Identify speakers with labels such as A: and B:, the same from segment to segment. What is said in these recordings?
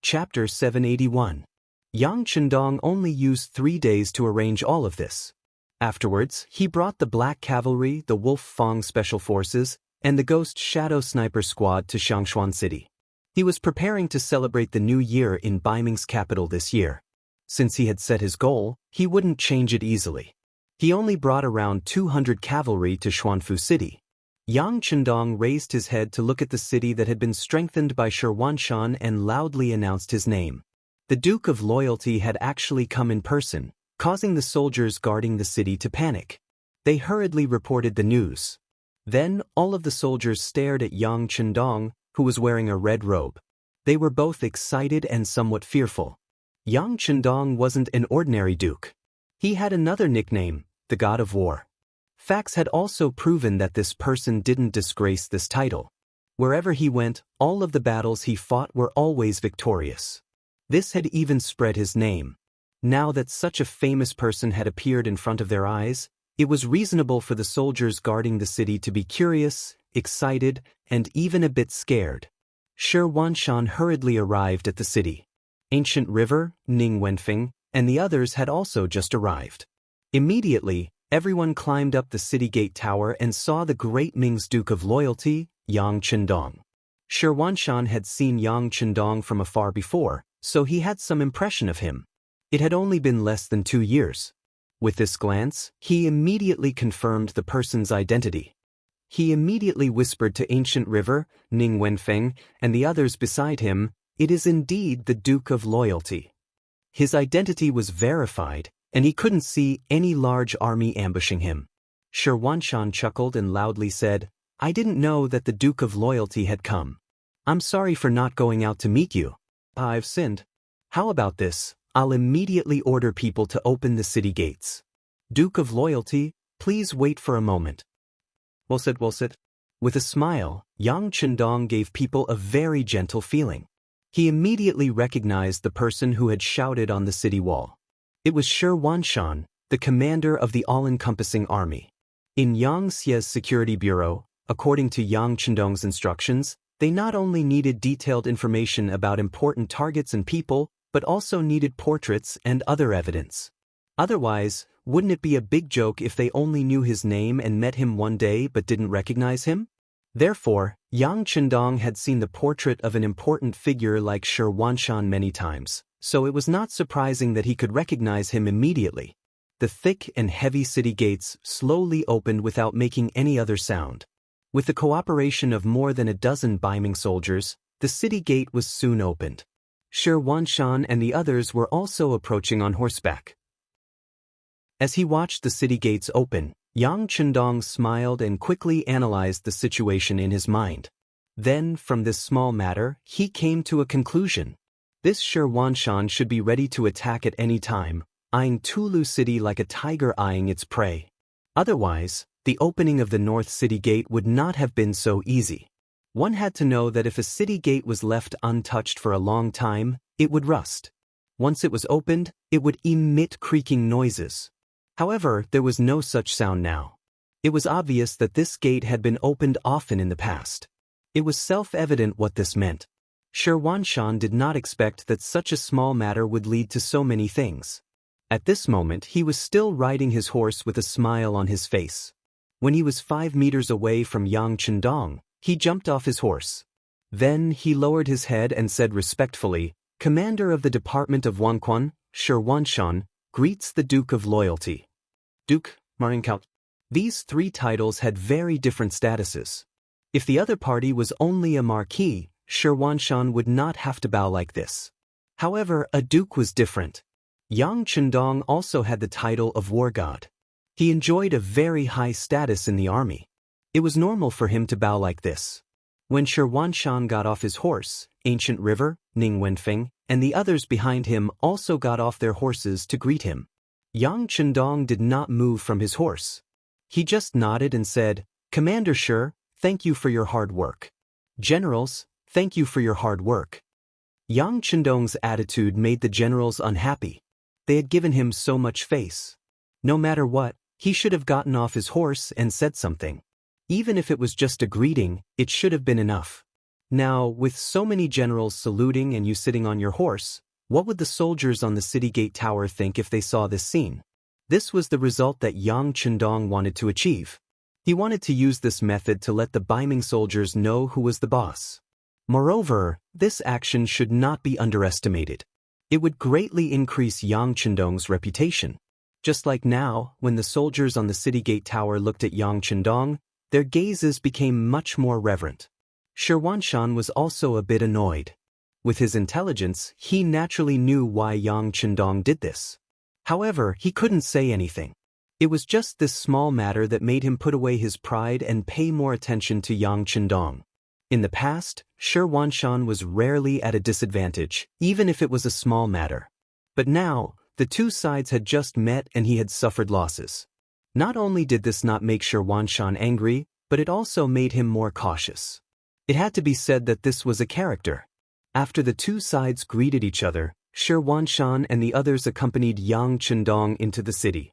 A: Chapter 781. Yang Chendong only used 3 days to arrange all of this. Afterwards, he brought the Black Cavalry, the Wolf Fong Special Forces, and the Ghost Shadow Sniper Squad to Xiangshuan City. He was preparing to celebrate the new year in Baiming's capital this year. Since he had set his goal, he wouldn't change it easily. He only brought around 200 cavalry to Xuanfu City. Yang Chendong raised his head to look at the city that had been strengthened by Shi Wanshan and loudly announced his name. The Duke of Loyalty had actually come in person, causing the soldiers guarding the city to panic. They hurriedly reported the news. Then, all of the soldiers stared at Yang Chendong, who was wearing a red robe. They were both excited and somewhat fearful. Yang Chendong wasn't an ordinary duke. He had another nickname, the God of War. Facts had also proven that this person didn't disgrace this title. Wherever he went, all of the battles he fought were always victorious. This had even spread his name. Now that such a famous person had appeared in front of their eyes, it was reasonable for the soldiers guarding the city to be curious, excited, and even a bit scared. Shi Wanshan hurriedly arrived at the city. Ancient River, Ning Wenfeng, and the others had also just arrived. Immediately, everyone climbed up the city gate tower and saw the great Ming's Duke of Loyalty, Yang Chendong. Shi Wanshan had seen Yang Chendong from afar before, so he had some impression of him. It had only been less than 2 years. With this glance, he immediately confirmed the person's identity. He immediately whispered to Ancient River, Ning Wenfeng, and the others beside him, "It is indeed the Duke of Loyalty." His identity was verified, and he couldn't see any large army ambushing him. Shi Wanshan chuckled and loudly said, "I didn't know that the Duke of Loyalty had come. I'm sorry for not going out to meet you. I've sinned. How about this? I'll immediately order people to open the city gates. Duke of Loyalty, please wait for a moment." Well said. With a smile, Yang Chendong gave people a very gentle feeling. He immediately recognized the person who had shouted on the city wall. It was Shi Wanshan, the commander of the all-encompassing army. In Yang Xie's security bureau, according to Yang Chendong's instructions, they not only needed detailed information about important targets and people, but also needed portraits and other evidence. Otherwise, wouldn't it be a big joke if they only knew his name and met him one day but didn't recognize him? Therefore, Yang Chendong had seen the portrait of an important figure like Shi Wanshan many times, so it was not surprising that he could recognize him immediately. The thick and heavy city gates slowly opened without making any other sound. With the cooperation of more than a dozen Baiming soldiers, the city gate was soon opened. Shi Wanshan and the others were also approaching on horseback. As he watched the city gates open, Yang Chendong smiled and quickly analyzed the situation in his mind. Then, from this small matter, he came to a conclusion. This Shi Wanshan should be ready to attack at any time, eyeing Tulu City like a tiger eyeing its prey. Otherwise, the opening of the North City Gate would not have been so easy. One had to know that if a city gate was left untouched for a long time, it would rust. Once it was opened, it would emit creaking noises. However, there was no such sound now. It was obvious that this gate had been opened often in the past. It was self-evident what this meant. Shi Wanshan did not expect that such a small matter would lead to so many things. At this moment, he was still riding his horse with a smile on his face. When he was 5 meters away from Yang Chendong, he jumped off his horse. Then he lowered his head and said respectfully, "Commander of the Department of Wanquan, Shi Wanshan, greets the Duke of Loyalty." Duke, Marinkout. These 3 titles had very different statuses. If the other party was only a marquis, Shi Wanshan would not have to bow like this. However, a duke was different. Yang Chendong also had the title of war god. He enjoyed a very high status in the army. It was normal for him to bow like this. When Shi Wanshan got off his horse, Ancient River, Ning Wenfeng, and the others behind him also got off their horses to greet him. Yang Chendong did not move from his horse. He just nodded and said, "Commander Shi, thank you for your hard work. Generals, thank you for your hard work." Yang Chendong's attitude made the generals unhappy. They had given him so much face. No matter what, he should have gotten off his horse and said something. Even if it was just a greeting, it should have been enough. Now, with so many generals saluting and you sitting on your horse, what would the soldiers on the city gate tower think if they saw this scene? This was the result that Yang Chendong wanted to achieve. He wanted to use this method to let the Baiming soldiers know who was the boss. Moreover, this action should not be underestimated. It would greatly increase Yang Chendong's reputation. Just like now, when the soldiers on the city gate tower looked at Yang Chendong, their gazes became much more reverent. Shirwanshan was also a bit annoyed. With his intelligence, he naturally knew why Yang Chendong did this. However, he couldn't say anything. It was just this small matter that made him put away his pride and pay more attention to Yang Chendong. In the past, Shirwanshan was rarely at a disadvantage, even if it was a small matter. But now, the two sides had just met and he had suffered losses. Not only did this not make Shirwanshan angry, but it also made him more cautious. It had to be said that this was a character. After the two sides greeted each other, Shirwanshan and the others accompanied Yang Chendong into the city.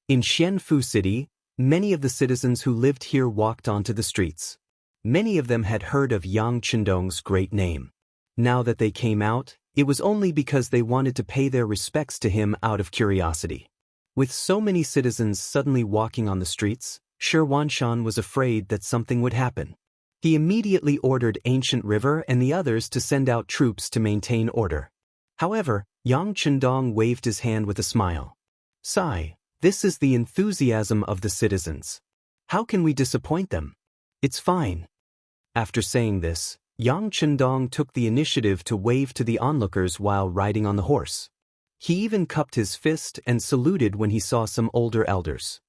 A: In Xianfu City, many of the citizens who lived here walked onto the streets. Many of them had heard of Yang Chendong's great name. Now that they came out, it was only because they wanted to pay their respects to him out of curiosity. With so many citizens suddenly walking on the streets, Shirwanshan was afraid that something would happen. He immediately ordered Ancient River and the others to send out troops to maintain order. However, Yang Chendong waved his hand with a smile. "Sigh, this is the enthusiasm of the citizens. How can we disappoint them? It's fine." After saying this, Yang Chendong took the initiative to wave to the onlookers while riding on the horse. He even cupped his fist and saluted when he saw some older elders.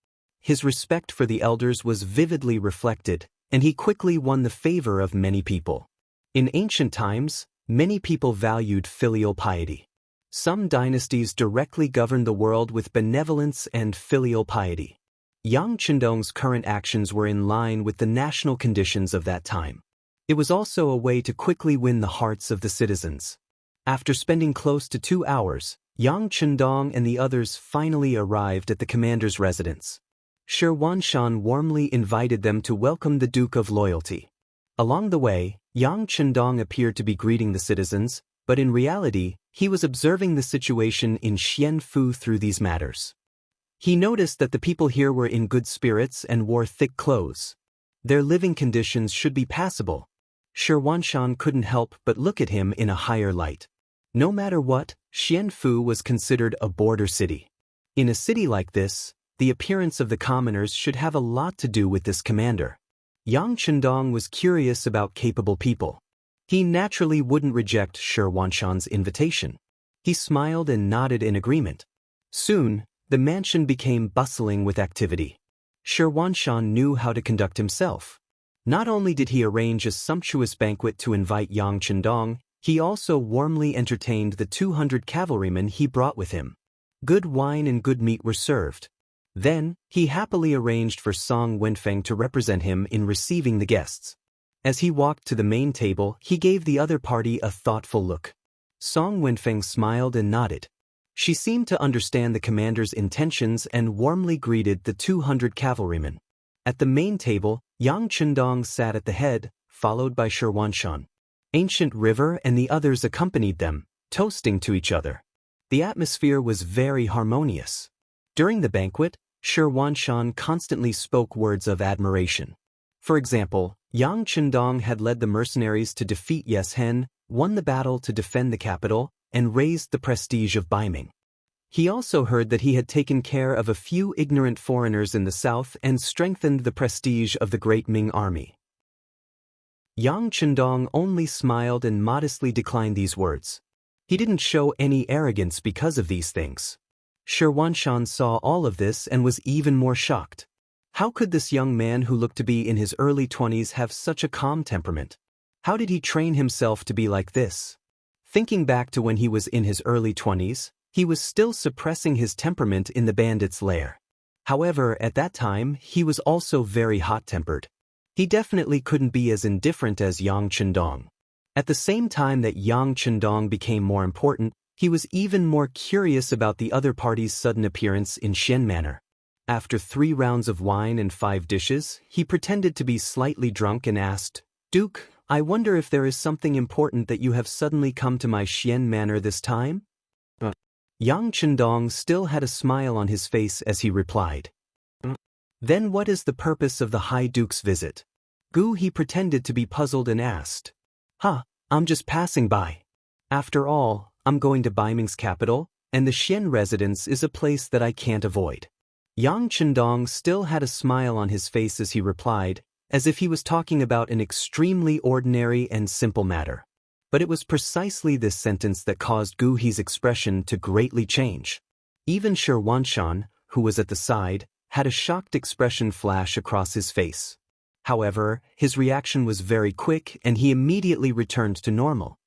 A: His respect for the elders was vividly reflected, and he quickly won the favor of many people. In ancient times, many people valued filial piety. Some dynasties directly governed the world with benevolence and filial piety. Yang Chendong's current actions were in line with the national conditions of that time. It was also a way to quickly win the hearts of the citizens. After spending close to 2 hours, Yang Chendong and the others finally arrived at the commander's residence. Shirwanshan warmly invited them to welcome the Duke of Loyalty. Along the way, Yang Chendong appeared to be greeting the citizens, but in reality, he was observing the situation in Xianfu through these matters. He noticed that the people here were in good spirits and wore thick clothes. Their living conditions should be passable. Shirwanshan couldn't help but look at him in a higher light. No matter what, Xianfu was considered a border city. In a city like this, the appearance of the commoners should have a lot to do with this commander. Yang Chendong was curious about capable people. He naturally wouldn't reject Shirwanshan's invitation. He smiled and nodded in agreement. Soon, the mansion became bustling with activity. Shirwanshan knew how to conduct himself. Not only did he arrange a sumptuous banquet to invite Yang Chendong, he also warmly entertained the 200 cavalrymen he brought with him. Good wine and good meat were served. Then, he happily arranged for Song Wenfeng to represent him in receiving the guests. As he walked to the main table, he gave the other party a thoughtful look. Song Wenfeng smiled and nodded. She seemed to understand the commander's intentions and warmly greeted the 200 cavalrymen. At the main table, Yang Chendong sat at the head, followed by Shirwanshan. Ancient River and the others accompanied them, toasting to each other. The atmosphere was very harmonious. During the banquet, Shirwanshan constantly spoke words of admiration. For example, Yang Chendong had led the mercenaries to defeat Yes Hen, won the battle to defend the capital, and raised the prestige of Baiming. He also heard that he had taken care of a few ignorant foreigners in the south and strengthened the prestige of the great Ming army. Yang Chendong only smiled and modestly declined these words. He didn't show any arrogance because of these things. Shirwanshan saw all of this and was even more shocked. How could this young man who looked to be in his early 20s have such a calm temperament? How did he train himself to be like this? Thinking back to when he was in his early 20s, he was still suppressing his temperament in the bandits' lair. However, at that time, he was also very hot-tempered. He definitely couldn't be as indifferent as Yang Chendong. At the same time that Yang Chendong became more important, he was even more curious about the other party's sudden appearance in Shen Manor. After 3 rounds of wine and 5 dishes, he pretended to be slightly drunk and asked, "Duke, I wonder if there is something important that you have suddenly come to my Xian manor this time? Yang Chendong still had a smile on his face as he replied. Then what is the purpose of the High Duke's visit? Gu He pretended to be puzzled and asked. I'm just passing by. After all, I'm going to Baiming's capital, and the Xian residence is a place that I can't avoid. Yang Chendong still had a smile on his face as he replied, as if he was talking about an extremely ordinary and simple matter. But it was precisely this sentence that caused Gu He's expression to greatly change. Even Shi Wanshan, who was at the side, had a shocked expression flash across his face. However, his reaction was very quick and he immediately returned to normal.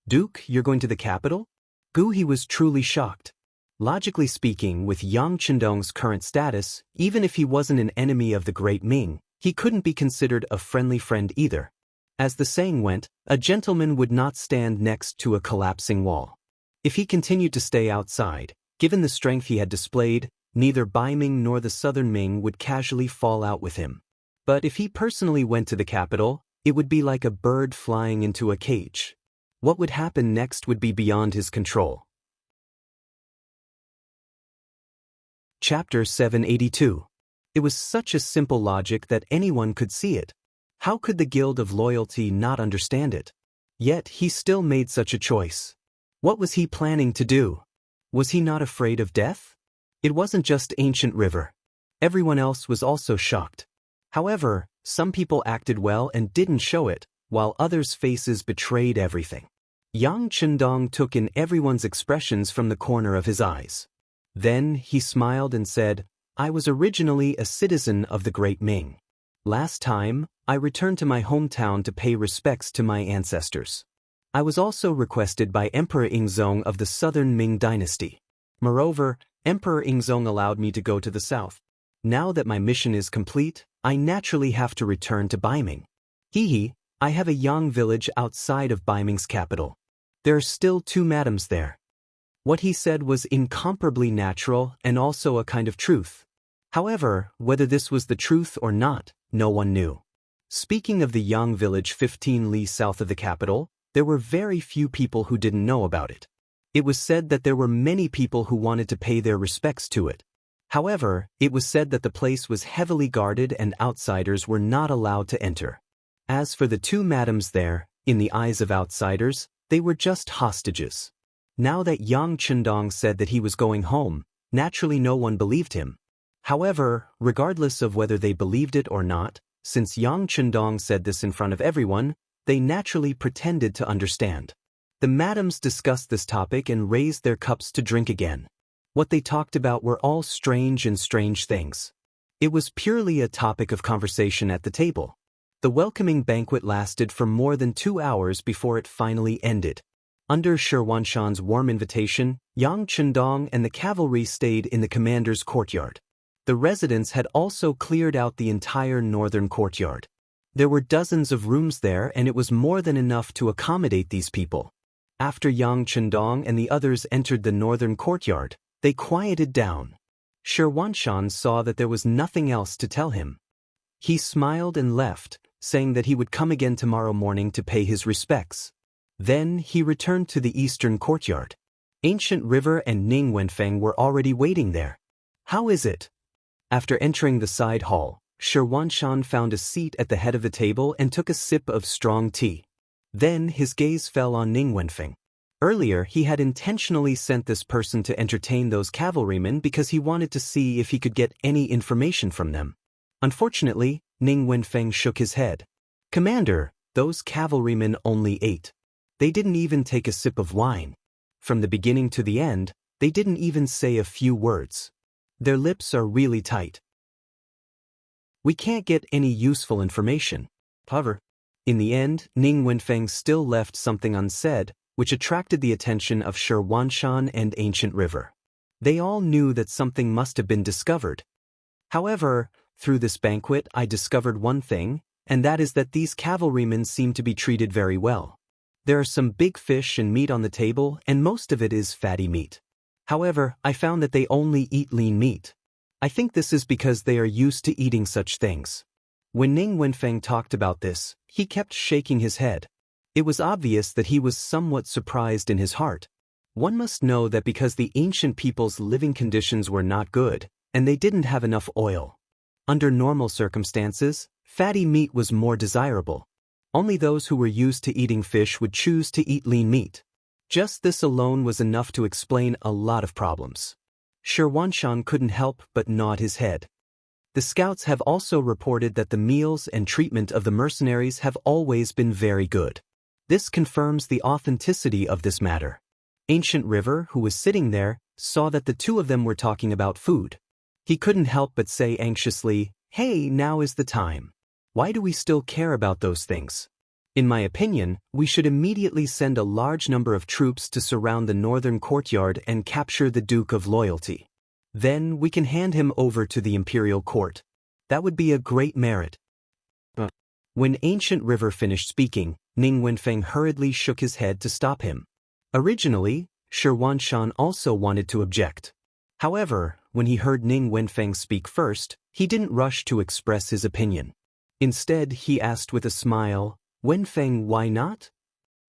A: Duke, you're going to the capital? Gu He was truly shocked. Logically speaking, with Yang Chendong's current status, even if he wasn't an enemy of the Great Ming, he couldn't be considered a friendly friend either. As the saying went, a gentleman would not stand next to a collapsing wall. If he continued to stay outside, given the strength he had displayed, neither Baiming nor the Southern Ming would casually fall out with him. But if he personally went to the capital, it would be like a bird flying into a cage. What would happen next would be beyond his control. Chapter 782. It was such a simple logic that anyone could see it. How could the Guild of Loyalty not understand it? Yet he still made such a choice. What was he planning to do? Was he not afraid of death? It wasn't just Ancient River. Everyone else was also shocked. However, some people acted well and didn't show it, while others' faces betrayed everything. Yang Chendong took in everyone's expressions from the corner of his eyes. Then he smiled and said, I was originally a citizen of the Great Ming. Last time, I returned to my hometown to pay respects to my ancestors. I was also requested by Emperor Yingzong of the Southern Ming dynasty. Moreover, Emperor Yingzong allowed me to go to the south. Now that my mission is complete, I naturally have to return to Baiming. I have a Yang village outside of Baiming's capital. There are still 2 madams there. What he said was incomparably natural and also a kind of truth. However, whether this was the truth or not, no one knew. Speaking of the Yang village 15 li south of the capital, there were very few people who didn't know about it. It was said that there were many people who wanted to pay their respects to it. However, it was said that the place was heavily guarded and outsiders were not allowed to enter. As for the 2 madams there, in the eyes of outsiders, they were just hostages. Now that Yang Chendong said that he was going home, naturally no one believed him. However, regardless of whether they believed it or not, since Yang Chendong said this in front of everyone, they naturally pretended to understand. The madams discussed this topic and raised their cups to drink again. What they talked about were all strange things. It was purely a topic of conversation at the table. The welcoming banquet lasted for more than 2 hours before it finally ended. Under Shi Wanshan's warm invitation, Yang Chendong and the cavalry stayed in the commander's courtyard. The residents had also cleared out the entire northern courtyard. There were dozens of rooms there and it was more than enough to accommodate these people. After Yang Chendong and the others entered the northern courtyard, they quieted down. Shi Wanshan saw that there was nothing else to tell him. He smiled and left, saying that he would come again tomorrow morning to pay his respects. Then he returned to the eastern courtyard. Ancient River and Ning Wenfeng were already waiting there. How is it? After entering the side hall, Shi Wanshan found a seat at the head of the table and took a sip of strong tea. Then his gaze fell on Ning Wenfeng. Earlier he had intentionally sent this person to entertain those cavalrymen because he wanted to see if he could get any information from them. Unfortunately, Ning Wenfeng shook his head. Commander, those cavalrymen only ate. They didn't even take a sip of wine. From the beginning to the end, they didn't even say a few words. Their lips are really tight. We can't get any useful information. However, in the end, Ning Wenfeng still left something unsaid, which attracted the attention of Shi Wanshan and Ancient River. They all knew that something must have been discovered. However, through this banquet I discovered one thing, and that is that these cavalrymen seem to be treated very well. There are some big fish and meat on the table, and most of it is fatty meat. However, I found that they only eat lean meat. I think this is because they are used to eating such things. When Ning Wenfeng talked about this, he kept shaking his head. It was obvious that he was somewhat surprised in his heart. One must know that because the ancient people's living conditions were not good, and they didn't have enough oil. Under normal circumstances, fatty meat was more desirable. Only those who were used to eating fish would choose to eat lean meat. Just this alone was enough to explain a lot of problems. Shi Wanshan couldn't help but nod his head. The scouts have also reported that the meals and treatment of the mercenaries have always been very good. This confirms the authenticity of this matter. Ancient River, who was sitting there, saw that the two of them were talking about food. He couldn't help but say anxiously, "Hey, now is the time. Why do we still care about those things? In my opinion, we should immediately send a large number of troops to surround the northern courtyard and capture the Duke of Loyalty. Then we can hand him over to the imperial court. That would be a great merit." When Ancient River finished speaking, Ning Wenfeng hurriedly shook his head to stop him. Originally, Shi Wanshan also wanted to object. However, when he heard Ning Wenfeng speak first, he didn't rush to express his opinion. Instead, he asked with a smile, "Wenfeng, why not?"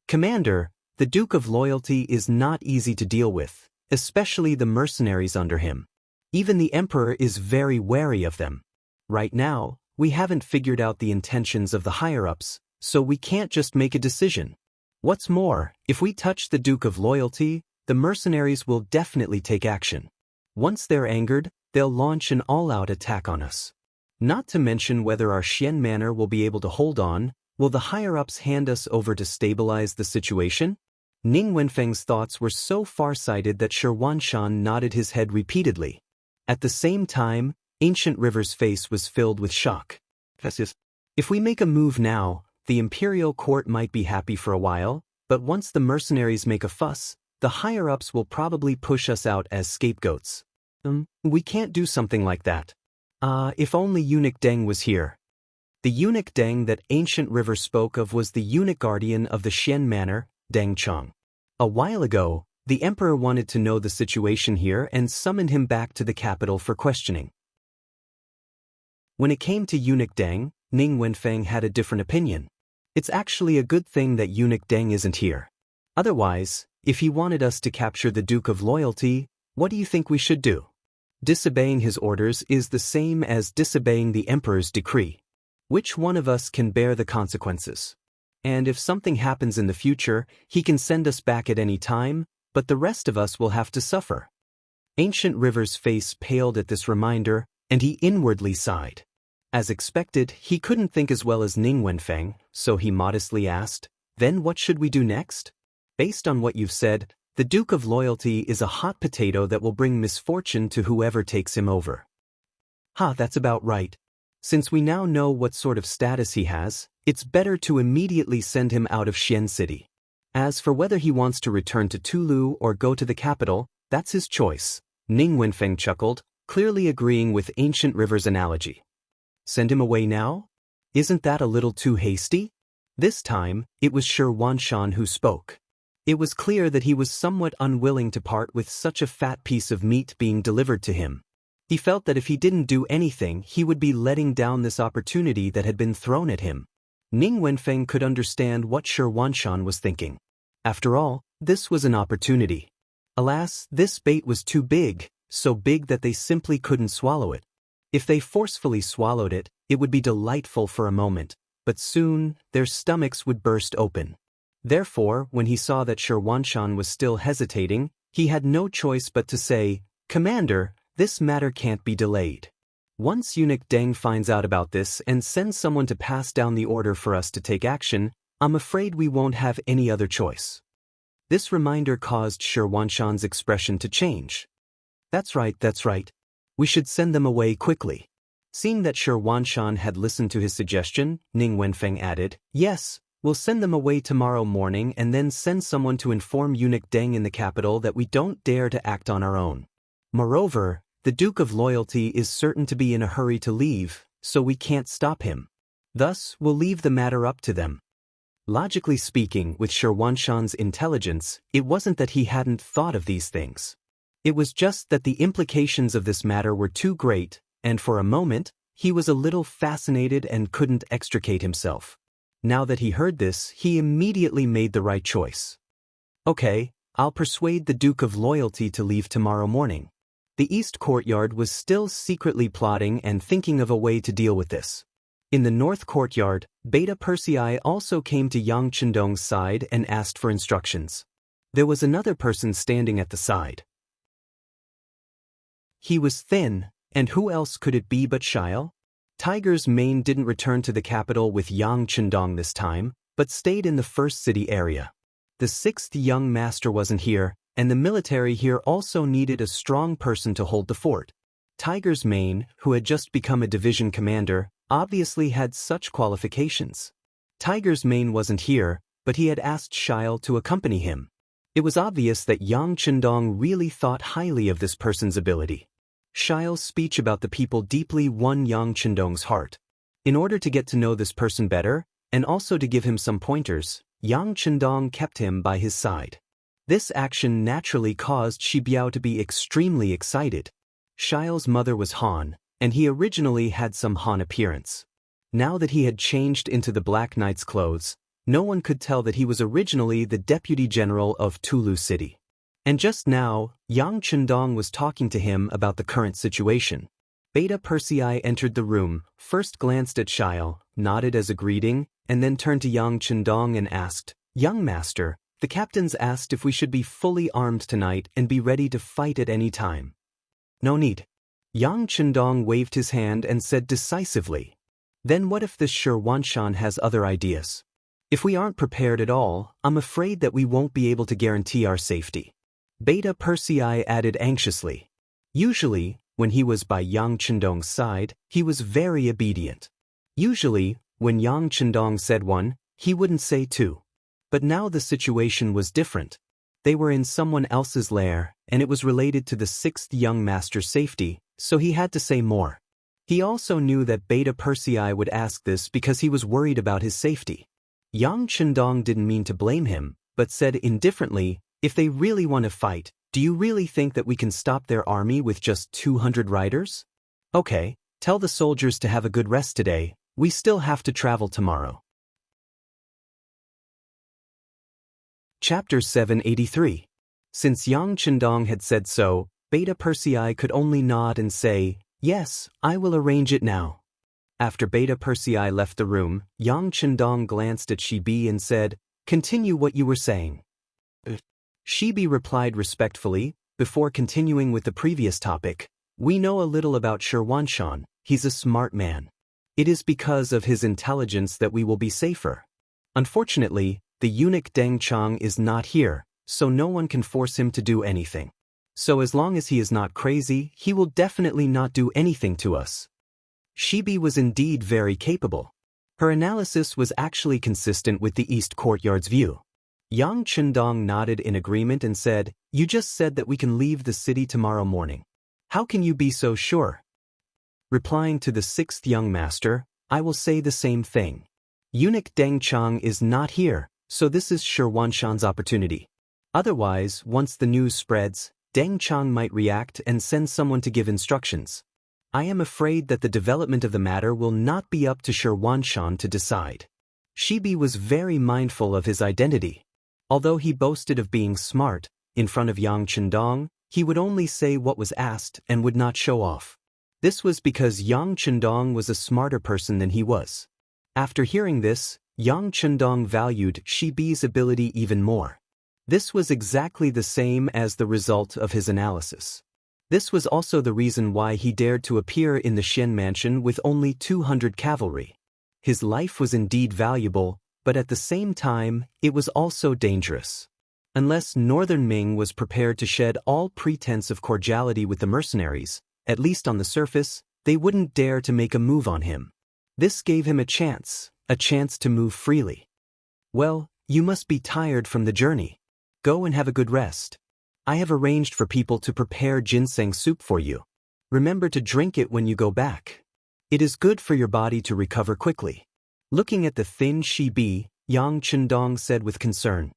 A: "Commander, the Duke of Loyalty is not easy to deal with, especially the mercenaries under him. Even the Emperor is very wary of them. Right now, we haven't figured out the intentions of the higher-ups, so we can't just make a decision. What's more, if we touch the Duke of Loyalty, the mercenaries will definitely take action. Once they're angered, they'll launch an all-out attack on us. Not to mention whether our Xian manor will be able to hold on. Will the higher-ups hand us over to stabilize the situation?" Ning Wenfeng's thoughts were so far-sighted that Shi Wanshan nodded his head repeatedly. At the same time, Ancient River's face was filled with shock. "If we make a move now, the imperial court might be happy for a while, but once the mercenaries make a fuss, the higher-ups will probably push us out as scapegoats. We can't do something like that. If only Eunuch Deng was here." The eunuch Deng that Ancient River spoke of was the eunuch guardian of the Xian Manor, Deng Cheng. A while ago, the emperor wanted to know the situation here and summoned him back to the capital for questioning. When it came to eunuch Deng, Ning Wenfeng had a different opinion. It's actually a good thing that eunuch Deng isn't here. Otherwise, if he wanted us to capture the Duke of Loyalty, what do you think we should do? Disobeying his orders is the same as disobeying the emperor's decree. Which one of us can bear the consequences? And if something happens in the future, he can send us back at any time, but the rest of us will have to suffer. Ancient River's face paled at this reminder, and he inwardly sighed. As expected, he couldn't think as well as Ning Wenfeng, so he modestly asked, "Then what should we do next?" "Based on what you've said, the Duke of Loyalty is a hot potato that will bring misfortune to whoever takes him over." That's about right. Since we now know what sort of status he has, it's better to immediately send him out of Xian City. As for whether he wants to return to Tulu or go to the capital, that's his choice. Ning Wenfeng chuckled, clearly agreeing with Ancient River's analogy. Send him away now? Isn't that a little too hasty? This time, it was Shi Wanshan who spoke. It was clear that he was somewhat unwilling to part with such a fat piece of meat being delivered to him. He felt that if he didn't do anything, he would be letting down this opportunity that had been thrown at him. Ning Wenfeng could understand what Shi Wanshan was thinking. After all, this was an opportunity. Alas, this bait was too big, so big that they simply couldn't swallow it. If they forcefully swallowed it, it would be delightful for a moment, but soon, their stomachs would burst open. Therefore, when he saw that Shi Wanshan was still hesitating, he had no choice but to say, "Commander, this matter can't be delayed. Once Eunuch Deng finds out about this and sends someone to pass down the order for us to take action, I'm afraid we won't have any other choice." This reminder caused Shi Wanshan's expression to change. That's right. We should send them away quickly." Seeing that Shi Wanshan had listened to his suggestion, Ning Wenfeng added, "Yes, we'll send them away tomorrow morning and then send someone to inform Eunuch Deng in the capital that we don't dare to act on our own. Moreover, the Duke of Loyalty is certain to be in a hurry to leave, so we can't stop him. Thus, we'll leave the matter up to them." Logically speaking, with Shi Wanshan's intelligence, it wasn't that he hadn't thought of these things. It was just that the implications of this matter were too great, and for a moment, He was a little fascinated and couldn't extricate himself. Now that he heard this, he immediately made the right choice. Okay, I'll persuade the Duke of Loyalty to leave tomorrow morning. The East Courtyard was still secretly plotting and thinking of a way to deal with this. In the North Courtyard, Beta Persei also came to Yang Chendong's side and asked for instructions. There was another person standing at the side. He was thin, and who else could it be but Shiel? Tiger's Mane didn't return to the capital with Yang Chendong this time, but stayed in the first city area. The sixth young master wasn't here, and the military here also needed a strong person to hold the fort. Tiger's Mane, who had just become a division commander, obviously had such qualifications. Tiger's Mane wasn't here, but he had asked Shiel to accompany him. It was obvious that Yang Chendong really thought highly of this person's ability. Shiel's speech about the people deeply won Yang Chendong's heart. In order to get to know this person better, and also to give him some pointers, Yang Chendong kept him by his side. This action naturally caused Shibiao to be extremely excited. Shiel's mother was Han, and he originally had some Han appearance. Now that he had changed into the Black Knight's clothes, no one could tell that he was originally the Deputy General of Tulu City. And just now, Yang Chendong was talking to him about the current situation. Beta Persei entered the room, first glanced at Shiel, nodded as a greeting, and then turned to Yang Chendong and asked, "Young master, the captains asked if we should be fully armed tonight and be ready to fight at any time." "No need." Yang Chendong waved his hand and said decisively, "Then what if this Shirwanshan has other ideas? If we aren't prepared at all, I'm afraid that we won't be able to guarantee our safety." Beta Persei added anxiously. Usually, when he was by Yang Chendong's side, he was very obedient. Usually, when Yang Chendong said one, he wouldn't say two. But now the situation was different. They were in someone else's lair, and it was related to the sixth young master's safety, so he had to say more. He also knew that Beta Persei would ask this because he was worried about his safety. Yang Chendong didn't mean to blame him, but said indifferently, "If they really want to fight, do you really think that we can stop their army with just 200 riders? Okay, tell the soldiers to have a good rest today, we still have to travel tomorrow." Chapter 783. Since Yang Chendong had said so, Beta Persei could only nod and say, "Yes, I will arrange it now." After Beta Persei left the room, Yang Chendong glanced at Shibi and said, "Continue what you were saying." Shibi replied respectfully, before continuing with the previous topic, "We know a little about Shirwanshan, he's a smart man. It is because of his intelligence that we will be safer. Unfortunately, the eunuch Deng Chang is not here, so no one can force him to do anything. So as long as he is not crazy, he will definitely not do anything to us." Shibi was indeed very capable. Her analysis was actually consistent with the East Courtyard's view. Yang Chendong nodded in agreement and said, "You just said that we can leave the city tomorrow morning. How can you be so sure?" Replying to the sixth young master, "I will say the same thing. Eunuch Deng Chang is not here, so this is Shirwanshan's opportunity. Otherwise, once the news spreads, Deng Chang might react and send someone to give instructions. I am afraid that the development of the matter will not be up to Shirwanshan to decide." Shibi was very mindful of his identity. Although he boasted of being smart, in front of Yang Chendong, he would only say what was asked and would not show off. This was because Yang Chendong was a smarter person than he was. After hearing this, Yang Chendong valued Shibi's ability even more. This was exactly the same as the result of his analysis. This was also the reason why he dared to appear in the Xian mansion with only 200 cavalry. His life was indeed valuable, but at the same time, it was also dangerous. Unless Northern Ming was prepared to shed all pretense of cordiality with the mercenaries, at least on the surface, they wouldn't dare to make a move on him. This gave him a chance to move freely. "Well, you must be tired from the journey. Go and have a good rest. I have arranged for people to prepare ginseng soup for you. Remember to drink it when you go back. It is good for your body to recover quickly." Looking at the thin Shibi, Yang Chendong said with concern,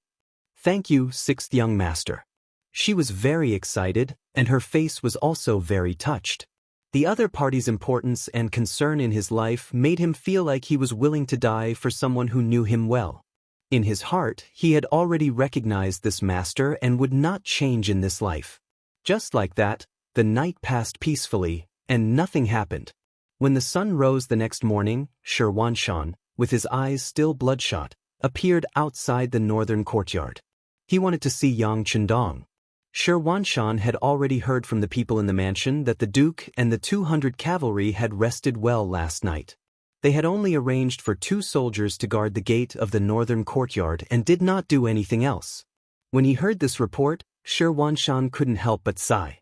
A: "Thank you, sixth young master." She was very excited, and her face was also very touched. The other party's importance and concern in his life made him feel like he was willing to die for someone who knew him well. In his heart, he had already recognized this master and would not change in this life. Just like that, the night passed peacefully, and nothing happened. When the sun rose the next morning, Shirwanshan, with his eyes still bloodshot, appeared outside the northern courtyard. He wanted to see Yang Chendong. Shirwanshan had already heard from the people in the mansion that the Duke and the 200 cavalry had rested well last night. They had only arranged for 2 soldiers to guard the gate of the northern courtyard and did not do anything else. When he heard this report, Shirwanshan couldn't help but sigh.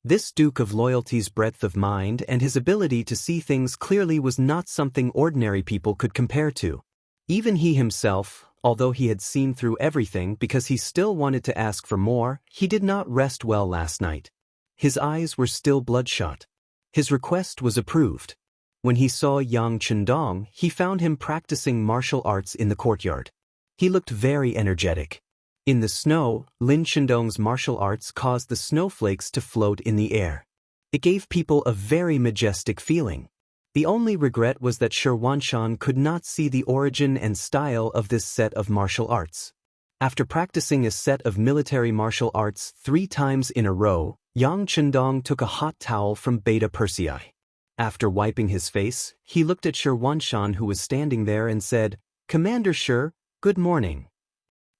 A: This Duke of Loyalty's breadth of mind and his ability to see things clearly was not something ordinary people could compare to. Even he himself, although he had seen through everything because he still wanted to ask for more, he did not rest well last night. His eyes were still bloodshot. His request was approved. When he saw Yang Chendong, he found him practicing martial arts in the courtyard. He looked very energetic. In the snow, Lin Chendong's martial arts caused the snowflakes to float in the air. It gave people a very majestic feeling. The only regret was that Shirwanshan could not see the origin and style of this set of martial arts. After practicing a set of military martial arts 3 times in a row, Yang Chendong took a hot towel from Beta Persei. After wiping his face, he looked at Shirwanshan who was standing there and said, "Commander Shir, good morning."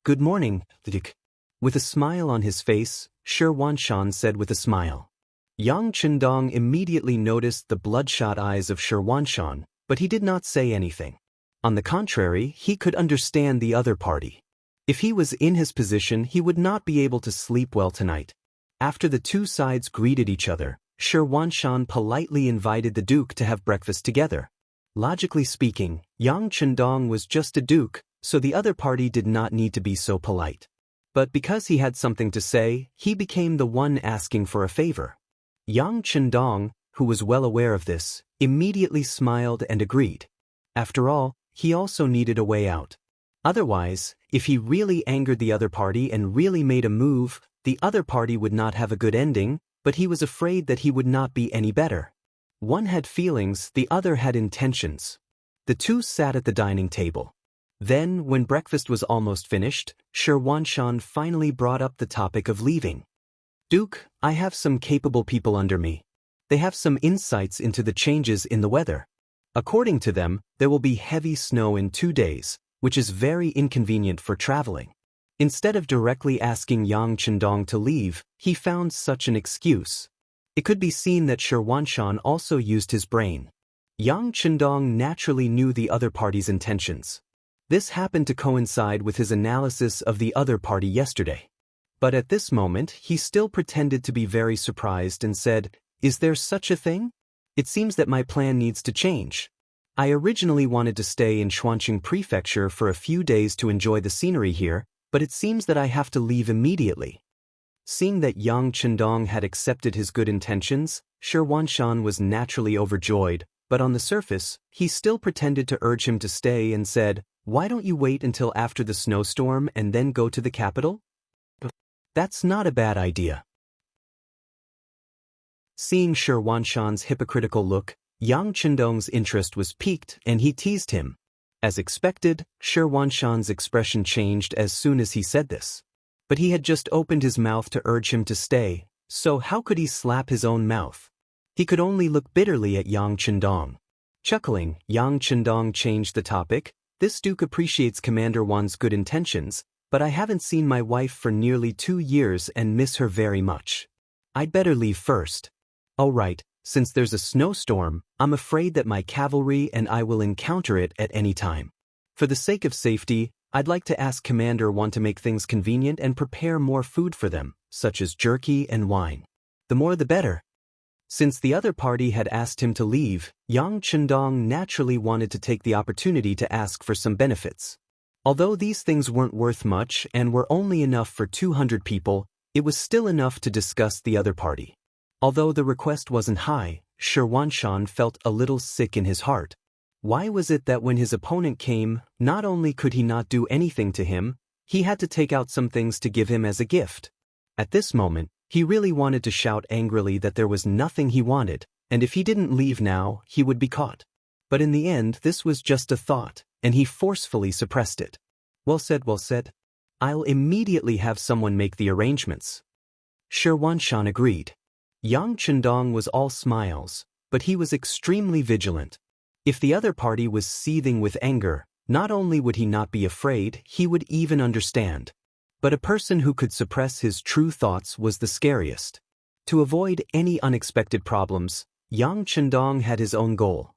A: "Good morning, Duke." With a smile on his face, Shirwanshan said with a smile. Yang Chendong immediately noticed the bloodshot eyes of Shirwanshan, but he did not say anything. On the contrary, he could understand the other party. If he was in his position, he would not be able to sleep well tonight. After the 2 sides greeted each other, Shirwanshan politely invited the Duke to have breakfast together. Logically speaking, Yang Chendong was just a Duke, so the other party did not need to be so polite. But because he had something to say, he became the one asking for a favor. Yang Chendong, who was well aware of this, immediately smiled and agreed. After all, he also needed a way out. Otherwise, if he really angered the other party and really made a move, the other party would not have a good ending, but he was afraid that he would not be any better. One had feelings, the other had intentions. The 2 sat at the dining table. Then, when breakfast was almost finished, Shirwanshan finally brought up the topic of leaving. "Duke, I have some capable people under me. They have some insights into the changes in the weather. According to them, there will be heavy snow in 2 days, which is very inconvenient for traveling." Instead of directly asking Yang Chendong to leave, he found such an excuse. It could be seen that Shirwanshan also used his brain. Yang Chendong naturally knew the other party's intentions. This happened to coincide with his analysis of the other party yesterday. But at this moment, he still pretended to be very surprised and said, "Is there such a thing? It seems that my plan needs to change. I originally wanted to stay in Xuanqing Prefecture for a few days to enjoy the scenery here, but it seems that I have to leave immediately." Seeing that Yang Chendong had accepted his good intentions, Shirwanshan was naturally overjoyed, but on the surface, he still pretended to urge him to stay and said, "Why don't you wait until after the snowstorm and then go to the capital? That's not a bad idea." Seeing Shirwanshan's hypocritical look, Yang Chendong's interest was piqued and he teased him. As expected, Shirwanshan's expression changed as soon as he said this. But he had just opened his mouth to urge him to stay, so how could he slap his own mouth? He could only look bitterly at Yang Chendong. Chuckling, Yang Chendong changed the topic. "This Duke appreciates Commander Wan's good intentions, but I haven't seen my wife for nearly 2 years and miss her very much. I'd better leave first. Oh right, since there's a snowstorm, I'm afraid that my cavalry and I will encounter it at any time. For the sake of safety, I'd like to ask Commander Wan to make things convenient and prepare more food for them, such as jerky and wine. The more the better." Since the other party had asked him to leave, Yang Chendong naturally wanted to take the opportunity to ask for some benefits. Although these things weren't worth much and were only enough for 200 people, it was still enough to discuss the other party. Although the request wasn't high, Shirwanshan felt a little sick in his heart. Why was it that when his opponent came, not only could he not do anything to him, he had to take out some things to give him as a gift? At this moment, He really wanted to shout angrily that there was nothing he wanted, and if he didn't leave now, he would be caught. But in the end, this was just a thought, and he forcefully suppressed it. Well said, well said. I'll immediately have someone make the arrangements. Shirwanshan agreed. Yang Chendong was all smiles, but he was extremely vigilant. If the other party was seething with anger, not only would he not be afraid, he would even understand. But a person who could suppress his true thoughts was the scariest. To avoid any unexpected problems, Yang Chendong had his own goal.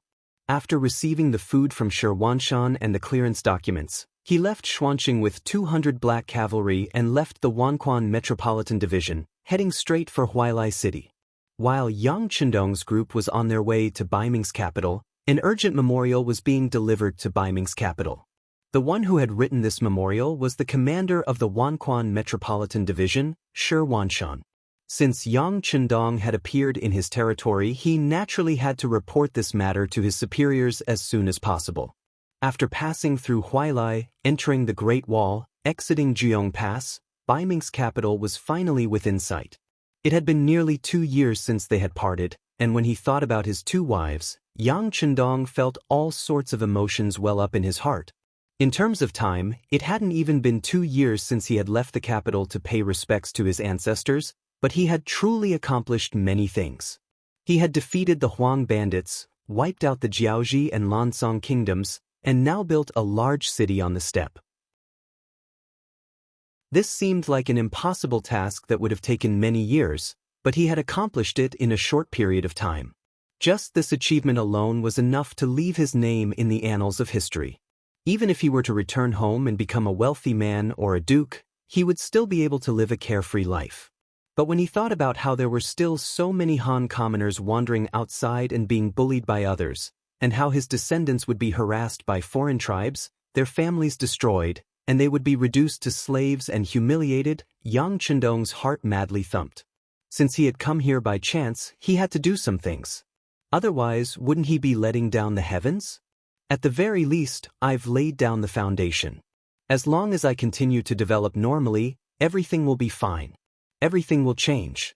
A: After receiving the food from Shirwanshan and the clearance documents, he left Xuanqing with 200 black cavalry and left the Wanquan Metropolitan Division, heading straight for Huailai City. While Yang Chendong's group was on their way to Baiming's capital, an urgent memorial was being delivered to Baiming's capital. The one who had written this memorial was the commander of the Wanquan Metropolitan Division, Shirwanshan. Since Yang Chendong had appeared in his territory, he naturally had to report this matter to his superiors as soon as possible. After passing through Huailai, entering the Great Wall, exiting Jiong Pass, Baiming's capital was finally within sight. It had been nearly 2 years since they had parted, and when he thought about his 2 wives, Yang Chendong felt all sorts of emotions well up in his heart. In terms of time, it hadn't even been 2 years since he had left the capital to pay respects to his ancestors, but he had truly accomplished many things. He had defeated the Huang bandits, wiped out the Jiaoji and Lansong kingdoms, and now built a large city on the steppe. This seemed like an impossible task that would have taken many years, but he had accomplished it in a short period of time. Just this achievement alone was enough to leave his name in the annals of history. Even if he were to return home and become a wealthy man or a duke, he would still be able to live a carefree life. But when he thought about how there were still so many Han commoners wandering outside and being bullied by others, and how his descendants would be harassed by foreign tribes, their families destroyed, and they would be reduced to slaves and humiliated, Yang Chendong's heart madly thumped. Since he had come here by chance, he had to do some things. Otherwise, wouldn't he be letting down the heavens? At the very least, I've laid down the foundation. As long as I continue to develop normally, everything will be fine. Everything will change.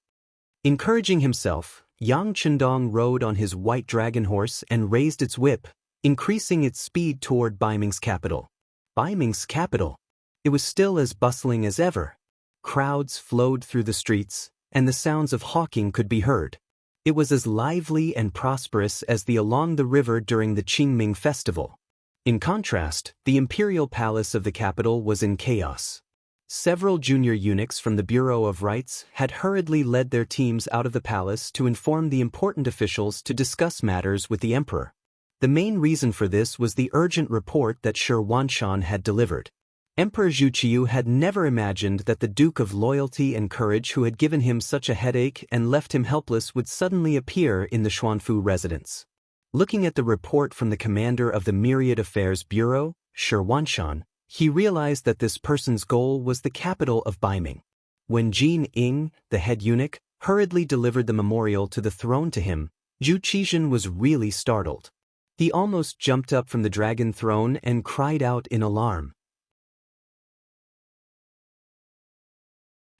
A: Encouraging himself, Yang Chendong rode on his white dragon horse and raised its whip, increasing its speed toward Baiming's capital. Baiming's capital. It was still as bustling as ever. Crowds flowed through the streets, and the sounds of hawking could be heard. It was as lively and prosperous as the along the river during the Qingming festival. In contrast, the imperial palace of the capital was in chaos. Several junior eunuchs from the Bureau of Rites had hurriedly led their teams out of the palace to inform the important officials to discuss matters with the emperor. The main reason for this was the urgent report that Shirwanshan had delivered. Emperor Zhu Qiyu had never imagined that the Duke of Loyalty and Courage who had given him such a headache and left him helpless would suddenly appear in the Xuanfu residence. Looking at the report from the commander of the Myriad Affairs Bureau, Shirwanshan, he realized that this person's goal was the capital of Baiming. When Jin Ying, the head eunuch, hurriedly delivered the memorial to the throne to him, Zhu Qizhen was really startled. He almost jumped up from the dragon throne and cried out in alarm.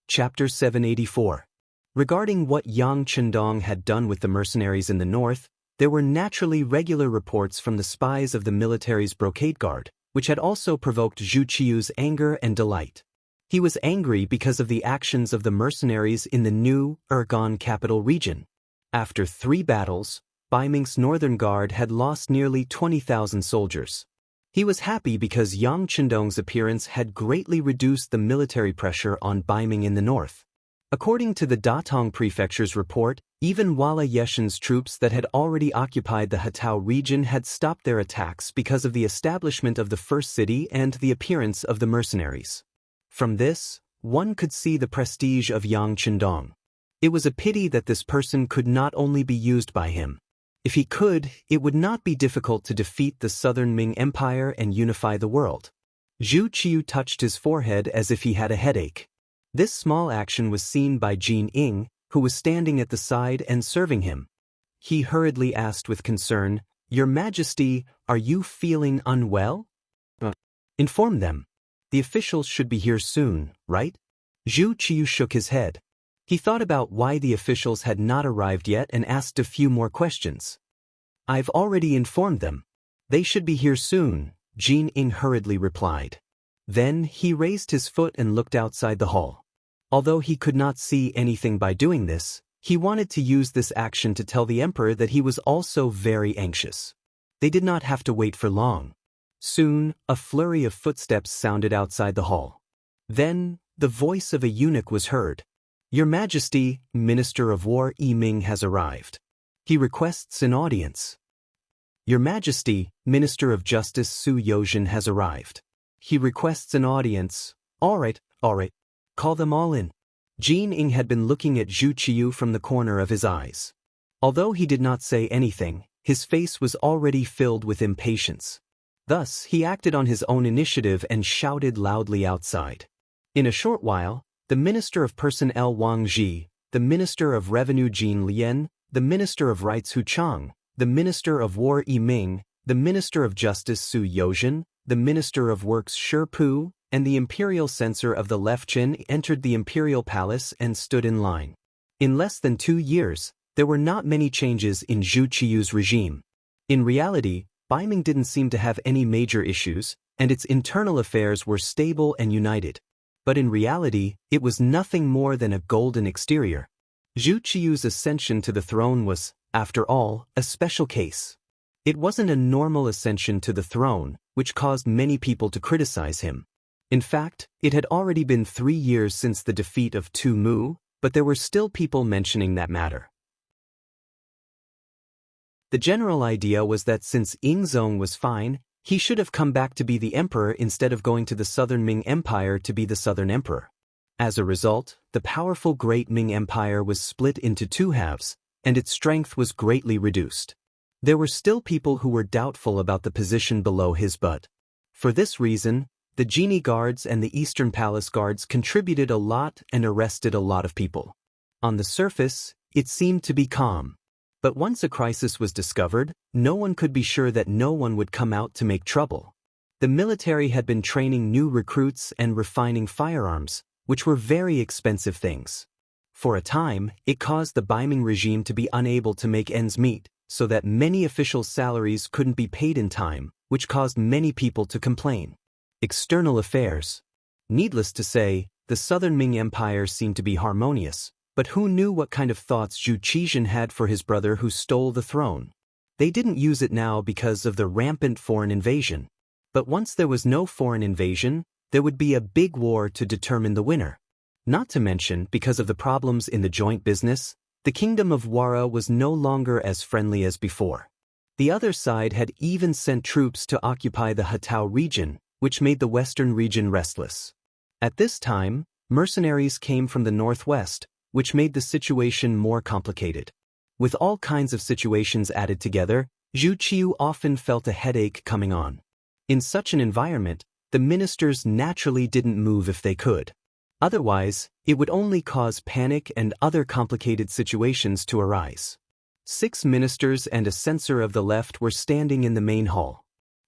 A: Chapter 784. Regarding what Yang Chendong had done with the mercenaries in the north, there were naturally regular reports from the spies of the military's brocade guard, which had also provoked Zhu Qiyu's anger and delight. He was angry because of the actions of the mercenaries in the new Urgan capital region. After 3 battles, Baiming's northern guard had lost nearly 20,000 soldiers. He was happy because Yang Chendong's appearance had greatly reduced the military pressure on Baiming in the north. According to the Datong Prefecture's report, even Wala Yeshen's troops that had already occupied the Hatao region had stopped their attacks because of the establishment of the first city and the appearance of the mercenaries. From this, one could see the prestige of Yang Chendong. It was a pity that this person could not only be used by him. If he could, it would not be difficult to defeat the southern Ming Empire and unify the world. Zhu Qiyu touched his forehead as if he had a headache. This small action was seen by Jin Ying, who was standing at the side and serving him. He hurriedly asked with concern, "Your Majesty, are you feeling unwell?" Inform them. The officials should be here soon, right? Zhu Qiyu shook his head. He thought about why the officials had not arrived yet and asked a few more questions. "I've already informed them. They should be here soon," Jin Ing hurriedly replied. Then he raised his foot and looked outside the hall. Although he could not see anything by doing this, he wanted to use this action to tell the emperor that he was also very anxious. They did not have to wait for long. Soon, a flurry of footsteps sounded outside the hall. Then, the voice of a eunuch was heard. "Your Majesty, Minister of War Yi Ming has arrived. He requests an audience." "Your Majesty, Minister of Justice Su Yozhen has arrived. He requests an audience." All right. Call them all in." Jin Ing had been looking at Zhu Qiu from the corner of his eyes. Although he did not say anything, his face was already filled with impatience. Thus, he acted on his own initiative and shouted loudly outside. In a short while, the Minister of Personnel Wang Ji, the Minister of Revenue Jin Lian, the Minister of Rights Hu Chang, the Minister of War Yi Ming, the Minister of Justice Su Yozhen, the Minister of Works Shi Pu, and the Imperial Censor of the Left Qin entered the Imperial Palace and stood in line. In less than 2 years, there were not many changes in Zhu Qiu's regime. In reality, Baiming didn't seem to have any major issues, and its internal affairs were stable and united. But in reality, it was nothing more than a golden exterior. Zhu Qiu's ascension to the throne was, after all, a special case. It wasn't a normal ascension to the throne, which caused many people to criticize him. In fact, it had already been 3 years since the defeat of Tu Mu, but there were still people mentioning that matter. The general idea was that since Yingzong was fine, he should have come back to be the emperor instead of going to the Southern Ming Empire to be the Southern Emperor. As a result, the powerful Great Ming Empire was split into 2 halves, and its strength was greatly reduced. There were still people who were doubtful about the position below his butt. For this reason, the Genie Guards and the Eastern Palace Guards contributed a lot and arrested a lot of people. On the surface, it seemed to be calm. But once a crisis was discovered, no one could be sure that no one would come out to make trouble. The military had been training new recruits and refining firearms, which were very expensive things. For a time, it caused the Baiming regime to be unable to make ends meet, so that many officials' salaries couldn't be paid in time, which caused many people to complain. External affairs. Needless to say, the Southern Ming Empire seemed to be harmonious, but who knew what kind of thoughts Zhu Qizhen had for his brother who stole the throne? They didn't use it now because of the rampant foreign invasion. But once there was no foreign invasion, there would be a big war to determine the winner. Not to mention, because of the problems in the joint business, the kingdom of Wara was no longer as friendly as before. The other side had even sent troops to occupy the Hatao region, which made the western region restless. At this time, mercenaries came from the northwest, which made the situation more complicated. With all kinds of situations added together, Zhu Qiu often felt a headache coming on. In such an environment, the ministers naturally didn't move if they could. Otherwise, it would only cause panic and other complicated situations to arise. 6 ministers and a censor of the left were standing in the main hall.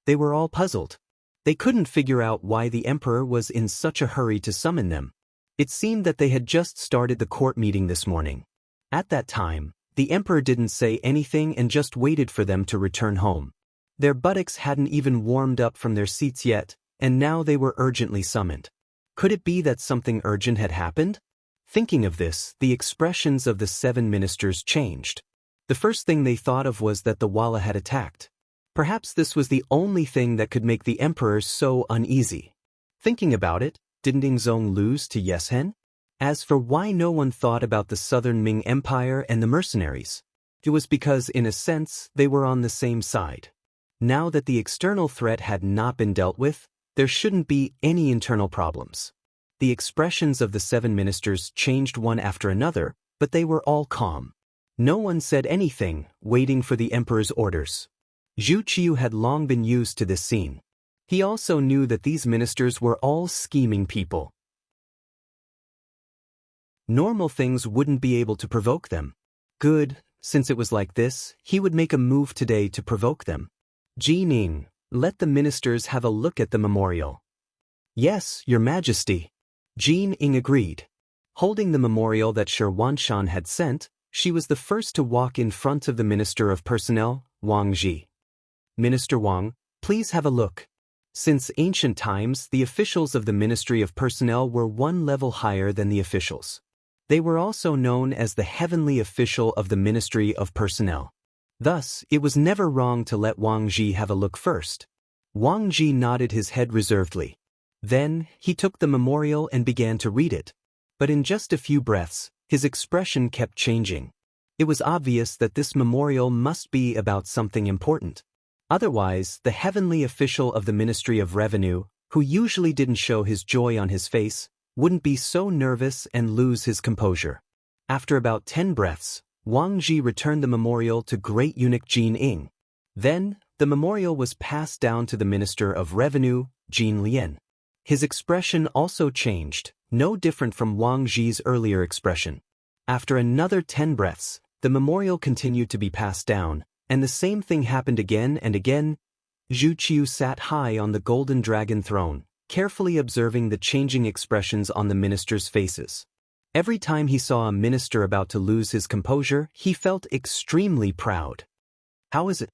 A: They were all puzzled. They couldn't figure out why the emperor was in such a hurry to summon them. It seemed that they had just started the court meeting this morning. At that time, the emperor didn't say anything and just waited for them to return home. Their buttocks hadn't even warmed up from their seats yet, and now they were urgently summoned. Could it be that something urgent had happened? Thinking of this, the expressions of the 7 ministers changed. The first thing they thought of was that the Wala had attacked. Perhaps this was the only thing that could make the emperor so uneasy. Thinking about it, didn't Yingzong lose to Yeshen? As for why no one thought about the Southern Ming Empire and the mercenaries, it was because, in a sense, they were on the same side. Now that the external threat had not been dealt with, there shouldn't be any internal problems. The expressions of the 7 ministers changed one after another, but they were all calm. No one said anything, waiting for the emperor's orders. Zhu Qiu had long been used to this scene. He also knew that these ministers were all scheming people. Normal things wouldn't be able to provoke them. Good, since it was like this, he would make a move today to provoke them. Ji Ning, let the ministers have a look at the memorial. Yes, Your Majesty. Ji Ning agreed. Holding the memorial that Shi Wanshan had sent, she was the first to walk in front of the Minister of Personnel, Wang Ji. Minister Wang, please have a look. Since ancient times, the officials of the Ministry of Personnel were one level higher than the officials. They were also known as the heavenly official of the Ministry of Personnel. Thus, it was never wrong to let Wang Ji have a look first. Wang Ji nodded his head reservedly. Then, he took the memorial and began to read it. But in just a few breaths, his expression kept changing. It was obvious that this memorial must be about something important. Otherwise, the heavenly official of the Ministry of Revenue, who usually didn't show his joy on his face, wouldn't be so nervous and lose his composure. After about 10 breaths, Wang Ji returned the memorial to Great Eunuch Jin Ing. Then, the memorial was passed down to the Minister of Revenue, Jin Lian. His expression also changed, no different from Wang Ji's earlier expression. After another 10 breaths, the memorial continued to be passed down, and the same thing happened again and again. Zhu Qiu sat high on the golden dragon throne, carefully observing the changing expressions on the ministers' faces. Every time he saw a minister about to lose his composure, he felt extremely proud. How is it?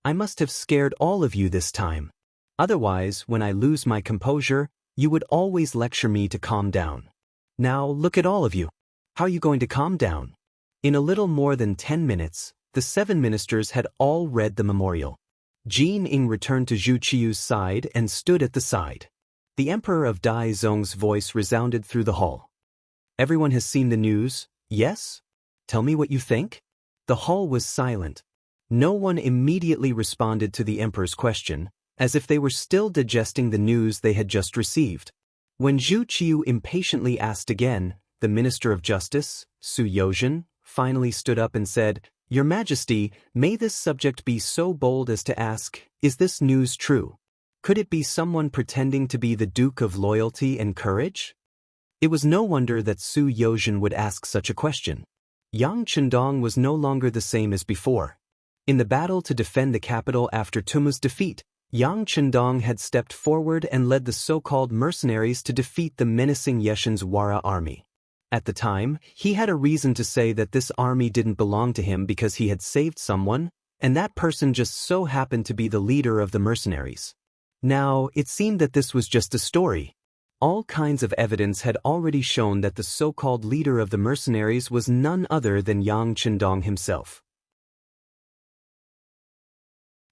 A: I must have scared all of you this time. Otherwise, when I lose my composure, you would always lecture me to calm down. Now look at all of you. How are you going to calm down? In a little more than 10 minutes, the 7 ministers had all read the memorial. Jin Ing returned to Zhu Qiu's side and stood at the side. The Emperor of Dai Zong's voice resounded through the hall. Everyone has seen the news, yes? Tell me what you think? The hall was silent. No one immediately responded to the Emperor's question, as if they were still digesting the news they had just received. When Zhu Qiu impatiently asked again, the Minister of Justice, Su Yozhen, finally stood up and said, Your Majesty, may this subject be so bold as to ask, is this news true? Could it be someone pretending to be the Duke of Loyalty and Courage? It was no wonder that Su Yozhen would ask such a question. Yang Chendong was no longer the same as before. In the battle to defend the capital after Tumu's defeat, Yang Chendong had stepped forward and led the so-called mercenaries to defeat the menacing Yeshen's Wara army. At the time, he had a reason to say that this army didn't belong to him because he had saved someone, and that person just so happened to be the leader of the mercenaries. Now, it seemed that this was just a story. All kinds of evidence had already shown that the so-called leader of the mercenaries was none other than Yang Chendong himself.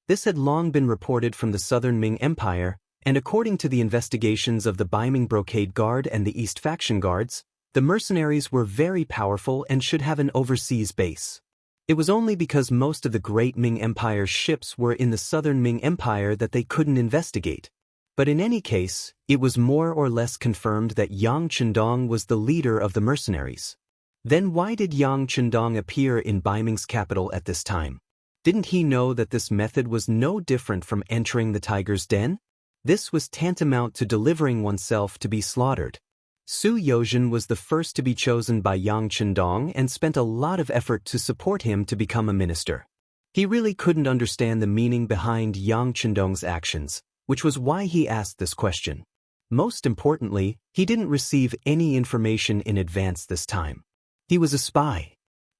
A: This had long been reported from the southern Ming Empire, and according to the investigations of the Baiming Brocade Guard and the East Faction Guards, the mercenaries were very powerful and should have an overseas base. It was only because most of the Great Ming Empire's ships were in the southern Ming Empire that they couldn't investigate. But in any case, it was more or less confirmed that Yang Chendong was the leader of the mercenaries. Then why did Yang Chendong appear in Baiming's capital at this time? Didn't he know that this method was no different from entering the tiger's den? This was tantamount to delivering oneself to be slaughtered. Su Yozhen was the first to be chosen by Yang Chendong and spent a lot of effort to support him to become a minister. He really couldn't understand the meaning behind Yang Chendong's actions, which was why he asked this question. Most importantly, he didn't receive any information in advance this time. He was a spy.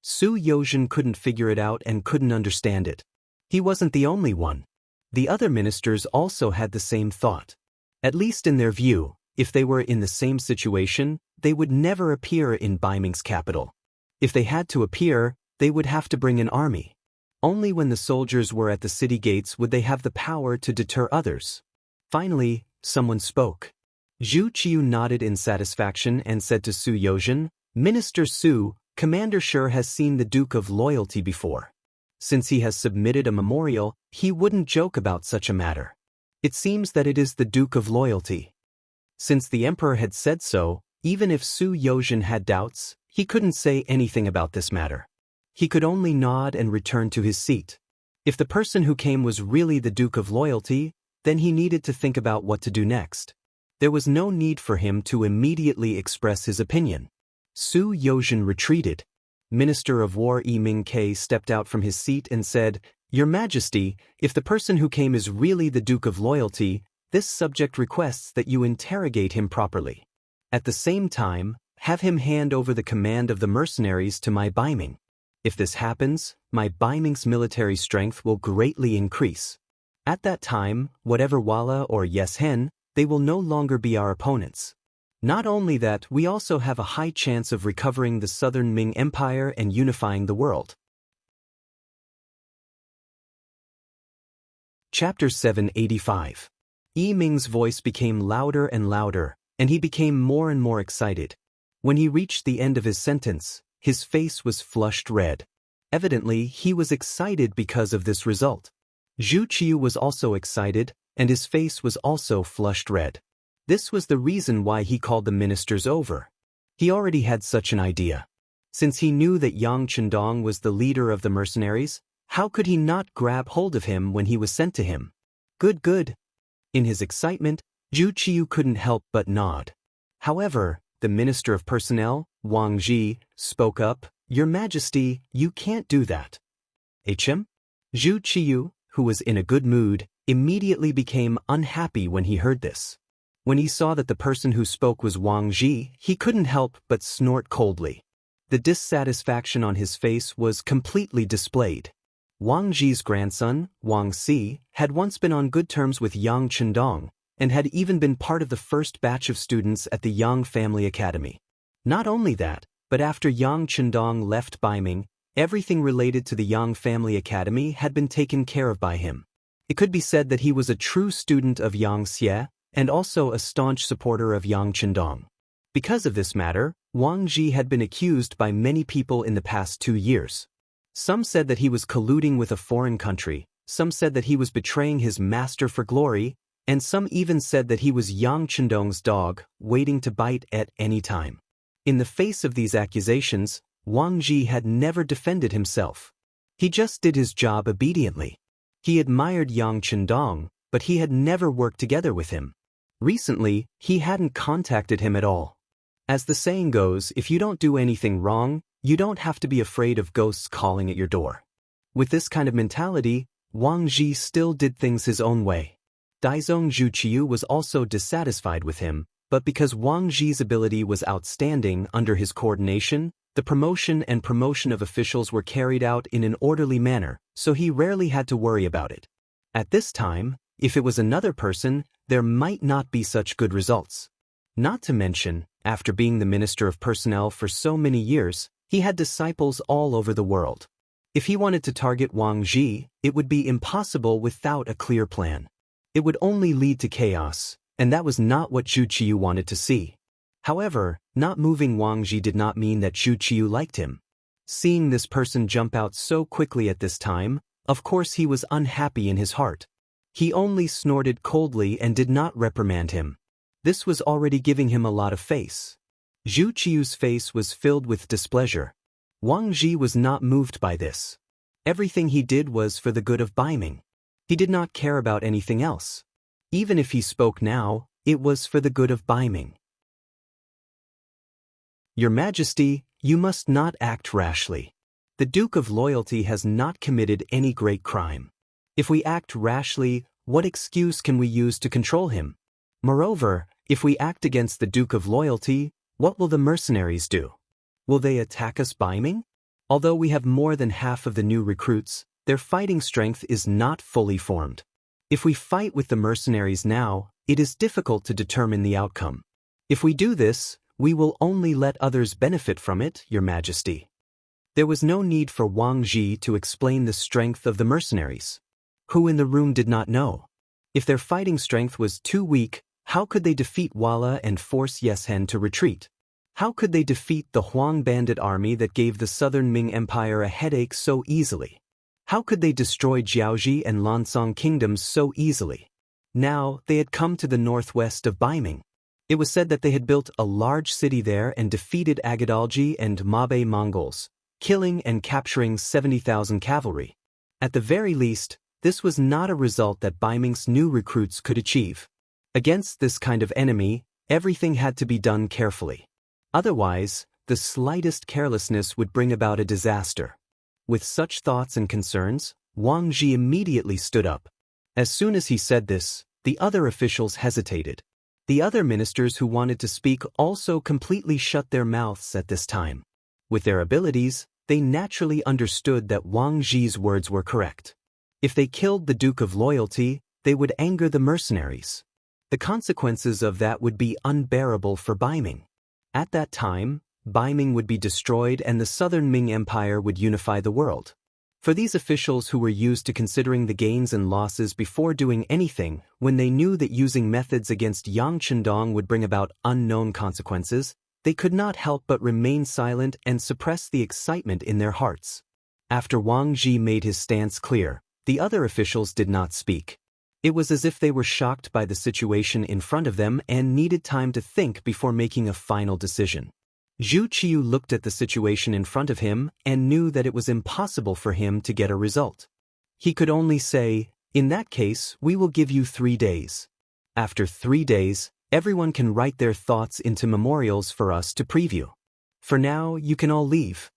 A: Su Yozhen couldn't figure it out and couldn't understand it. He wasn't the only one. The other ministers also had the same thought. At least in their view, if they were in the same situation, they would never appear in Baiming's capital. If they had to appear, they would have to bring an army. Only when the soldiers were at the city gates would they have the power to deter others. Finally, someone spoke. Zhu Qiu nodded in satisfaction and said to Su Yozhen, Minister Su, Commander Shi has seen the Duke of Loyalty before. Since he has submitted a memorial, he wouldn't joke about such a matter. It seems that it is the Duke of Loyalty. Since the Emperor had said so, even if Su Yozhen had doubts, he couldn't say anything about this matter. He could only nod and return to his seat. If the person who came was really the Duke of Loyalty, then he needed to think about what to do next. There was no need for him to immediately express his opinion. Su Yozhen retreated. Minister of War Yi Ming-Kai stepped out from his seat and said, Your Majesty, if the person who came is really the Duke of Loyalty, this subject requests that you interrogate him properly. At the same time, have him hand over the command of the mercenaries to my Baiming. If this happens, my Baiming's military strength will greatly increase. At that time, whatever Walla or Yes Hen, they will no longer be our opponents. Not only that, we also have a high chance of recovering the Southern Ming Empire and unifying the world. Chapter 785. Yi Ming's voice became louder and louder, and he became more and more excited. When he reached the end of his sentence, his face was flushed red. Evidently, he was excited because of this result. Zhu Qiu was also excited, and his face was also flushed red. This was the reason why he called the ministers over. He already had such an idea. Since he knew that Yang Chendong was the leader of the mercenaries, how could he not grab hold of him when he was sent to him? Good, good. In his excitement, Zhu Qiu couldn't help but nod. However, the Minister of Personnel, Wang Ji, spoke up, "Your Majesty, you can't do that." Zhu Qiu, who was in a good mood, immediately became unhappy when he heard this. When he saw that the person who spoke was Wang Ji, he couldn't help but snort coldly. The dissatisfaction on his face was completely displayed. Wang Ji's grandson, Wang Si, had once been on good terms with Yang Chendong, and had even been part of the first batch of students at the Yang Family Academy. Not only that, but after Yang Chendong left Baiming, everything related to the Yang Family Academy had been taken care of by him. It could be said that he was a true student of Yang Xie, and also a staunch supporter of Yang Chendong. Because of this matter, Wang Ji had been accused by many people in the past 2 years. Some said that he was colluding with a foreign country, some said that he was betraying his master for glory, and some even said that he was Yang Chendong's dog, waiting to bite at any time. In the face of these accusations, Wang Ji had never defended himself. He just did his job obediently. He admired Yang Chendong, but he had never worked together with him. Recently, he hadn't contacted him at all. As the saying goes, if you don't do anything wrong, you don't have to be afraid of ghosts calling at your door. With this kind of mentality, Wang Ji still did things his own way. Daizong Zhu Qiu was also dissatisfied with him, but because Wang Ji's ability was outstanding under his coordination, the promotion and promotion of officials were carried out in an orderly manner, so he rarely had to worry about it. At this time, if it was another person, there might not be such good results. Not to mention, after being the Minister of Personnel for so many years, he had disciples all over the world. If he wanted to target Wang Ji, it would be impossible without a clear plan. It would only lead to chaos, and that was not what Zhu Qiu wanted to see. However, not moving Wang Ji did not mean that Zhu Qiu liked him. Seeing this person jump out so quickly at this time, of course he was unhappy in his heart. He only snorted coldly and did not reprimand him. This was already giving him a lot of face. Zhu Qiu's face was filled with displeasure. Wang Ji was not moved by this. Everything he did was for the good of Baiming. He did not care about anything else. Even if he spoke now, it was for the good of Baiming. Your Majesty, you must not act rashly. The Duke of Loyalty has not committed any great crime. If we act rashly, what excuse can we use to control him? Moreover, if we act against the Duke of Loyalty, what will the mercenaries do? Will they attack us Baiming? Although we have more than half of the new recruits, their fighting strength is not fully formed. If we fight with the mercenaries now, it is difficult to determine the outcome. If we do this, we will only let others benefit from it, Your Majesty. There was no need for Wang Ji to explain the strength of the mercenaries. Who in the room did not know? If their fighting strength was too weak, how could they defeat Walla and force Yes Hen to retreat? How could they defeat the Huang bandit army that gave the Southern Ming Empire a headache so easily? How could they destroy Jiaoji and Lansong kingdoms so easily? Now, they had come to the northwest of Baiming. It was said that they had built a large city there and defeated Agadalji and Mabe Mongols, killing and capturing 70,000 cavalry. At the very least, this was not a result that Baiming's new recruits could achieve. Against this kind of enemy, everything had to be done carefully. Otherwise, the slightest carelessness would bring about a disaster. With such thoughts and concerns, Wang Ji immediately stood up. As soon as he said this, the other officials hesitated. The other ministers who wanted to speak also completely shut their mouths at this time. With their abilities, they naturally understood that Wang Zhi's words were correct. If they killed the Duke of Loyalty, they would anger the mercenaries. The consequences of that would be unbearable for Baiming. At that time, Baiming would be destroyed and the Southern Ming Empire would unify the world. For these officials who were used to considering the gains and losses before doing anything, when they knew that using methods against Yang Chendong would bring about unknown consequences, they could not help but remain silent and suppress the excitement in their hearts. After Wang Zhi made his stance clear, the other officials did not speak. It was as if they were shocked by the situation in front of them and needed time to think before making a final decision. Zhu Qiu looked at the situation in front of him and knew that it was impossible for him to get a result. He could only say, "In that case, we will give you 3 days. After 3 days, everyone can write their thoughts into memorials for us to preview. For now, you can all leave."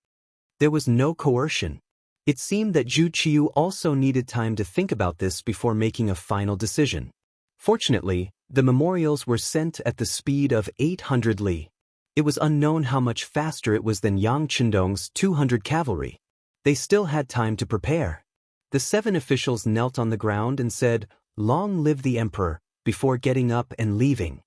A: There was no coercion. It seemed that Zhu Qiu also needed time to think about this before making a final decision. Fortunately, the memorials were sent at the speed of 800 li. It was unknown how much faster it was than Yang Chendong's 200 cavalry. They still had time to prepare. The 7 officials knelt on the ground and said, "Long live the emperor," before getting up and leaving.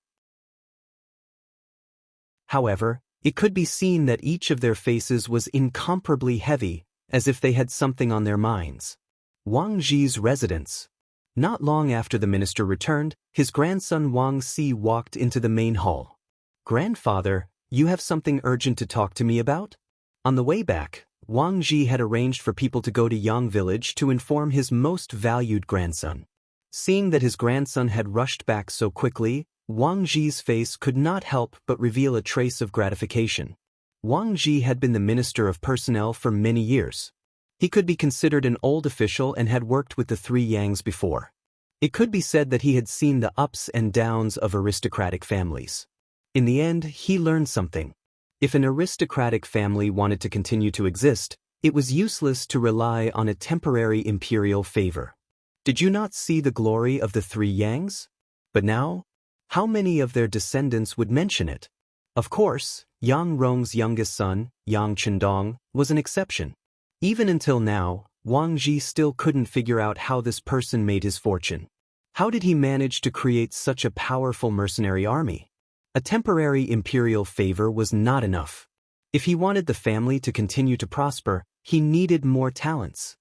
A: However, it could be seen that each of their faces was incomparably heavy, as if they had something on their minds. Wang Zhi's residence. Not long after the minister returned, his grandson Wang Si walked into the main hall. "Grandfather, you have something urgent to talk to me about?" On the way back, Wang Zhi had arranged for people to go to Yang village to inform his most valued grandson. Seeing that his grandson had rushed back so quickly, Wang Zhi's face could not help but reveal a trace of gratification. Wang Zhi had been the Minister of Personnel for many years. He could be considered an old official and had worked with the 3 Yangs before. It could be said that he had seen the ups and downs of aristocratic families. In the end, he learned something. If an aristocratic family wanted to continue to exist, it was useless to rely on a temporary imperial favor. Did you not see the glory of the 3 Yangs? But now, how many of their descendants would mention it? Of course, Yang Rong's youngest son, Yang Chendong, was an exception. Even until now, Wang Zhi still couldn't figure out how this person made his fortune. How did he manage to create such a powerful mercenary army? A temporary imperial favor was not enough. If he wanted the family to continue to prosper, he needed more talents.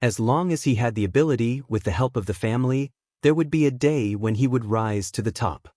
A: As long as he had the ability, with the help of the family, there would be a day when he would rise to the top.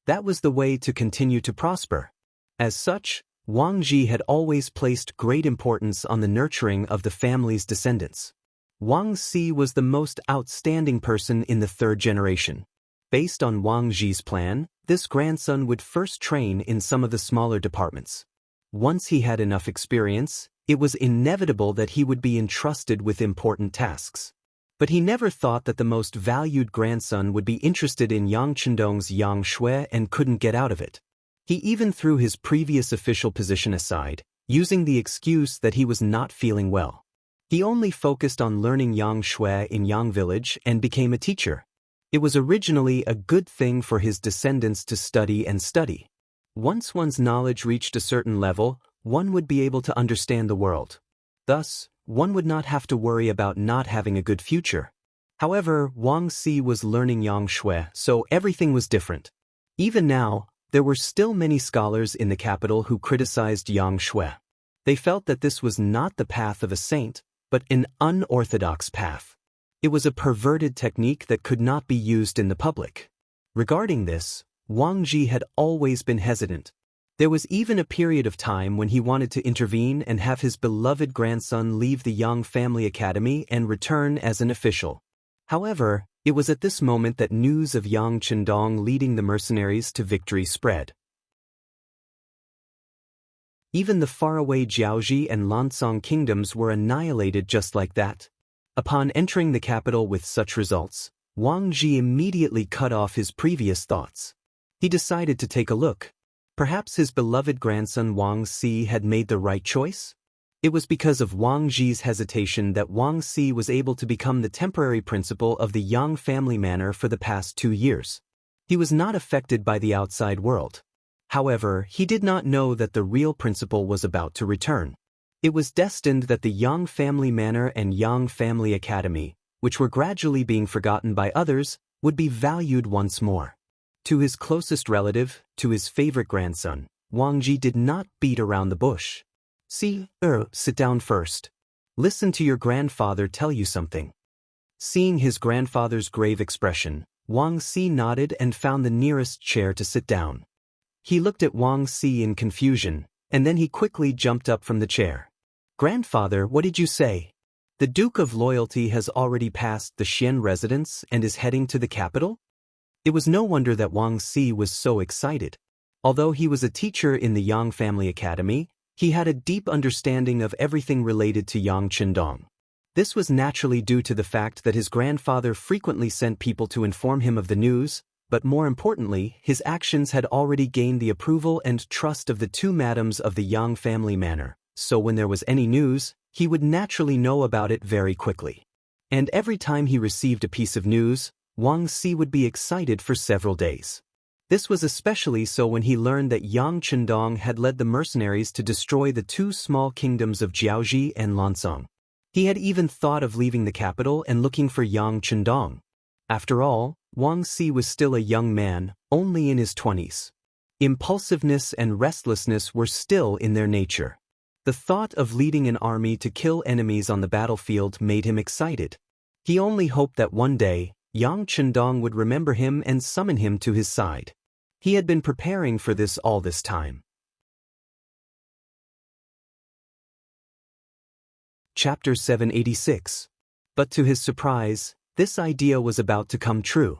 A: That was the way to continue to prosper. As such, Wang Zhi had always placed great importance on the nurturing of the family's descendants. Wang Si was the most outstanding person in the 3rd generation. Based on Wang Zhi's plan, this grandson would first train in some of the smaller departments. Once he had enough experience, it was inevitable that he would be entrusted with important tasks. But he never thought that the most valued grandson would be interested in Yang Chendong's Yang Shui and couldn't get out of it. He even threw his previous official position aside, using the excuse that he was not feeling well. He only focused on learning Yang Shui in Yang village and became a teacher. It was originally a good thing for his descendants to study and study. Once one's knowledge reached a certain level, one would be able to understand the world. Thus, one would not have to worry about not having a good future. However, Wang Si was learning Yang Shui, so everything was different. Even now, there were still many scholars in the capital who criticized Yang Shui. They felt that this was not the path of a saint, but an unorthodox path. It was a perverted technique that could not be used in the public. Regarding this, Wang Zhi had always been hesitant. There was even a period of time when he wanted to intervene and have his beloved grandson leave the Yang family academy and return as an official. However, it was at this moment that news of Yang Chendong leading the mercenaries to victory spread. Even the faraway Jiaoji and Lancang kingdoms were annihilated just like that. Upon entering the capital with such results, Wang Zhi immediately cut off his previous thoughts. He decided to take a look. Perhaps his beloved grandson Wang Si had made the right choice? It was because of Wang Zhi's hesitation that Wang Si was able to become the temporary principal of the Yang family manor for the past 2 years. He was not affected by the outside world. However, he did not know that the real principal was about to return. It was destined that the Yang family manor and Yang family academy, which were gradually being forgotten by others, would be valued once more. To his closest relative, to his favorite grandson, Wang Ji did not beat around the bush. Sit down first. Listen to your grandfather tell you something. Seeing his grandfather's grave expression, Wang Xi nodded and found the nearest chair to sit down. He looked at Wang Xi in confusion, and then he quickly jumped up from the chair. Grandfather, what did you say? The Duke of Loyalty has already passed the Xian residence and is heading to the capital? It was no wonder that Wang Xi was so excited. Although he was a teacher in the Yang Family Academy, he had a deep understanding of everything related to Yang Qindong. This was naturally due to the fact that his grandfather frequently sent people to inform him of the news, but more importantly, his actions had already gained the approval and trust of the two madams of the Yang family manor, so when there was any news, he would naturally know about it very quickly. And every time he received a piece of news, Wang Xi would be excited for several days. This was especially so when he learned that Yang Qindong had led the mercenaries to destroy the two small kingdoms of Jiaoji and Lancang. He had even thought of leaving the capital and looking for Yang Qindong. After all, Wang Xi was still a young man, only in his 20s. Impulsiveness and restlessness were still in their nature. The thought of leading an army to kill enemies on the battlefield made him excited. He only hoped that one day, Yang Qindong would remember him and summon him to his side. He had been preparing for this all this time. Chapter 786. But to his surprise, this idea was about to come true.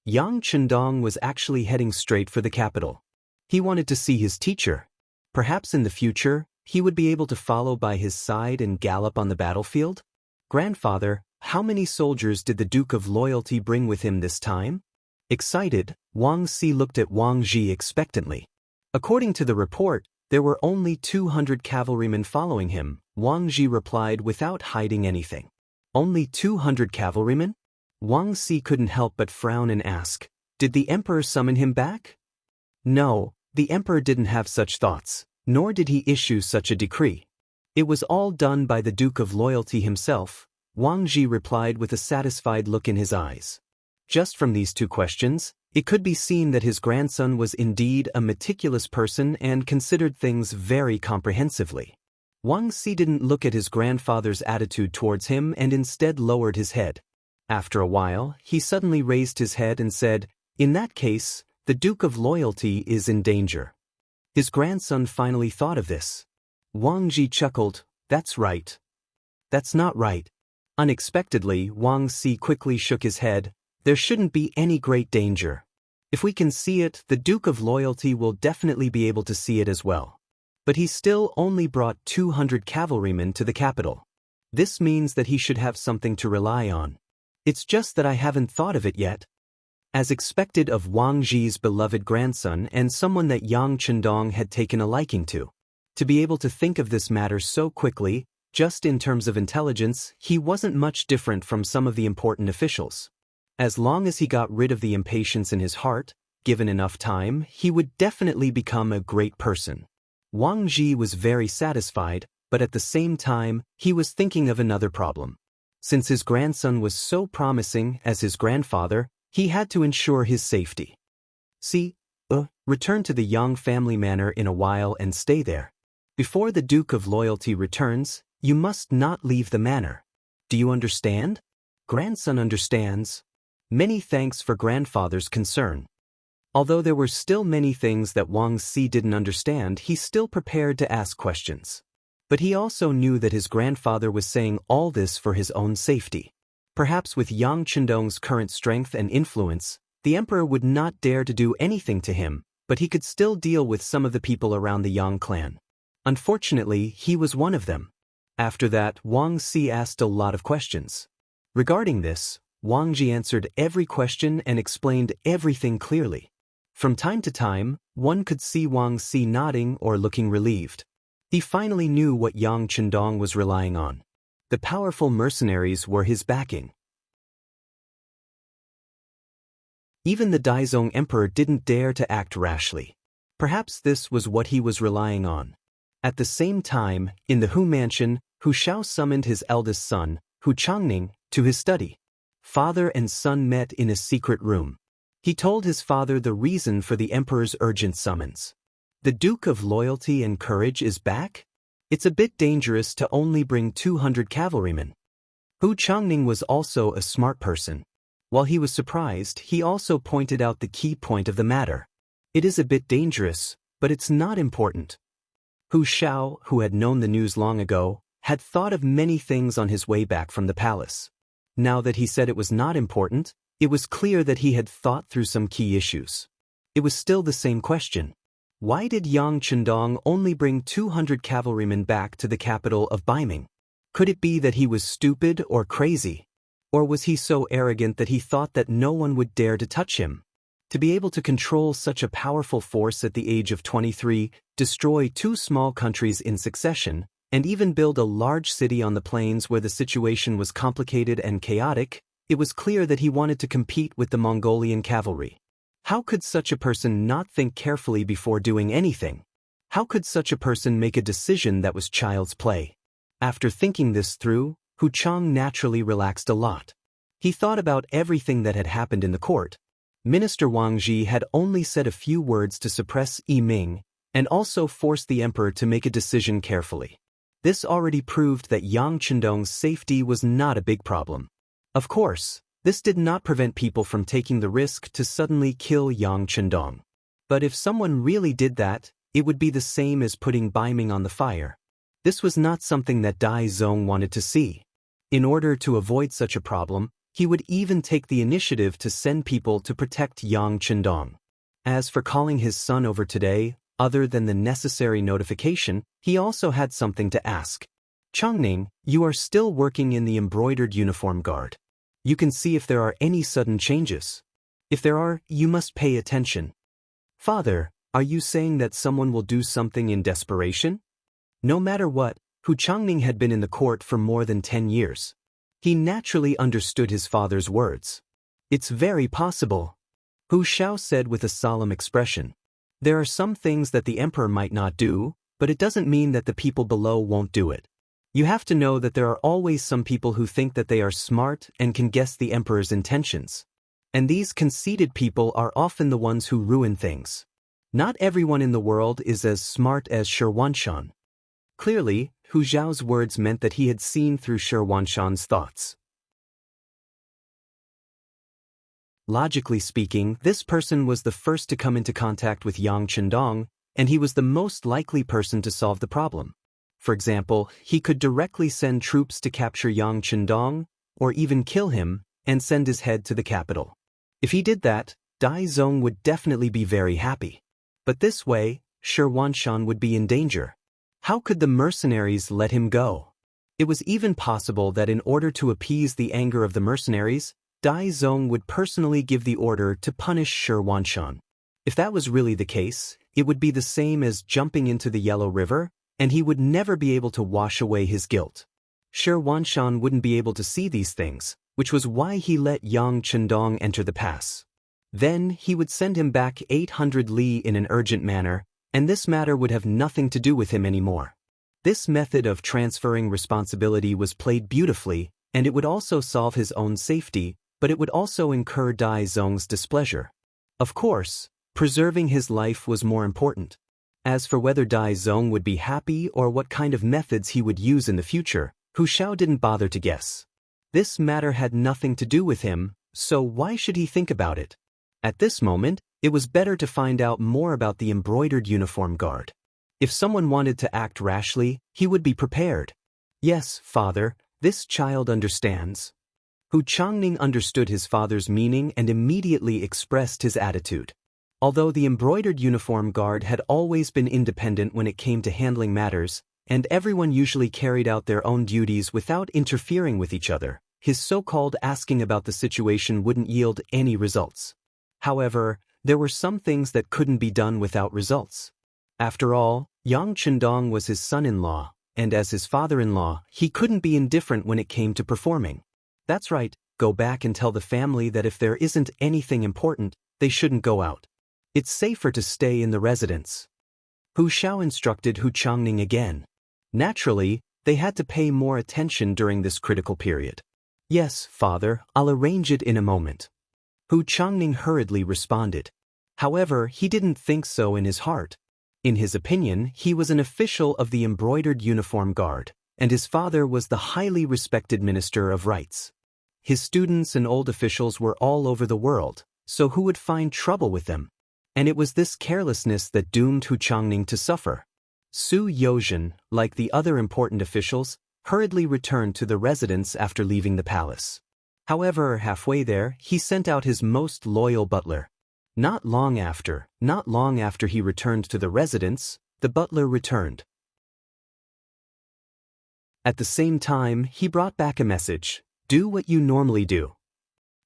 A: Yang Qindong was actually heading straight for the capital. He wanted to see his teacher. Perhaps in the future, he would be able to follow by his side and gallop on the battlefield? Grandfather, how many soldiers did the Duke of Loyalty bring with him this time? Excited, Wang Xi looked at Wang Ji expectantly. According to the report, there were only 200 cavalrymen following him, Wang Ji replied without hiding anything. Only 200 cavalrymen? Wang Xi couldn't help but frown and ask, did the emperor summon him back? No, the emperor didn't have such thoughts, nor did he issue such a decree. It was all done by the Duke of Loyalty himself, Wang Ji replied with a satisfied look in his eyes. Just from these two questions, it could be seen that his grandson was indeed a meticulous person and considered things very comprehensively. Wang Xi didn't look at his grandfather's attitude towards him and instead lowered his head. After a while, he suddenly raised his head and said, in that case, the Duke of Loyalty is in danger. His grandson finally thought of this. Wang Ji chuckled, that's right. That's not right. Unexpectedly, Wang Xi quickly shook his head. There shouldn't be any great danger. If we can see it, the Duke of Loyalty will definitely be able to see it as well. But he still only brought 200 cavalrymen to the capital. This means that he should have something to rely on. It's just that I haven't thought of it yet. As expected of Wang Ji's beloved grandson and someone that Yang Qindong had taken a liking to. To be able to think of this matter so quickly, just in terms of intelligence, he wasn't much different from some of the important officials. As long as he got rid of the impatience in his heart, given enough time, he would definitely become a great person. Wang Ji was very satisfied, but at the same time, he was thinking of another problem. Since his grandson was so promising as his grandfather, he had to ensure his safety. Return to the Yang family manor in a while and stay there. Before the Duke of Loyalty returns, you must not leave the manor. Do you understand? Grandson understands. Many thanks for grandfather's concern. Although there were still many things that Wang Xi didn't understand, he still prepared to ask questions. But he also knew that his grandfather was saying all this for his own safety. Perhaps with Yang Qindong's current strength and influence, the emperor would not dare to do anything to him, but he could still deal with some of the people around the Yang clan. Unfortunately, he was one of them. After that, Wang Xi asked a lot of questions. Regarding this, Wang Ji answered every question and explained everything clearly. From time to time, one could see Wang Xi nodding or looking relieved. He finally knew what Yang Qindong was relying on. The powerful mercenaries were his backing. Even the Daizong emperor didn't dare to act rashly. Perhaps this was what he was relying on. At the same time, in the Hu mansion, Hu Shao summoned his eldest son, Hu Changning, to his study. Father and son met in a secret room. He told his father the reason for the emperor's urgent summons. The Duke of Loyalty and Courage is back? It's a bit dangerous to only bring 200 cavalrymen. Hu Changning was also a smart person. While he was surprised, he also pointed out the key point of the matter. It is a bit dangerous, but it's not important. Hu Shao, who had known the news long ago, had thought of many things on his way back from the palace. Now that he said it was not important, it was clear that he had thought through some key issues. It was still the same question. Why did Yang Chendong only bring 200 cavalrymen back to the capital of Baiming? Could it be that he was stupid or crazy? Or was he so arrogant that he thought that no one would dare to touch him? To be able to control such a powerful force at the age of 23, destroy 2 small countries in succession, and even build a large city on the plains where the situation was complicated and chaotic, it was clear that he wanted to compete with the Mongolian cavalry. How could such a person not think carefully before doing anything? How could such a person make a decision that was child's play? After thinking this through, Hu Chang naturally relaxed a lot. He thought about everything that had happened in the court. Minister Wang Ji had only said a few words to suppress Yi Ming, and also forced the emperor to make a decision carefully. This already proved that Yang Chendong's safety was not a big problem. Of course, this did not prevent people from taking the risk to suddenly kill Yang Chendong. But if someone really did that, it would be the same as putting Baiming on the fire. This was not something that Dai Zong wanted to see. In order to avoid such a problem, he would even take the initiative to send people to protect Yang Chendong. As for calling his son over today, other than the necessary notification, he also had something to ask. Changning, you are still working in the embroidered uniform guard. You can see if there are any sudden changes. If there are, you must pay attention. Father, are you saying that someone will do something in desperation? No matter what, Hu Changning had been in the court for more than 10 years. He naturally understood his father's words. It's very possible, Hu Shao said with a solemn expression. There are some things that the emperor might not do, but it doesn't mean that the people below won't do it. You have to know that there are always some people who think that they are smart and can guess the emperor's intentions. And these conceited people are often the ones who ruin things. Not everyone in the world is as smart as Shi Wanshan. Clearly, Hu Zhao's words meant that he had seen through Shi Wanshan's thoughts. Logically speaking, this person was the first to come into contact with Yang Chendong, and he was the most likely person to solve the problem. For example, he could directly send troops to capture Yang Chendong, or even kill him, and send his head to the capital. If he did that, Dai Zong would definitely be very happy. But this way, Shi Wanshan would be in danger. How could the mercenaries let him go? It was even possible that in order to appease the anger of the mercenaries, Dai Zong would personally give the order to punish Shi Wanshan. If that was really the case, it would be the same as jumping into the Yellow River, and he would never be able to wash away his guilt. Shi Wanshan wouldn't be able to see these things, which was why he let Yang Chendong enter the pass. Then he would send him back 800 li in an urgent manner, and this matter would have nothing to do with him anymore. This method of transferring responsibility was played beautifully, and it would also solve his own safety, but it would also incur Dai Zong's displeasure. Of course, preserving his life was more important. As for whether Dai Zong would be happy or what kind of methods he would use in the future, Hu Shao didn't bother to guess. This matter had nothing to do with him, so why should he think about it? At this moment, it was better to find out more about the embroidered uniform guard. If someone wanted to act rashly, he would be prepared. Yes, father, this child understands. Hu Changning understood his father's meaning and immediately expressed his attitude. Although the embroidered uniform guard had always been independent when it came to handling matters, and everyone usually carried out their own duties without interfering with each other, his so-called asking about the situation wouldn't yield any results. However, there were some things that couldn't be done without results. After all, Yang Chendong was his son-in-law, and as his father-in-law, he couldn't be indifferent when it came to performing. That's right, go back and tell the family that if there isn't anything important, they shouldn't go out. It's safer to stay in the residence. Hu Xiao instructed Hu Changning again. Naturally, they had to pay more attention during this critical period. Yes, father, I'll arrange it in a moment. Hu Changning hurriedly responded. However, he didn't think so in his heart. In his opinion, he was an official of the embroidered uniform guard, and his father was the highly respected minister of rights. His students and old officials were all over the world, so who would find trouble with them? And it was this carelessness that doomed Hu Changning to suffer. Su Yozhen, like the other important officials, hurriedly returned to the residence after leaving the palace. However, halfway there, he sent out his most loyal butler. Not long after he returned to the residence, the butler returned. At the same time, he brought back a message: do what you normally do.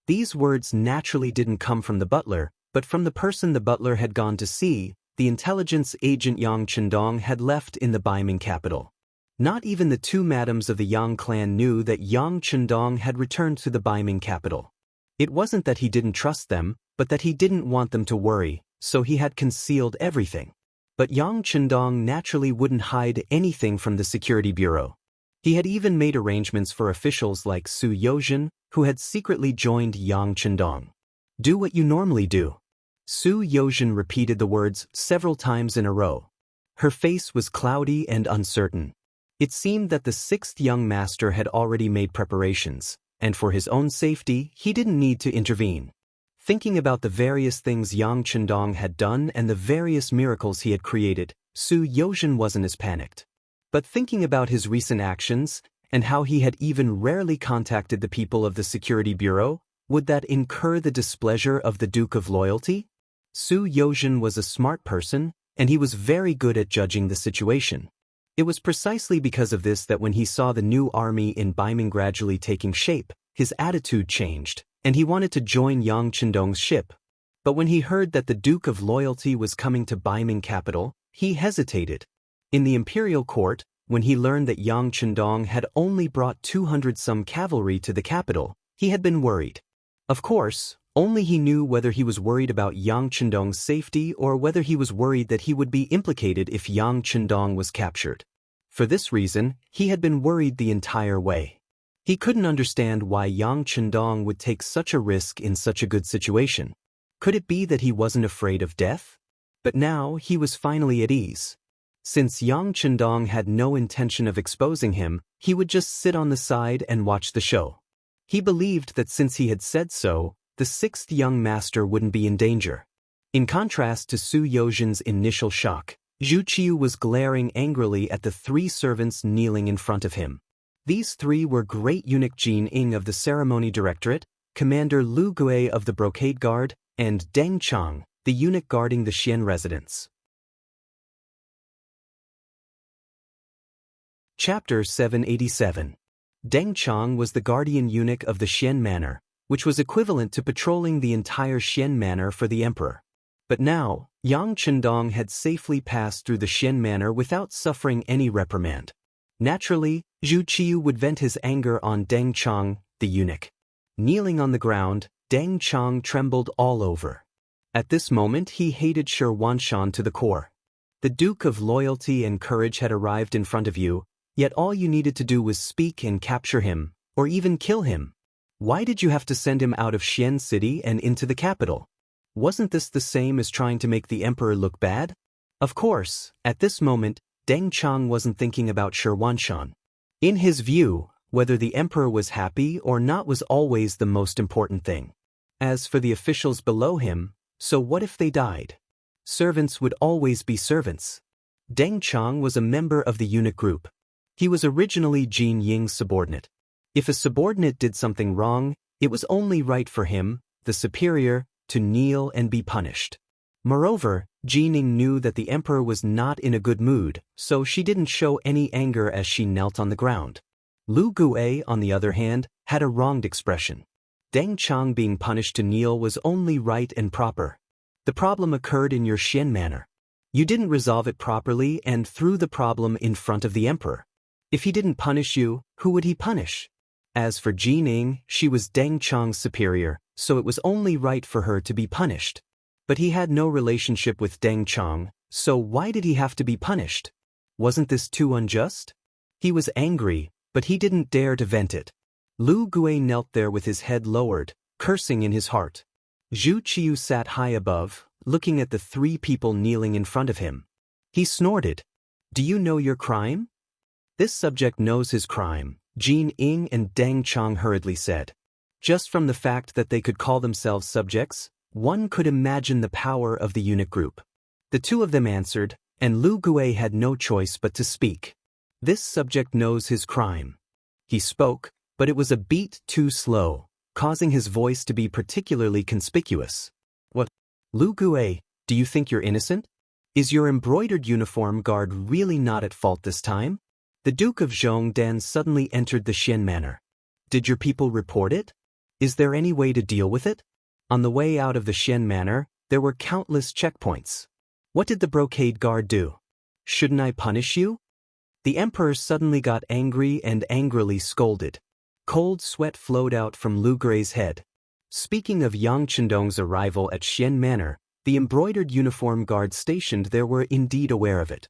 A: These words naturally didn't come from the butler, but from the person the butler had gone to see. The intelligence agent Yang Chendong had left in the Baiming capital. Not even the two madams of the Yang clan knew that Yang Chendong had returned to the Baiming capital. It wasn't that he didn't trust them, but that he didn't want them to worry, so he had concealed everything. But Yang Chendong naturally wouldn't hide anything from the security bureau. He had even made arrangements for officials like Su Yozhen, who had secretly joined Yang Chendong. Do what you normally do. Su Yozhen repeated the words several times in a row. Her face was cloudy and uncertain. It seemed that the sixth young master had already made preparations, and for his own safety, he didn't need to intervene. Thinking about the various things Yang Chendong had done and the various miracles he had created, Su Yozhen wasn't as panicked. But thinking about his recent actions, and how he had even rarely contacted the people of the security bureau, would that incur the displeasure of the Duke of Loyalty? Su Yozhen was a smart person, and he was very good at judging the situation. It was precisely because of this that when he saw the new army in Baiming gradually taking shape, his attitude changed, and he wanted to join Yang Chendong's ship. But when he heard that the Duke of Loyalty was coming to Baiming capital, he hesitated. In the imperial court, when he learned that Yang Chendong had only brought 200-some cavalry to the capital, he had been worried. Of course, only he knew whether he was worried about Yang Chendong's safety or whether he was worried that he would be implicated if Yang Chendong was captured. For this reason, he had been worried the entire way. He couldn't understand why Yang Chendong would take such a risk in such a good situation. Could it be that he wasn't afraid of death? But now he was finally at ease. Since Yang Chendong had no intention of exposing him, he would just sit on the side and watch the show. He believed that since he had said so, the sixth young master wouldn't be in danger. In contrast to Su Yozhen's initial shock, Zhu Qiu was glaring angrily at the three servants kneeling in front of him. These three were Great Eunuch Jin Ying of the Ceremony Directorate, Commander Lu Gui of the Brocade Guard, and Deng Chang, the eunuch guarding the Xian residence. Chapter 787. Deng Chang was the guardian eunuch of the Xian Manor, which was equivalent to patrolling the entire Xian Manor for the emperor. But now, Yang Chendong had safely passed through the Xian Manor without suffering any reprimand. Naturally, Zhu Qiu would vent his anger on Deng Chang, the eunuch. Kneeling on the ground, Deng Chang trembled all over. At this moment he hated Shi Wanshan to the core. The Duke of Loyalty and Courage had arrived in front of you, yet all you needed to do was speak and capture him, or even kill him. Why did you have to send him out of Xian City and into the capital? Wasn't this the same as trying to make the emperor look bad? Of course, at this moment, Deng Chang wasn't thinking about Shi Wanshan. In his view, whether the emperor was happy or not was always the most important thing. As for the officials below him, so what if they died? Servants would always be servants. Deng Chang was a member of the eunuch group. He was originally Jin Ying's subordinate. If a subordinate did something wrong, it was only right for him, the superior, to kneel and be punished. Moreover, Jin Ying knew that the emperor was not in a good mood, so she didn't show any anger as she knelt on the ground. Lu Gui, on the other hand, had a wronged expression. Deng Chang being punished to kneel was only right and proper. The problem occurred in your Xian manor. You didn't resolve it properly and threw the problem in front of the emperor. If he didn't punish you, who would he punish? As for Jining, she was Deng Chang's superior, so it was only right for her to be punished. But he had no relationship with Deng Chang, so why did he have to be punished? Wasn't this too unjust? He was angry, but he didn't dare to vent it. Lu Gui knelt there with his head lowered, cursing in his heart. Zhu Qiu sat high above, looking at the three people kneeling in front of him. He snorted. Do you know your crime? This subject knows his crime, Jin Ying and Deng Chang hurriedly said. Just from the fact that they could call themselves subjects, one could imagine the power of the eunuch group. The two of them answered, and Lu Gui had no choice but to speak. This subject knows his crime. He spoke, but it was a beat too slow, causing his voice to be particularly conspicuous. What? Lu Gui, do you think you're innocent? Is your embroidered uniform guard really not at fault this time? The Duke of Zhongdan suddenly entered the Xian manor. Did your people report it? Is there any way to deal with it? On the way out of the Xian manor, there were countless checkpoints. What did the brocade guard do? Shouldn't I punish you? The emperor suddenly got angry and angrily scolded. Cold sweat flowed out from Lu Gui's head. Speaking of Yang Chendong's arrival at Xian Manor, the embroidered uniform guards stationed there were indeed aware of it.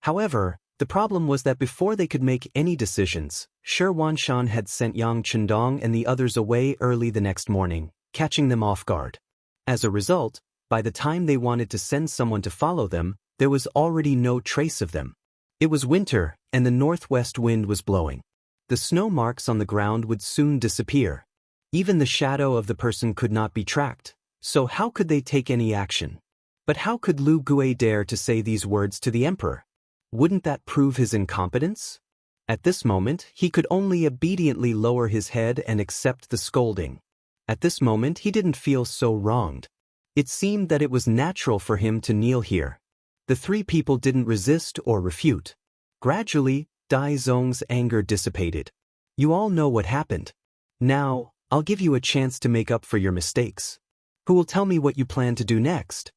A: However, the problem was that before they could make any decisions, Shi Wanshan had sent Yang Chendong and the others away early the next morning, catching them off guard. As a result, by the time they wanted to send someone to follow them, there was already no trace of them. It was winter, and the northwest wind was blowing. The snow marks on the ground would soon disappear. Even the shadow of the person could not be tracked, so how could they take any action? But how could Lu Gui dare to say these words to the emperor? Wouldn't that prove his incompetence? At this moment, he could only obediently lower his head and accept the scolding. At this moment, he didn't feel so wronged. It seemed that it was natural for him to kneel here. The three people didn't resist or refute. Gradually, Dai Zong's anger dissipated. You all know what happened. Now, I'll give you a chance to make up for your mistakes. Who will tell me what you plan to do next?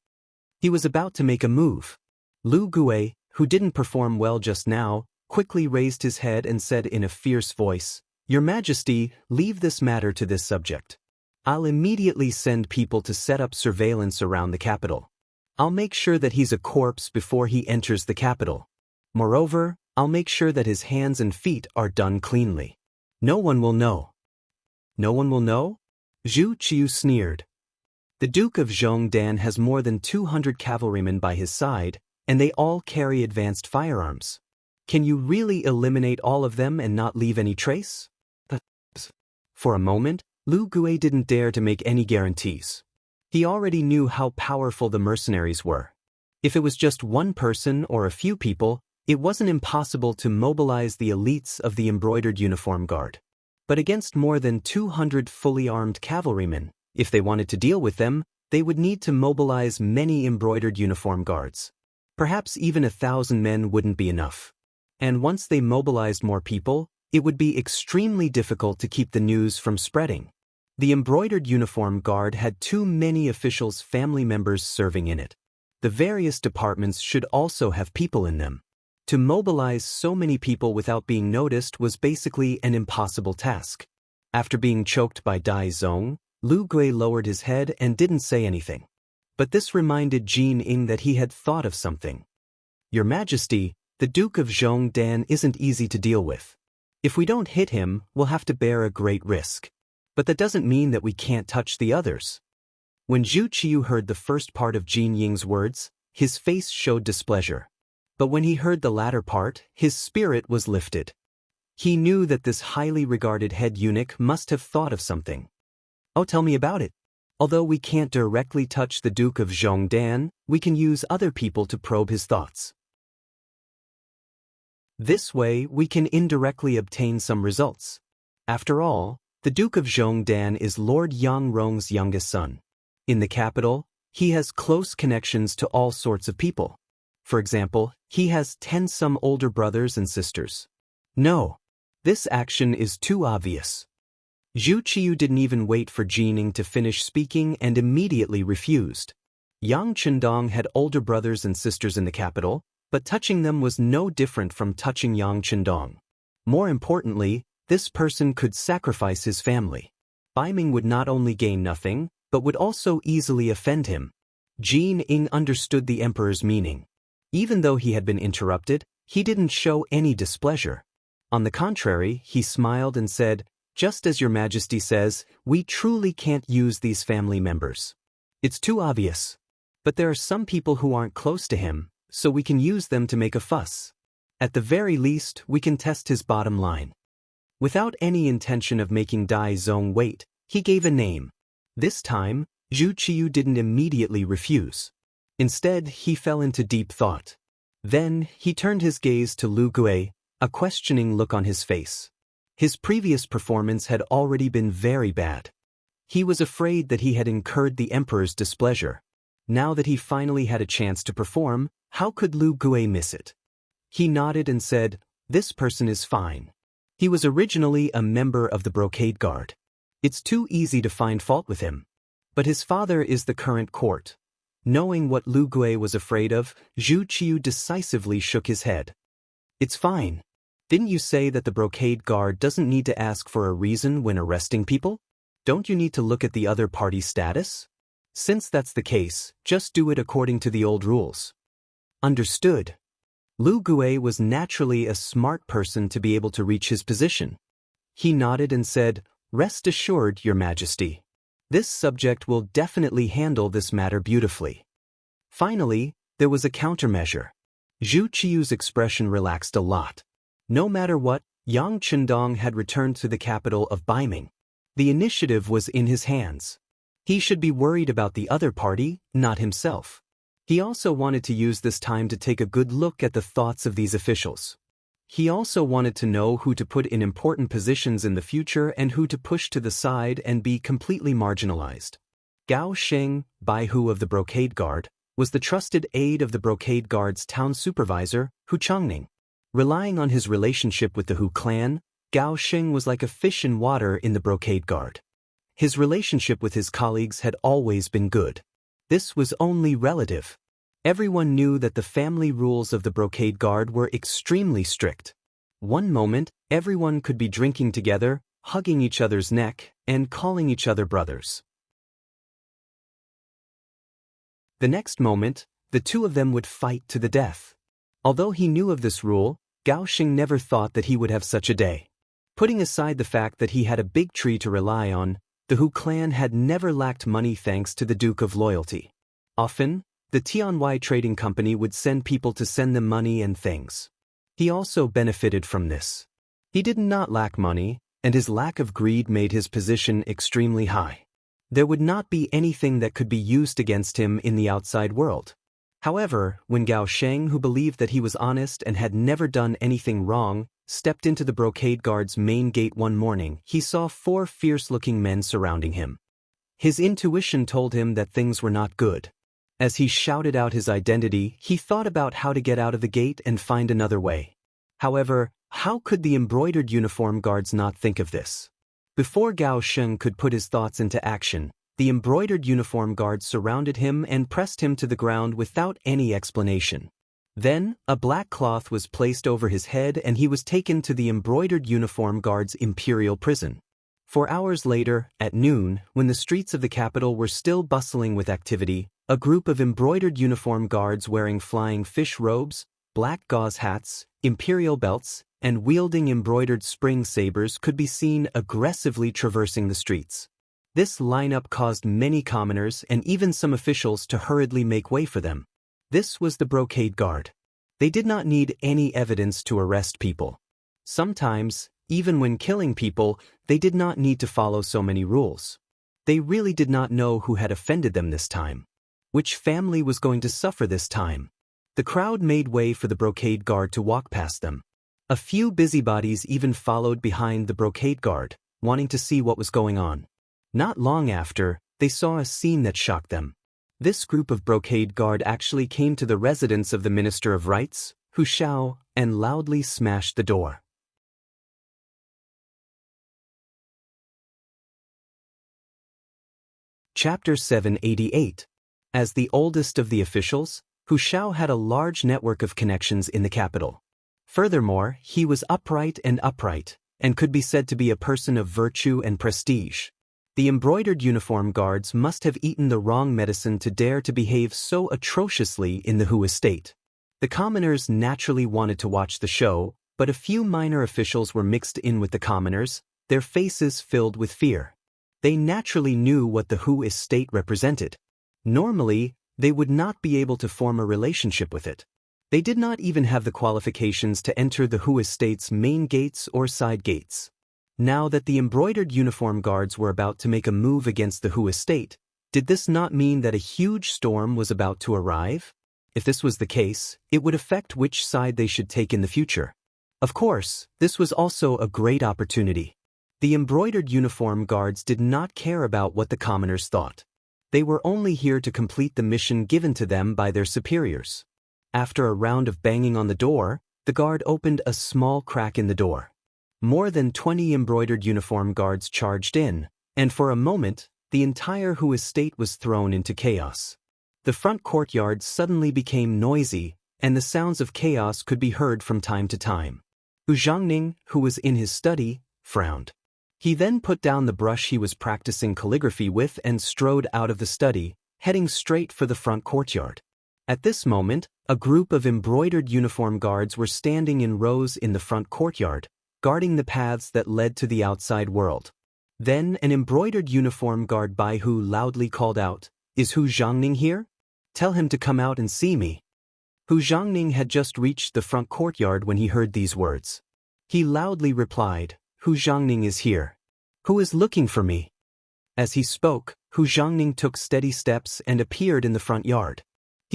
A: He was about to make a move. Lu Gui, who didn't perform well just now, quickly raised his head and said in a fierce voice, Your Majesty, leave this matter to this subject. I'll immediately send people to set up surveillance around the capital. I'll make sure that he's a corpse before he enters the capital. Moreover, I'll make sure that his hands and feet are done cleanly. No one will know. No one will know? Zhu Qiu sneered. The Duke of Zhongdan has more than 200 cavalrymen by his side, and they all carry advanced firearms. Can you really eliminate all of them and not leave any trace? For a moment, Lu Gui didn't dare to make any guarantees. He already knew how powerful the mercenaries were. If it was just one person or a few people, it wasn't impossible to mobilize the elites of the embroidered uniform guard. But against more than 200 fully armed cavalrymen, if they wanted to deal with them, they would need to mobilize many embroidered uniform guards. Perhaps even 1,000 men wouldn't be enough. And once they mobilized more people, it would be extremely difficult to keep the news from spreading. The embroidered uniform guard had too many officials' family members serving in it. The various departments should also have people in them. To mobilize so many people without being noticed was basically an impossible task. After being choked by Dai Zong, Lu Gui lowered his head and didn't say anything. But this reminded Jin Ying that he had thought of something. Your Majesty, the Duke of Zhongdan isn't easy to deal with. If we don't hit him, we'll have to bear a great risk. But that doesn't mean that we can't touch the others. When Zhu Qiu heard the first part of Jin Ying's words, his face showed displeasure. But when he heard the latter part, his spirit was lifted. He knew that this highly regarded head eunuch must have thought of something. Oh, tell me about it. Although we can't directly touch the Duke of Zhongdan, we can use other people to probe his thoughts. This way, we can indirectly obtain some results. After all, the Duke of Zhongdan is Lord Yang Rong's youngest son. In the capital, he has close connections to all sorts of people. For example, he has 10 some older brothers and sisters. No, this action is too obvious. Zhu Qiu didn't even wait for Jining to finish speaking and immediately refused. Yang Chendong had older brothers and sisters in the capital, but touching them was no different from touching Yang Chendong. More importantly, this person could sacrifice his family. Baiming would not only gain nothing, but would also easily offend him. Jin Ing understood the emperor's meaning. Even though he had been interrupted, he didn't show any displeasure. On the contrary, he smiled and said, "Just as your majesty says, we truly can't use these family members. It's too obvious. But there are some people who aren't close to him, so we can use them to make a fuss. At the very least, we can test his bottom line." Without any intention of making Dai Zong wait, he gave a name. This time, Zhu Qiyu didn't immediately refuse. Instead, he fell into deep thought. Then, he turned his gaze to Lu Gui, a questioning look on his face. His previous performance had already been very bad. He was afraid that he had incurred the emperor's displeasure. Now that he finally had a chance to perform, how could Lu Gui miss it? He nodded and said, "This person is fine. He was originally a member of the Brocade Guard. It's too easy to find fault with him. But his father is the current court." Knowing what Lu Gui was afraid of, Zhu Qiyu decisively shook his head. "It's fine. Didn't you say that the Brocade Guard doesn't need to ask for a reason when arresting people? Don't you need to look at the other party's status? Since that's the case, just do it according to the old rules." Understood. Lu Gui was naturally a smart person to be able to reach his position. He nodded and said, "Rest assured, Your Majesty. This subject will definitely handle this matter beautifully." Finally, there was a countermeasure. Zhu Qiyu's expression relaxed a lot. No matter what, Yang Chendong had returned to the capital of Baiming. The initiative was in his hands. He should be worried about the other party, not himself. He also wanted to use this time to take a good look at the thoughts of these officials. He also wanted to know who to put in important positions in the future and who to push to the side and be completely marginalized. Gao Sheng, Baihu of the Brocade Guard, was the trusted aide of the Brocade Guard's town supervisor, Hu Changning. Relying on his relationship with the Hu clan, Gao Sheng was like a fish in water in the Brocade Guard. His relationship with his colleagues had always been good. This was only relative. Everyone knew that the family rules of the Brocade Guard were extremely strict. One moment, everyone could be drinking together, hugging each other's neck, and calling each other brothers. The next moment, the two of them would fight to the death. Although he knew of this rule, Gao Xing never thought that he would have such a day. Putting aside the fact that he had a big tree to rely on, the Hu clan had never lacked money thanks to the Duke of Loyalty. Often, the Tianwai Trading Company would send people to send them money and things. He also benefited from this. He did not lack money, and his lack of greed made his position extremely high. There would not be anything that could be used against him in the outside world. However, when Gao Sheng, who believed that he was honest and had never done anything wrong, stepped into the Brocade Guard's main gate one morning, he saw 4 fierce-looking men surrounding him. His intuition told him that things were not good. As he shouted out his identity, he thought about how to get out of the gate and find another way. However, how could the embroidered uniform guards not think of this? Before Gao Sheng could put his thoughts into action, the embroidered uniform guards surrounded him and pressed him to the ground without any explanation. Then, a black cloth was placed over his head and he was taken to the embroidered uniform guards' imperial prison. 4 hours later, at noon, when the streets of the capital were still bustling with activity, a group of embroidered uniform guards wearing flying fish robes, black gauze hats, imperial belts, and wielding embroidered spring sabers could be seen aggressively traversing the streets. This lineup caused many commoners and even some officials to hurriedly make way for them. This was the Brocade Guard. They did not need any evidence to arrest people. Sometimes, even when killing people, they did not need to follow so many rules. They really did not know who had offended them this time. Which family was going to suffer this time? The crowd made way for the Brocade Guard to walk past them. A few busybodies even followed behind the Brocade Guard, wanting to see what was going on. Not long after, they saw a scene that shocked them. This group of Brocade Guard actually came to the residence of the Minister of Rights, Hu Shao, and loudly smashed the door. Chapter 788. As the oldest of the officials, Hu Shao had a large network of connections in the capital. Furthermore, he was upright, and could be said to be a person of virtue and prestige. The embroidered uniform guards must have eaten the wrong medicine to dare to behave so atrociously in the Hu estate. The commoners naturally wanted to watch the show, but a few minor officials were mixed in with the commoners, their faces filled with fear. They naturally knew what the Hu estate represented. Normally, they would not be able to form a relationship with it. They did not even have the qualifications to enter the Hu estate's main gates or side gates. Now that the embroidered uniform guards were about to make a move against the Hu estate, did this not mean that a huge storm was about to arrive? If this was the case, it would affect which side they should take in the future. Of course, this was also a great opportunity. The embroidered uniform guards did not care about what the commoners thought. They were only here to complete the mission given to them by their superiors. After a round of banging on the door, the guard opened a small crack in the door. More than 20 embroidered uniform guards charged in, and for a moment, the entire Hu estate was thrown into chaos. The front courtyard suddenly became noisy, and the sounds of chaos could be heard from time to time. Hu Zhangning, who was in his study, frowned. He then put down the brush he was practicing calligraphy with and strode out of the study, heading straight for the front courtyard. At this moment, a group of embroidered uniform guards were standing in rows in the front courtyard, guarding the paths that led to the outside world. Then an embroidered uniform guard Bai Hu loudly called out, "Is Hu Zhangning here? Tell him to come out and see me." Hu Zhangning had just reached the front courtyard when he heard these words. He loudly replied, "Hu Zhangning is here. Who is looking for me?" As he spoke, Hu Zhangning took steady steps and appeared in the front yard.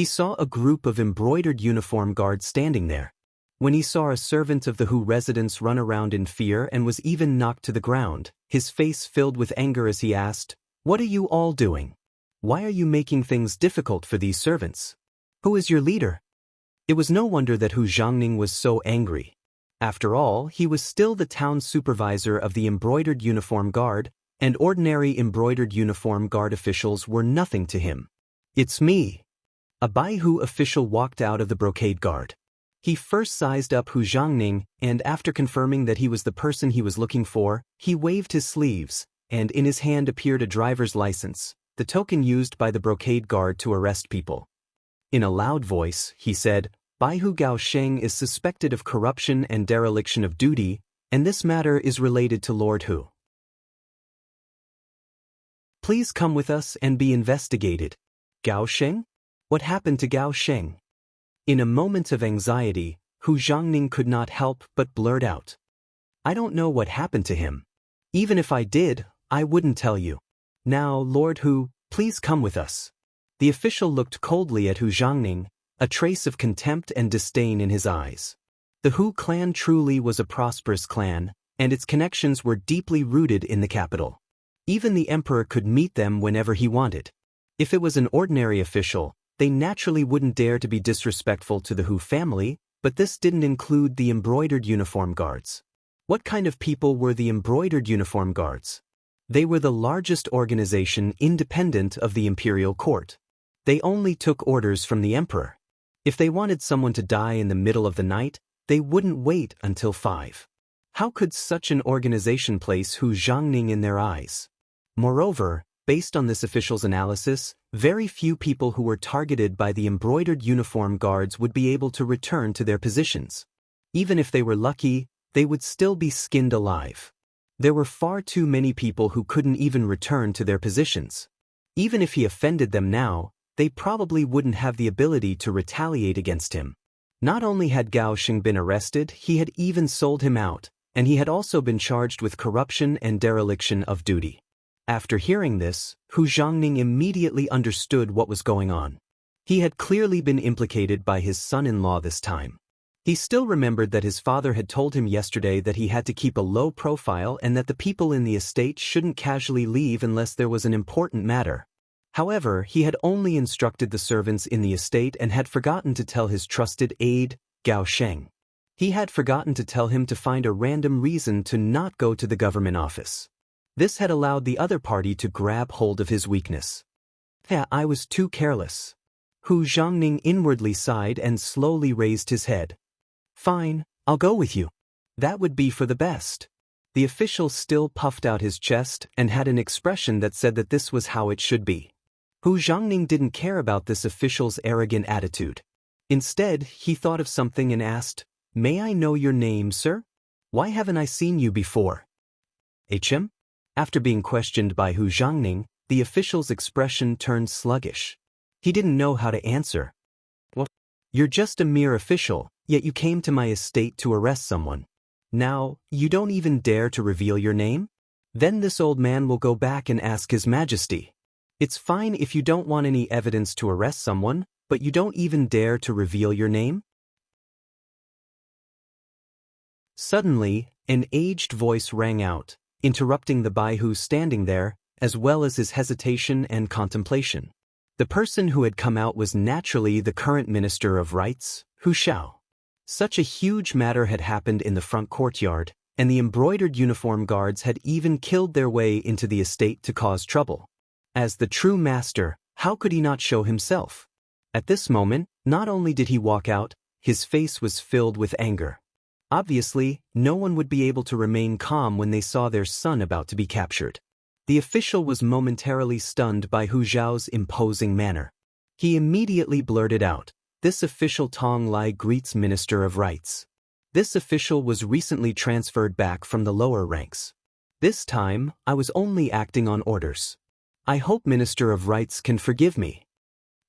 A: He saw a group of embroidered uniform guards standing there. When he saw a servant of the Hu residence run around in fear and was even knocked to the ground, his face filled with anger as he asked, "What are you all doing? Why are you making things difficult for these servants? Who is your leader?" It was no wonder that Hu Zhangning was so angry. After all, he was still the town supervisor of the embroidered uniform guard, and ordinary embroidered uniform guard officials were nothing to him. "It's me." A Bai Hu official walked out of the brocade guard. He first sized up Hu Zhangning, and after confirming that he was the person he was looking for, he waved his sleeves, and in his hand appeared a driver's license, the token used by the brocade guard to arrest people. In a loud voice, he said, "Bai Hu Gao Sheng is suspected of corruption and dereliction of duty, and this matter is related to Lord Hu. Please come with us and be investigated." "Gao Sheng? What happened to Gao Sheng?" In a moment of anxiety, Hu Zhangning could not help but blurt out, "I don't know what happened to him. Even if I did, I wouldn't tell you. Now, Lord Hu, please come with us." The official looked coldly at Hu Zhangning, a trace of contempt and disdain in his eyes. The Hu clan truly was a prosperous clan, and its connections were deeply rooted in the capital. Even the emperor could meet them whenever he wanted. If it was an ordinary official, they naturally wouldn't dare to be disrespectful to the Hu family, but this didn't include the embroidered uniform guards. What kind of people were the embroidered uniform guards? They were the largest organization independent of the imperial court. They only took orders from the emperor. If they wanted someone to die in the middle of the night, they wouldn't wait until 5. How could such an organization place Hu Zhangning in their eyes? Moreover, based on this official's analysis, very few people who were targeted by the embroidered uniform guards would be able to return to their positions. Even if they were lucky, they would still be skinned alive. There were far too many people who couldn't even return to their positions. Even if he offended them now, they probably wouldn't have the ability to retaliate against him. Not only had Gao Sheng been arrested, he had even sold him out, and he had also been charged with corruption and dereliction of duty. After hearing this, Hu Zhangning immediately understood what was going on. He had clearly been implicated by his son-in-law this time. He still remembered that his father had told him yesterday that he had to keep a low profile and that the people in the estate shouldn't casually leave unless there was an important matter. However, he had only instructed the servants in the estate and had forgotten to tell his trusted aide, Gao Sheng. He had forgotten to tell him to find a random reason to not go to the government office. This had allowed the other party to grab hold of his weakness. I was too careless." Hu Zhangning inwardly sighed and slowly raised his head. "Fine, I'll go with you. That would be for the best. The official still puffed out his chest and had an expression that said that this was how it should be. Hu Zhangning didn't care about this official's arrogant attitude. Instead, he thought of something and asked, "May I know your name, sir? Why haven't I seen you before?" "HM?" After being questioned by Hu Zhangning, the official's expression turned sluggish. He didn't know how to answer. "What? You're just a mere official, yet you came to my estate to arrest someone. Now, you don't even dare to reveal your name? Then this old man will go back and ask His Majesty. It's fine if you don't want any evidence to arrest someone, but you don't even dare to reveal your name?" Suddenly, an aged voice rang out, interrupting the Baihu standing there, as well as his hesitation and contemplation. The person who had come out was naturally the current Minister of Rights, Hu Xiao. Such a huge matter had happened in the front courtyard, and the embroidered uniform guards had even killed their way into the estate to cause trouble. As the true master, how could he not show himself? At this moment, not only did he walk out, his face was filled with anger. Obviously, no one would be able to remain calm when they saw their son about to be captured. The official was momentarily stunned by Hu Zhao's imposing manner. He immediately blurted out, "This official Tong Lai greets Minister of Rights." This official was recently transferred back from the lower ranks. "This time, I was only acting on orders. I hope Minister of Rights can forgive me."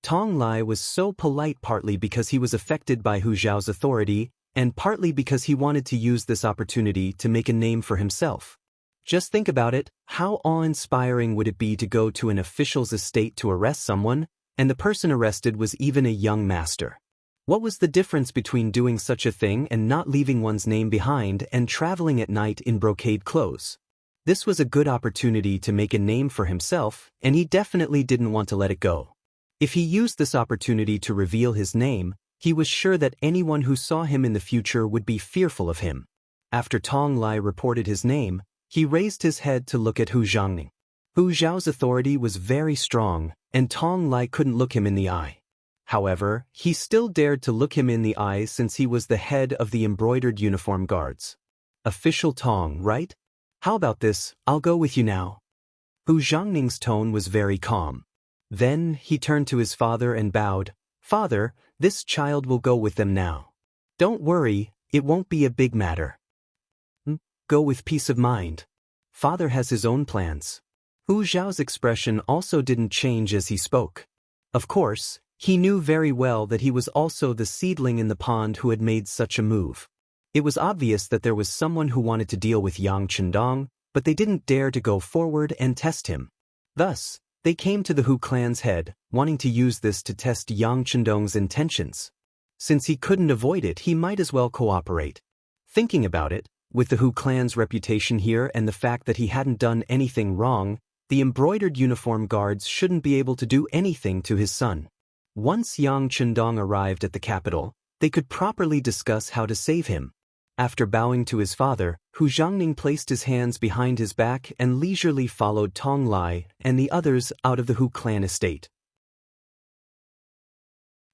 A: Tong Lai was so polite partly because he was affected by Hu Zhao's authority, and partly because he wanted to use this opportunity to make a name for himself. Just think about it, how awe-inspiring would it be to go to an official's estate to arrest someone, and the person arrested was even a young master? What was the difference between doing such a thing and not leaving one's name behind and traveling at night in brocade clothes? This was a good opportunity to make a name for himself, and he definitely didn't want to let it go. If he used this opportunity to reveal his name, he was sure that anyone who saw him in the future would be fearful of him. After Tong Lai reported his name, he raised his head to look at Hu Zhangning. Hu Zhao's authority was very strong, and Tong Lai couldn't look him in the eye. However, he still dared to look him in the eye since he was the head of the embroidered uniform guards. "Official Tong, right? How about this, I'll go with you now." Hu Zhangning's tone was very calm. Then, he turned to his father and bowed, "Father, this child will go with them now. Don't worry, it won't be a big matter. Go with peace of mind. Father has his own plans." Hu Zhao's expression also didn't change as he spoke. Of course, he knew very well that he was also the seedling in the pond who had made such a move. It was obvious that there was someone who wanted to deal with Yang Chendong, but they didn't dare to go forward and test him. Thus, they came to the Hu clan's head, wanting to use this to test Yang Chendong's intentions. Since he couldn't avoid it, he might as well cooperate. Thinking about it, with the Hu clan's reputation here and the fact that he hadn't done anything wrong, the embroidered uniform guards shouldn't be able to do anything to his son. Once Yang Chendong arrived at the capital, they could properly discuss how to save him. After bowing to his father, Hu Zhangning placed his hands behind his back and leisurely followed Tong Lai and the others out of the Hu clan estate.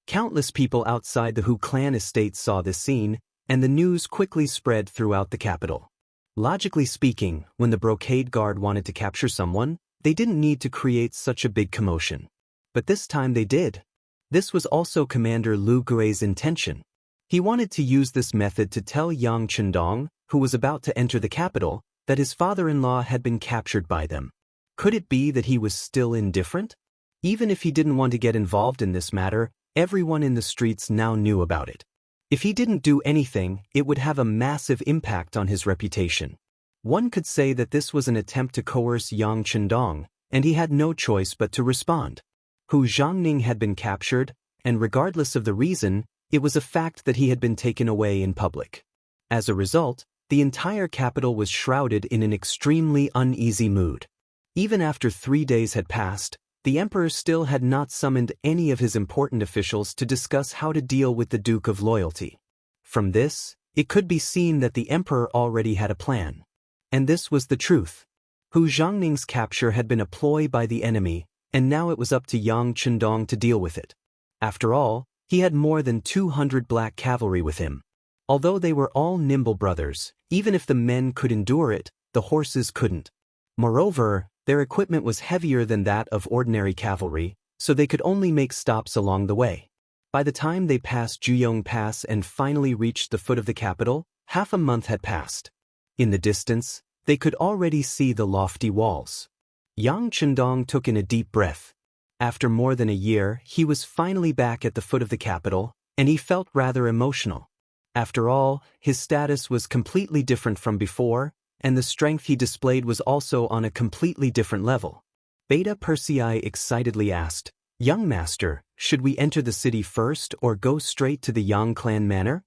A: Countless people outside the Hu clan estate saw this scene, and the news quickly spread throughout the capital. Logically speaking, when the brocade guard wanted to capture someone, they didn't need to create such a big commotion. But this time they did. This was also Commander Lu Gui's intention. He wanted to use this method to tell Yang Chendong, who was about to enter the capital, that his father-in-law had been captured by them. Could it be that he was still indifferent? Even if he didn't want to get involved in this matter, everyone in the streets now knew about it. If he didn't do anything, it would have a massive impact on his reputation. One could say that this was an attempt to coerce Yang Chendong, and he had no choice but to respond. Hu Zhangning had been captured, and regardless of the reason, it was a fact that he had been taken away in public. As a result, the entire capital was shrouded in an extremely uneasy mood. Even after 3 days had passed, the emperor still had not summoned any of his important officials to discuss how to deal with the Duke of Loyalty. From this, it could be seen that the emperor already had a plan. And this was the truth. Hu Zhangning's capture had been a ploy by the enemy, and now it was up to Yang Chendong to deal with it. After all, he had more than 200 black cavalry with him. Although they were all nimble brothers, even if the men could endure it, the horses couldn't. Moreover, their equipment was heavier than that of ordinary cavalry, so they could only make stops along the way. By the time they passed Juyong Pass and finally reached the foot of the capital, half a month had passed. In the distance, they could already see the lofty walls. Yang Chendong took in a deep breath. After more than a year, he was finally back at the foot of the capital, and he felt rather emotional. After all, his status was completely different from before, and the strength he displayed was also on a completely different level. Beta Persei excitedly asked, "Young master, should we enter the city first or go straight to the Yang clan manor?"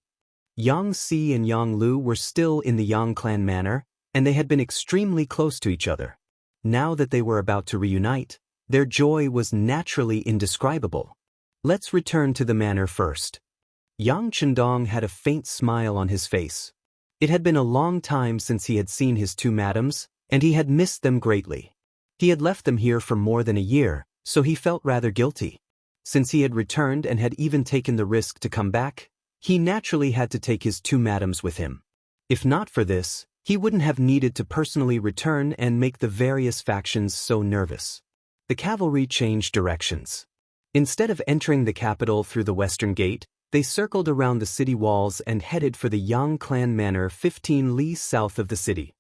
A: Yang Si and Yang Lu were still in the Yang clan manor, and they had been extremely close to each other. Now that they were about to reunite, their joy was naturally indescribable. "Let's return to the manor first." Yang Chendong had a faint smile on his face. It had been a long time since he had seen his two madams, and he had missed them greatly. He had left them here for more than a year, so he felt rather guilty. Since he had returned and had even taken the risk to come back, he naturally had to take his two madams with him. If not for this, he wouldn't have needed to personally return and make the various factions so nervous. The cavalry changed directions. Instead of entering the capital through the western gate, they circled around the city walls and headed for the Yang clan manor 15 li south of the city.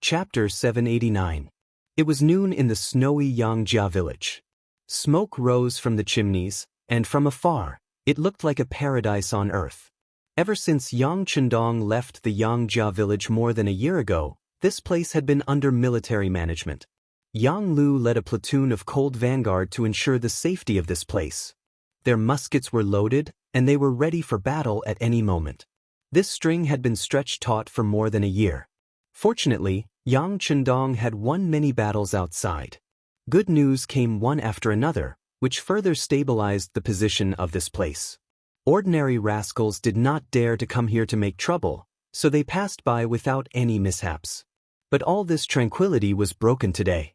A: Chapter 789. It was noon in the snowy Yangjia village. Smoke rose from the chimneys, and from afar, it looked like a paradise on earth. Ever since Yang Chendong left the Yangjia village more than a year ago, this place had been under military management. Yang Lu led a platoon of Cold Vanguard to ensure the safety of this place. Their muskets were loaded, and they were ready for battle at any moment. This string had been stretched taut for more than a year. Fortunately, Yang Chendong had won many battles outside. Good news came one after another, which further stabilized the position of this place. Ordinary rascals did not dare to come here to make trouble, so they passed by without any mishaps. But all this tranquility was broken today,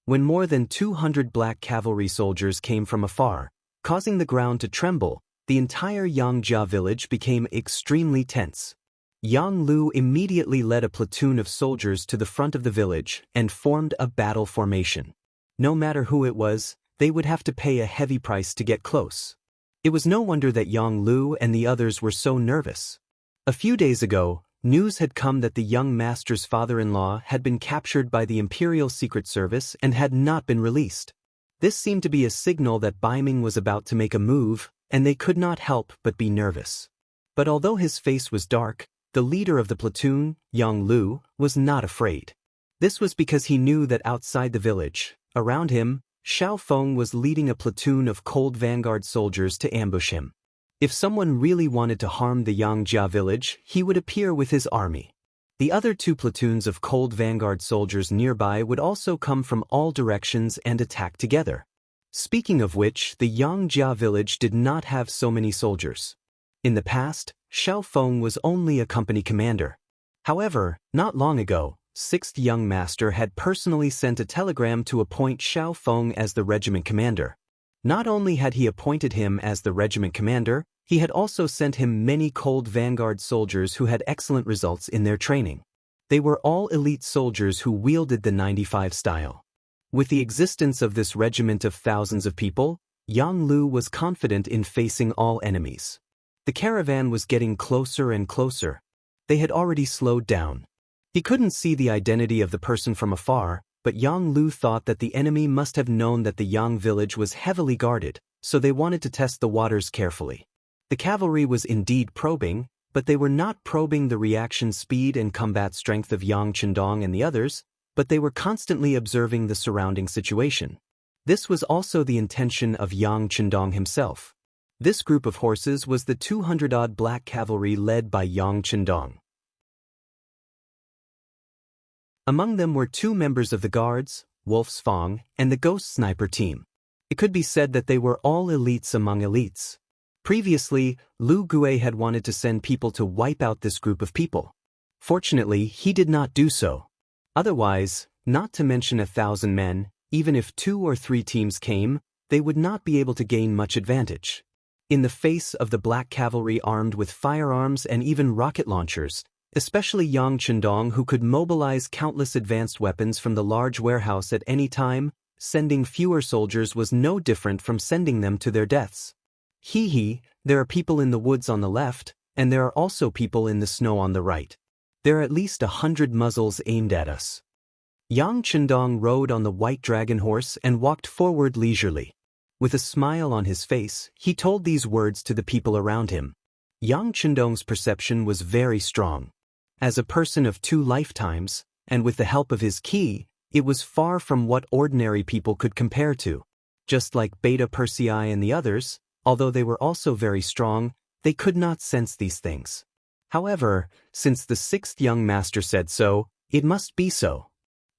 A: when more than 200 black cavalry soldiers came from afar, causing the ground to tremble. The entire Yangjia village became extremely tense. Yang Lu immediately led a platoon of soldiers to the front of the village and formed a battle formation. No matter who it was, they would have to pay a heavy price to get close. It was no wonder that Yang Lu and the others were so nervous. A few days ago, news had come that the young master's father-in-law had been captured by the Imperial Secret Service and had not been released. This seemed to be a signal that Baiming was about to make a move, and they could not help but be nervous. But although his face was dark, the leader of the platoon, Yang Lu, was not afraid. This was because he knew that outside the village, around him, Xiao Feng was leading a platoon of Cold Vanguard soldiers to ambush him. If someone really wanted to harm the Yangjia village, he would appear with his army. The other two platoons of Cold Vanguard soldiers nearby would also come from all directions and attack together. Speaking of which, the Yangjia village did not have so many soldiers. In the past, Xiao Feng was only a company commander. However, not long ago, 6th Young Master had personally sent a telegram to appoint Xiao Feng as the regiment commander. Not only had he appointed him as the regiment commander, he had also sent him many Cold Vanguard soldiers who had excellent results in their training. They were all elite soldiers who wielded the 95 style. With the existence of this regiment of thousands of people, Yang Lu was confident in facing all enemies. The caravan was getting closer and closer. They had already slowed down. He couldn't see the identity of the person from afar, but Yang Lu thought that the enemy must have known that the Yang village was heavily guarded, so they wanted to test the waters carefully. The cavalry was indeed probing, but they were not probing the reaction speed and combat strength of Yang Chendong and the others, but they were constantly observing the surrounding situation. This was also the intention of Yang Chendong himself. This group of horses was the 200-odd black cavalry led by Yang Chendong. Among them were two members of the guards, Wolf's Fong, and the Ghost Sniper team. It could be said that they were all elites among elites. Previously, Lu Gui had wanted to send people to wipe out this group of people. Fortunately, he did not do so. Otherwise, not to mention 1,000 men, even if 2 or 3 teams came, they would not be able to gain much advantage. In the face of the black cavalry armed with firearms and even rocket launchers, especially Yang Chendong, who could mobilize countless advanced weapons from the large warehouse at any time, sending fewer soldiers was no different from sending them to their deaths. There are people in the woods on the left, and there are also people in the snow on the right. There are at least 100 muzzles aimed at us. Yang Chendong rode on the white dragon horse and walked forward leisurely. With a smile on his face, he told these words to the people around him. Yang Chendong's perception was very strong. As a person of 2 lifetimes, and with the help of his ki, it was far from what ordinary people could compare to. Just like Beta Persei and the others, although they were also very strong, they could not sense these things. However, since the 6th young master said so, it must be so.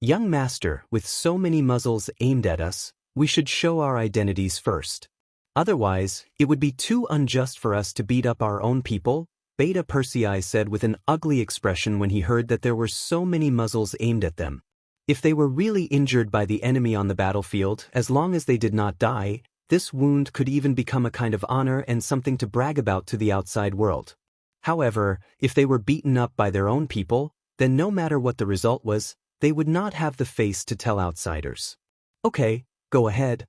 A: Young master, with so many muzzles aimed at us, we should show our identities first. Otherwise, it would be too unjust for us to beat up our own people, Beta Persei said with an ugly expression when he heard that there were so many muzzles aimed at them. If they were really injured by the enemy on the battlefield, as long as they did not die, this wound could even become a kind of honor and something to brag about to the outside world. However, if they were beaten up by their own people, then no matter what the result was, they would not have the face to tell outsiders. Okay, go ahead.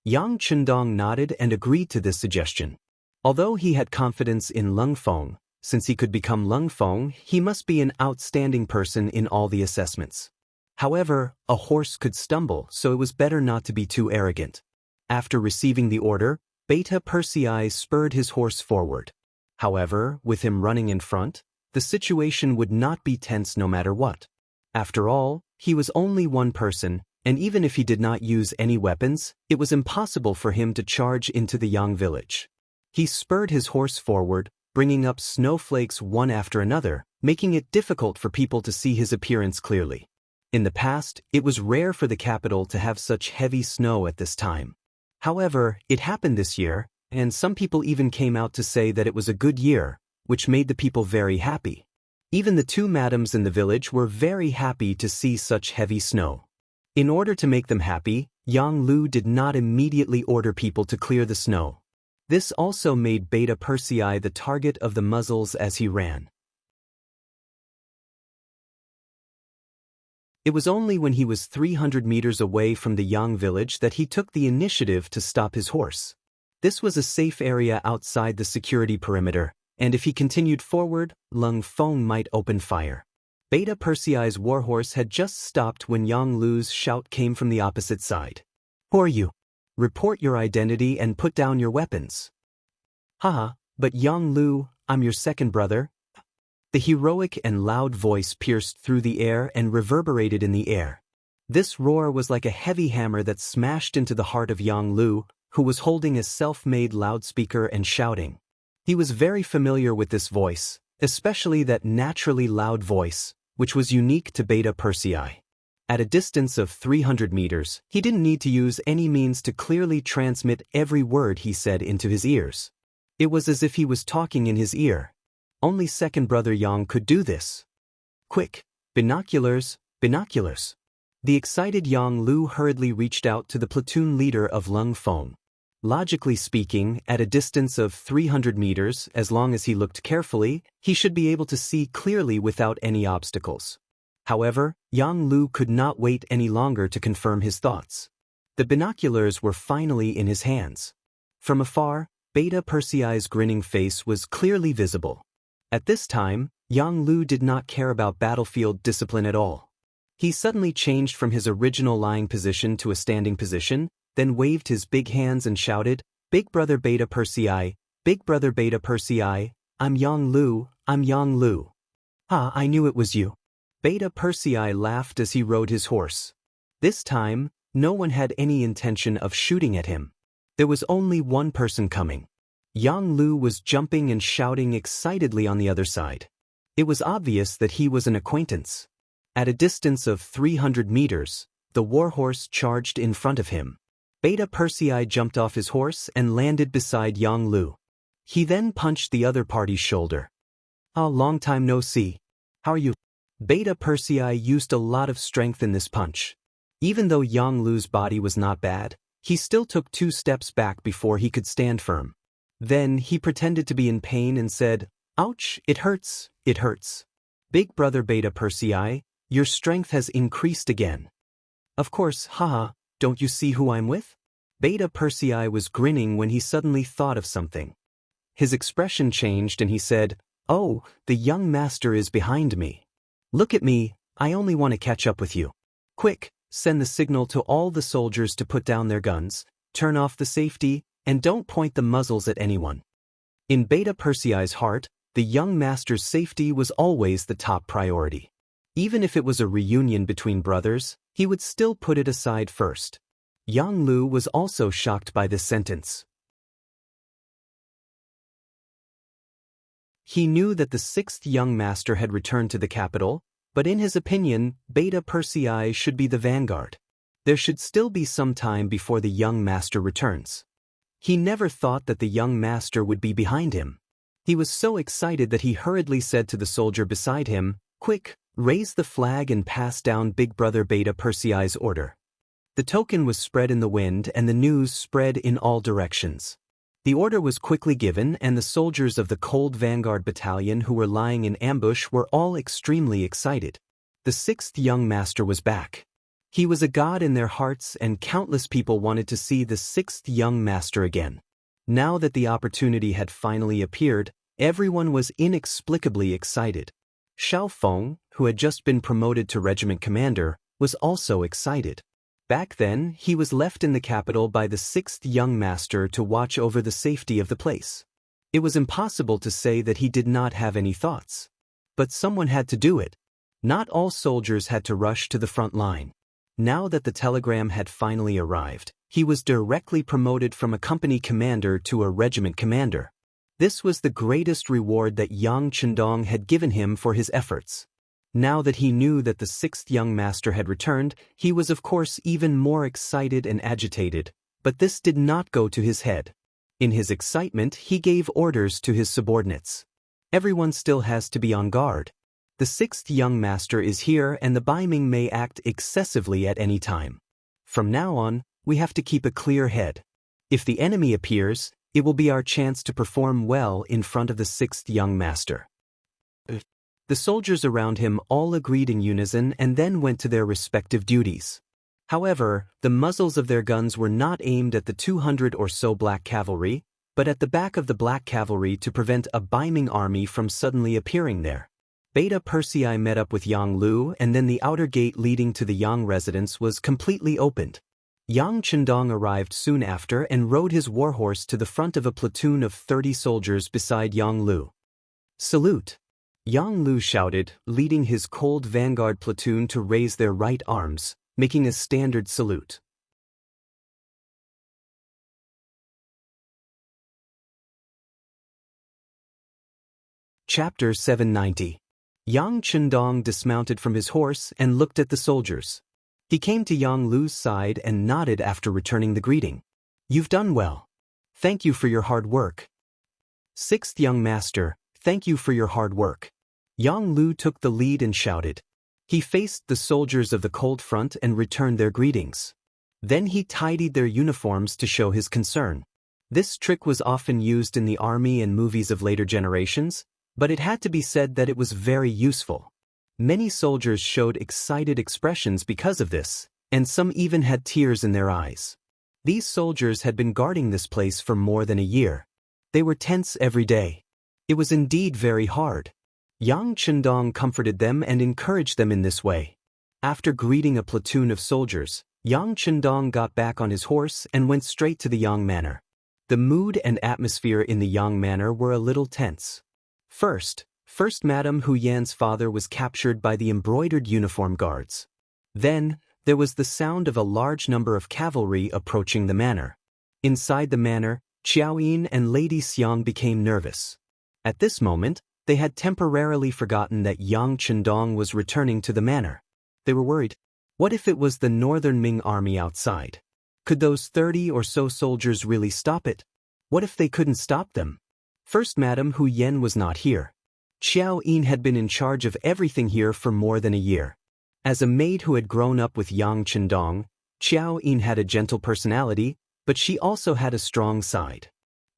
A: Yang Chendong nodded and agreed to this suggestion. Although he had confidence in Lung Feng, since he could become Lung Feng, he must be an outstanding person in all the assessments. However, a horse could stumble, so it was better not to be too arrogant. After receiving the order, Beta Persei spurred his horse forward. However, with him running in front, the situation would not be tense no matter what. After all, he was only one person, and even if he did not use any weapons, it was impossible for him to charge into the Yang village. He spurred his horse forward, bringing up snowflakes one after another, making it difficult for people to see his appearance clearly. In the past, it was rare for the capital to have such heavy snow at this time. However, it happened this year, and some people even came out to say that it was a good year, which made the people very happy. Even the 2 madams in the village were very happy to see such heavy snow. In order to make them happy, Yang Lu did not immediately order people to clear the snow. This also made Beta Persei the target of the muzzles as he ran. It was only when he was 300 meters away from the Yang village that he took the initiative to stop his horse. This was a safe area outside the security perimeter, and if he continued forward, Lung Feng might open fire. Beta Persei's warhorse had just stopped when Yang Lu's shout came from the opposite side. Who are you? Report your identity and put down your weapons. Haha, but Yang Lu, I'm your second brother. The heroic and loud voice pierced through the air and reverberated in the air. This roar was like a heavy hammer that smashed into the heart of Yang Lu, who was holding a self-made loudspeaker and shouting. He was very familiar with this voice, especially that naturally loud voice, which was unique to Beta Persei. At a distance of 300 meters, he didn't need to use any means to clearly transmit every word he said into his ears. It was as if he was talking in his ear. Only second brother Yang could do this. Quick, binoculars, binoculars. The excited Yang Lu hurriedly reached out to the platoon leader of Lung Feng. Logically speaking, at a distance of 300 meters, as long as he looked carefully, he should be able to see clearly without any obstacles. However, Yang Lu could not wait any longer to confirm his thoughts. The binoculars were finally in his hands. From afar, Beta Persei's grinning face was clearly visible. At this time, Yang Lu did not care about battlefield discipline at all. He suddenly changed from his original lying position to a standing position, then waved his big hands and shouted, Big Brother Beta Persei, Big Brother Beta Persei, I'm Yang Lu, I'm Yang Lu. Ah, I knew it was you. Beta Persei laughed as he rode his horse. This time, no one had any intention of shooting at him. There was only one person coming. Yang Lu was jumping and shouting excitedly on the other side. It was obvious that he was an acquaintance. At a distance of 300 meters, the warhorse charged in front of him. Beta Persei jumped off his horse and landed beside Yang Lu. He then punched the other party's shoulder. "Ah, long time no see. How are you?" Beta Persei used a lot of strength in this punch. Even though Yang Lu's body was not bad, He still took 2 steps back before he could stand firm. Then he pretended to be in pain and said, "Ouch, it hurts, it hurts. Big brother Beta Persei, your strength has increased again." "Of course, haha, don't you see who I'm with?" Beta Persei was grinning when he suddenly thought of something. His expression changed and he said, "Oh, the young master is behind me. Look at me, I only want to catch up with you. Quick, send the signal to all the soldiers to put down their guns, turn off the safety, and don't point the muzzles at anyone." In Beta Persei's heart, the young master's safety was always the top priority. Even if it was a reunion between brothers, he would still put it aside first. Yang Lu was also shocked by this sentence. He knew that the 6th young master had returned to the capital, but in his opinion, Beta Persei should be the vanguard. There should still be some time before the young master returns. He never thought that the young master would be behind him. He was so excited that he hurriedly said to the soldier beside him, "Quick, raise the flag and pass down Big Brother Beta Persei's order." The token was spread in the wind and the news spread in all directions. The order was quickly given and the soldiers of the Cold Vanguard Battalion who were lying in ambush were all extremely excited. The 6th young master was back. He was a god in their hearts and countless people wanted to see the 6th young master again. Now that the opportunity had finally appeared, everyone was inexplicably excited. Xiao Feng, who had just been promoted to regiment commander, was also excited. Back then, he was left in the capital by the 6th young master to watch over the safety of the place. It was impossible to say that he did not have any thoughts. But someone had to do it. Not all soldiers had to rush to the front line. Now that the telegram had finally arrived, he was directly promoted from a company commander to a regiment commander. This was the greatest reward that Yang Chendong had given him for his efforts. Now that he knew that the 6th young master had returned, he was of course even more excited and agitated, but this did not go to his head. In his excitement, he gave orders to his subordinates. Everyone still has to be on guard. The 6th young master is here and the Baiming may act excessively at any time. From now on, we have to keep a clear head. If the enemy appears, it will be our chance to perform well in front of the 6th young master. The soldiers around him all agreed in unison and then went to their respective duties. However, the muzzles of their guns were not aimed at the 200 or so black cavalry, but at the back of the black cavalry to prevent a Baiming army from suddenly appearing there. Beta Persei met up with Yang Lu and then the outer gate leading to the Yang residence was completely opened. Yang Chendong arrived soon after and rode his warhorse to the front of a platoon of 30 soldiers beside Yang Lu. "Salute!" Yang Lu shouted, leading his Cold Vanguard platoon to raise their right arms, making a standard salute. Chapter 790. Yang Chendong dismounted from his horse and looked at the soldiers. He came to Yang Lu's side and nodded after returning the greeting. "You've done well. Thank you for your hard work." "6th young master, thank you for your hard work." Yang Lu took the lead and shouted. He faced the soldiers of the cold front and returned their greetings. Then he tidied their uniforms to show his concern. This trick was often used in the army and movies of later generations, but it had to be said that it was very useful. Many soldiers showed excited expressions because of this, and some even had tears in their eyes. These soldiers had been guarding this place for more than a year. They were tense every day. It was indeed very hard. Yang Chendong comforted them and encouraged them in this way. After greeting a platoon of soldiers, Yang Chendong got back on his horse and went straight to the Yang Manor. The mood and atmosphere in the Yang Manor were a little tense. First Madame Hu Yan's father was captured by the embroidered uniform guards. Then, there was the sound of a large number of cavalry approaching the manor. Inside the manor, Qiao Yin and Lady Xiang became nervous. At this moment, they had temporarily forgotten that Yang Chendong was returning to the manor. They were worried. What if it was the Northern Ming army outside? Could those 30 or so soldiers really stop it? What if they couldn't stop them? First Madame Hu Yan was not here. Qiao Yin had been in charge of everything here for more than a year. As a maid who had grown up with Yang Chendong, Qiao Yin had a gentle personality, but she also had a strong side.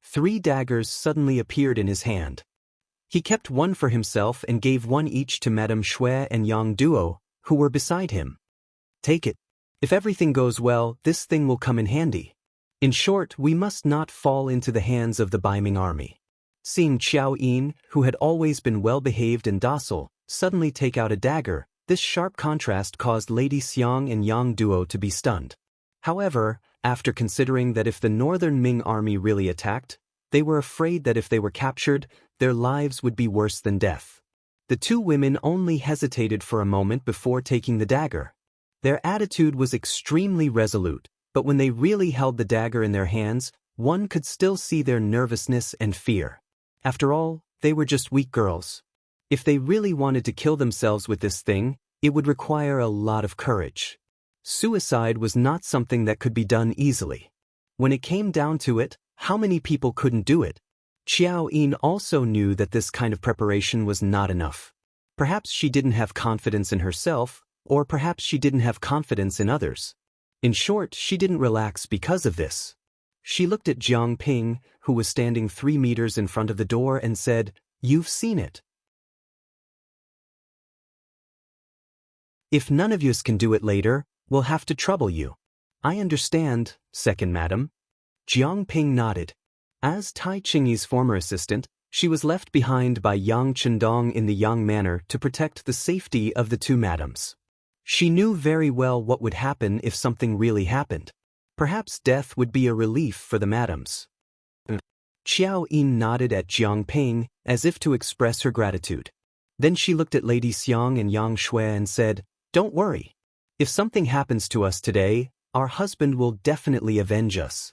A: 3 daggers suddenly appeared in his hand. He kept one for himself and gave one each to Madame Shui and Yang Duo, who were beside him. Take it. If everything goes well, this thing will come in handy. In short, we must not fall into the hands of the Baiming army. Seeing Qiao Yin, who had always been well-behaved and docile, suddenly take out a dagger, this sharp contrast caused Lady Xiang and Yang Duo to be stunned. However, after considering that if the northern Ming army really attacked, they were afraid that if they were captured, their lives would be worse than death. The 2 women only hesitated for a moment before taking the dagger. Their attitude was extremely resolute, but when they really held the dagger in their hands, one could still see their nervousness and fear. After all, they were just weak girls. If they really wanted to kill themselves with this thing, it would require a lot of courage. Suicide was not something that could be done easily. When it came down to it, how many people couldn't do it? Qiao Yin also knew that this kind of preparation was not enough. Perhaps she didn't have confidence in herself, or perhaps she didn't have confidence in others. In short, she didn't relax because of this. She looked at Jiang Ping, who was standing 3 meters in front of the door, and said, "You've seen it. If none of yous can do it later, we'll have to trouble you." "I understand, second madam." Jiang Ping nodded. As Tai Qingyi's former assistant, she was left behind by Yang Chendong in the Yang manor to protect the safety of the 2 madams. She knew very well what would happen if something really happened. Perhaps death would be a relief for the madams. Qiao Yin nodded at Jiang Ping as if to express her gratitude. Then she looked at Lady Xiang and Yang Shui and said, "Don't worry. If something happens to us today, our husband will definitely avenge us."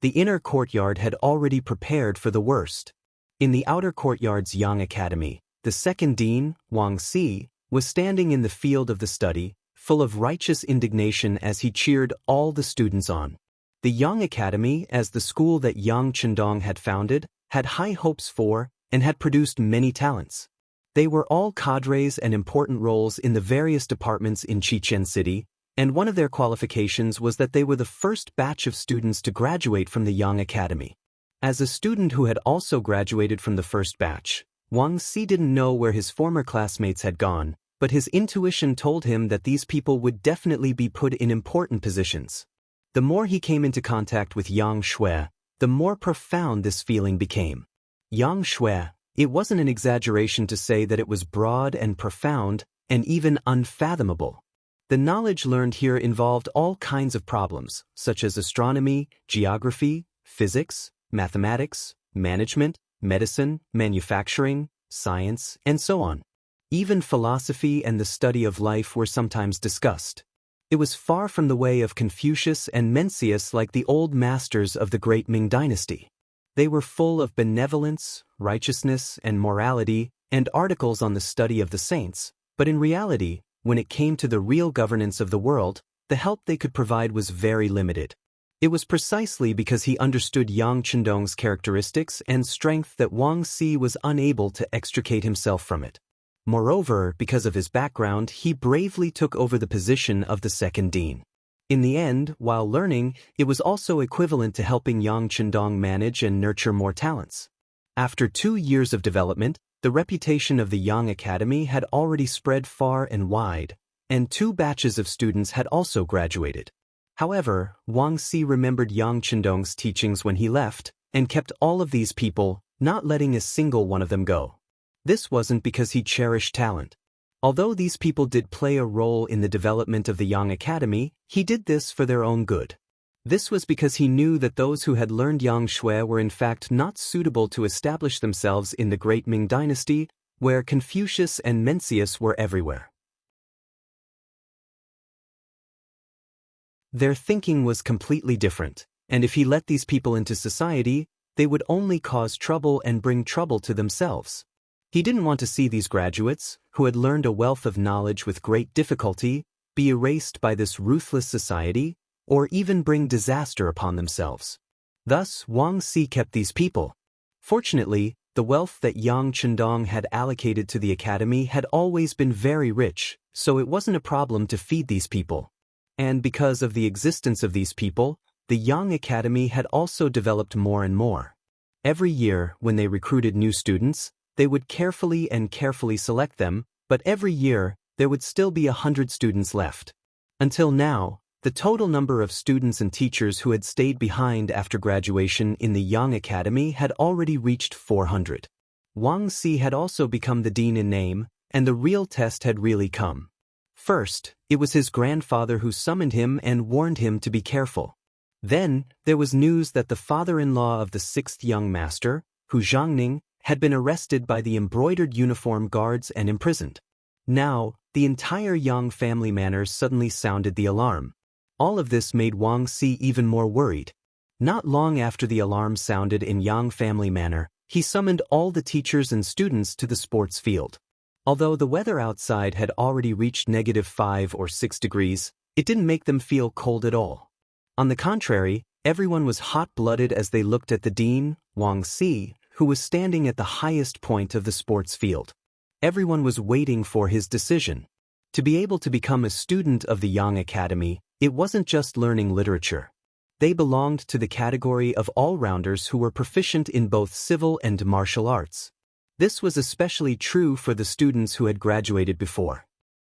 A: The inner courtyard had already prepared for the worst. In the outer courtyard's Yang Academy, the second dean, Wang Si, was standing in the field of the study, full of righteous indignation as he cheered all the students on. The Yang Academy, as the school that Yang Chendong had founded, had high hopes for and had produced many talents. They were all cadres and important roles in the various departments in Chichen City, and one of their qualifications was that they were the first batch of students to graduate from the Yang Academy. As a student who had also graduated from the first batch, Wang Si didn't know where his former classmates had gone, but his intuition told him that these people would definitely be put in important positions. The more he came into contact with Yang Shui, the more profound this feeling became. Yang Shui, it wasn't an exaggeration to say that it was broad and profound, and even unfathomable. The knowledge learned here involved all kinds of problems, such as astronomy, geography, physics, mathematics, management, medicine, manufacturing, science, and so on. Even philosophy and the study of life were sometimes discussed. It was far from the way of Confucius and Mencius like the old masters of the great Ming dynasty. They were full of benevolence, righteousness, and morality, and articles on the study of the saints, but in reality, when it came to the real governance of the world, the help they could provide was very limited. It was precisely because he understood Yang Chendong's characteristics and strength that Wang Si was unable to extricate himself from it. Moreover, because of his background, he bravely took over the position of the second dean. In the end, while learning, it was also equivalent to helping Yang Chendong manage and nurture more talents. After 2 years of development, the reputation of the Yang Academy had already spread far and wide, and 2 batches of students had also graduated. However, Wang Si remembered Yang Chendong's teachings when he left, and kept all of these people, not letting a single one of them go. This wasn't because he cherished talent. Although these people did play a role in the development of the Yang Academy, he did this for their own good. This was because he knew that those who had learned Yang Shui were in fact not suitable to establish themselves in the great Ming dynasty, where Confucius and Mencius were everywhere. Their thinking was completely different, and if he let these people into society, they would only cause trouble and bring trouble to themselves. He didn't want to see these graduates, who had learned a wealth of knowledge with great difficulty, be erased by this ruthless society, or even bring disaster upon themselves. Thus, Wang Si kept these people. Fortunately, the wealth that Yang Chendong had allocated to the academy had always been very rich, so it wasn't a problem to feed these people. And because of the existence of these people, the Yang Academy had also developed more and more. Every year, when they recruited new students, they would carefully select them, but every year, there would still be 100 students left. Until now, the total number of students and teachers who had stayed behind after graduation in the Yang Academy had already reached 400. Wang Si had also become the dean in name, and the real test had really come. First, it was his grandfather who summoned him and warned him to be careful. Then, there was news that the father-in-law of the sixth young master, Hu Zhangning, had been arrested by the embroidered uniform guards and imprisoned. Now, the entire Yang family manors suddenly sounded the alarm. All of this made Wang Si even more worried. Not long after the alarm sounded in Yang family manor, he summoned all the teachers and students to the sports field. Although the weather outside had already reached -5 or 6 degrees, it didn't make them feel cold at all. On the contrary, everyone was hot-blooded as they looked at the dean, Wang Si, who was standing at the highest point of the sports field. Everyone was waiting for his decision. To be able to become a student of the Yang Academy, it wasn't just learning literature. They belonged to the category of all-rounders who were proficient in both civil and martial arts. This was especially true for the students who had graduated before.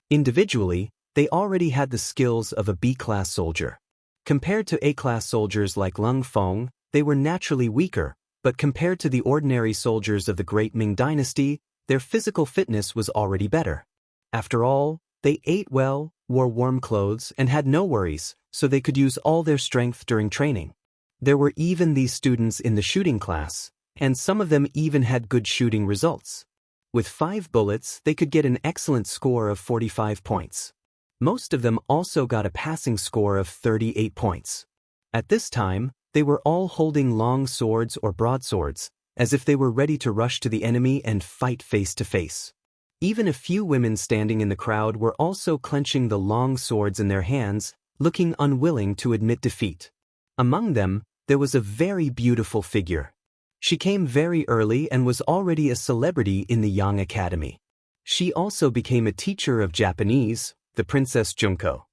A: Individually, they already had the skills of a B-class soldier. Compared to A-class soldiers like Lung Feng, they were naturally weaker, but compared to the ordinary soldiers of the Great Ming Dynasty, their physical fitness was already better. After all, they ate well, wore warm clothes, and had no worries, so they could use all their strength during training. There were even these students in the shooting class, and some of them even had good shooting results. With 5 bullets, they could get an excellent score of 45 points. Most of them also got a passing score of 38 points. At this time, they were all holding long swords or broadswords, as if they were ready to rush to the enemy and fight face to face. Even a few women standing in the crowd were also clenching the long swords in their hands, looking unwilling to admit defeat. Among them, there was a very beautiful figure. She came very early and was already a celebrity in the Yang Academy. She also became a teacher of Japanese, the Princess Junko.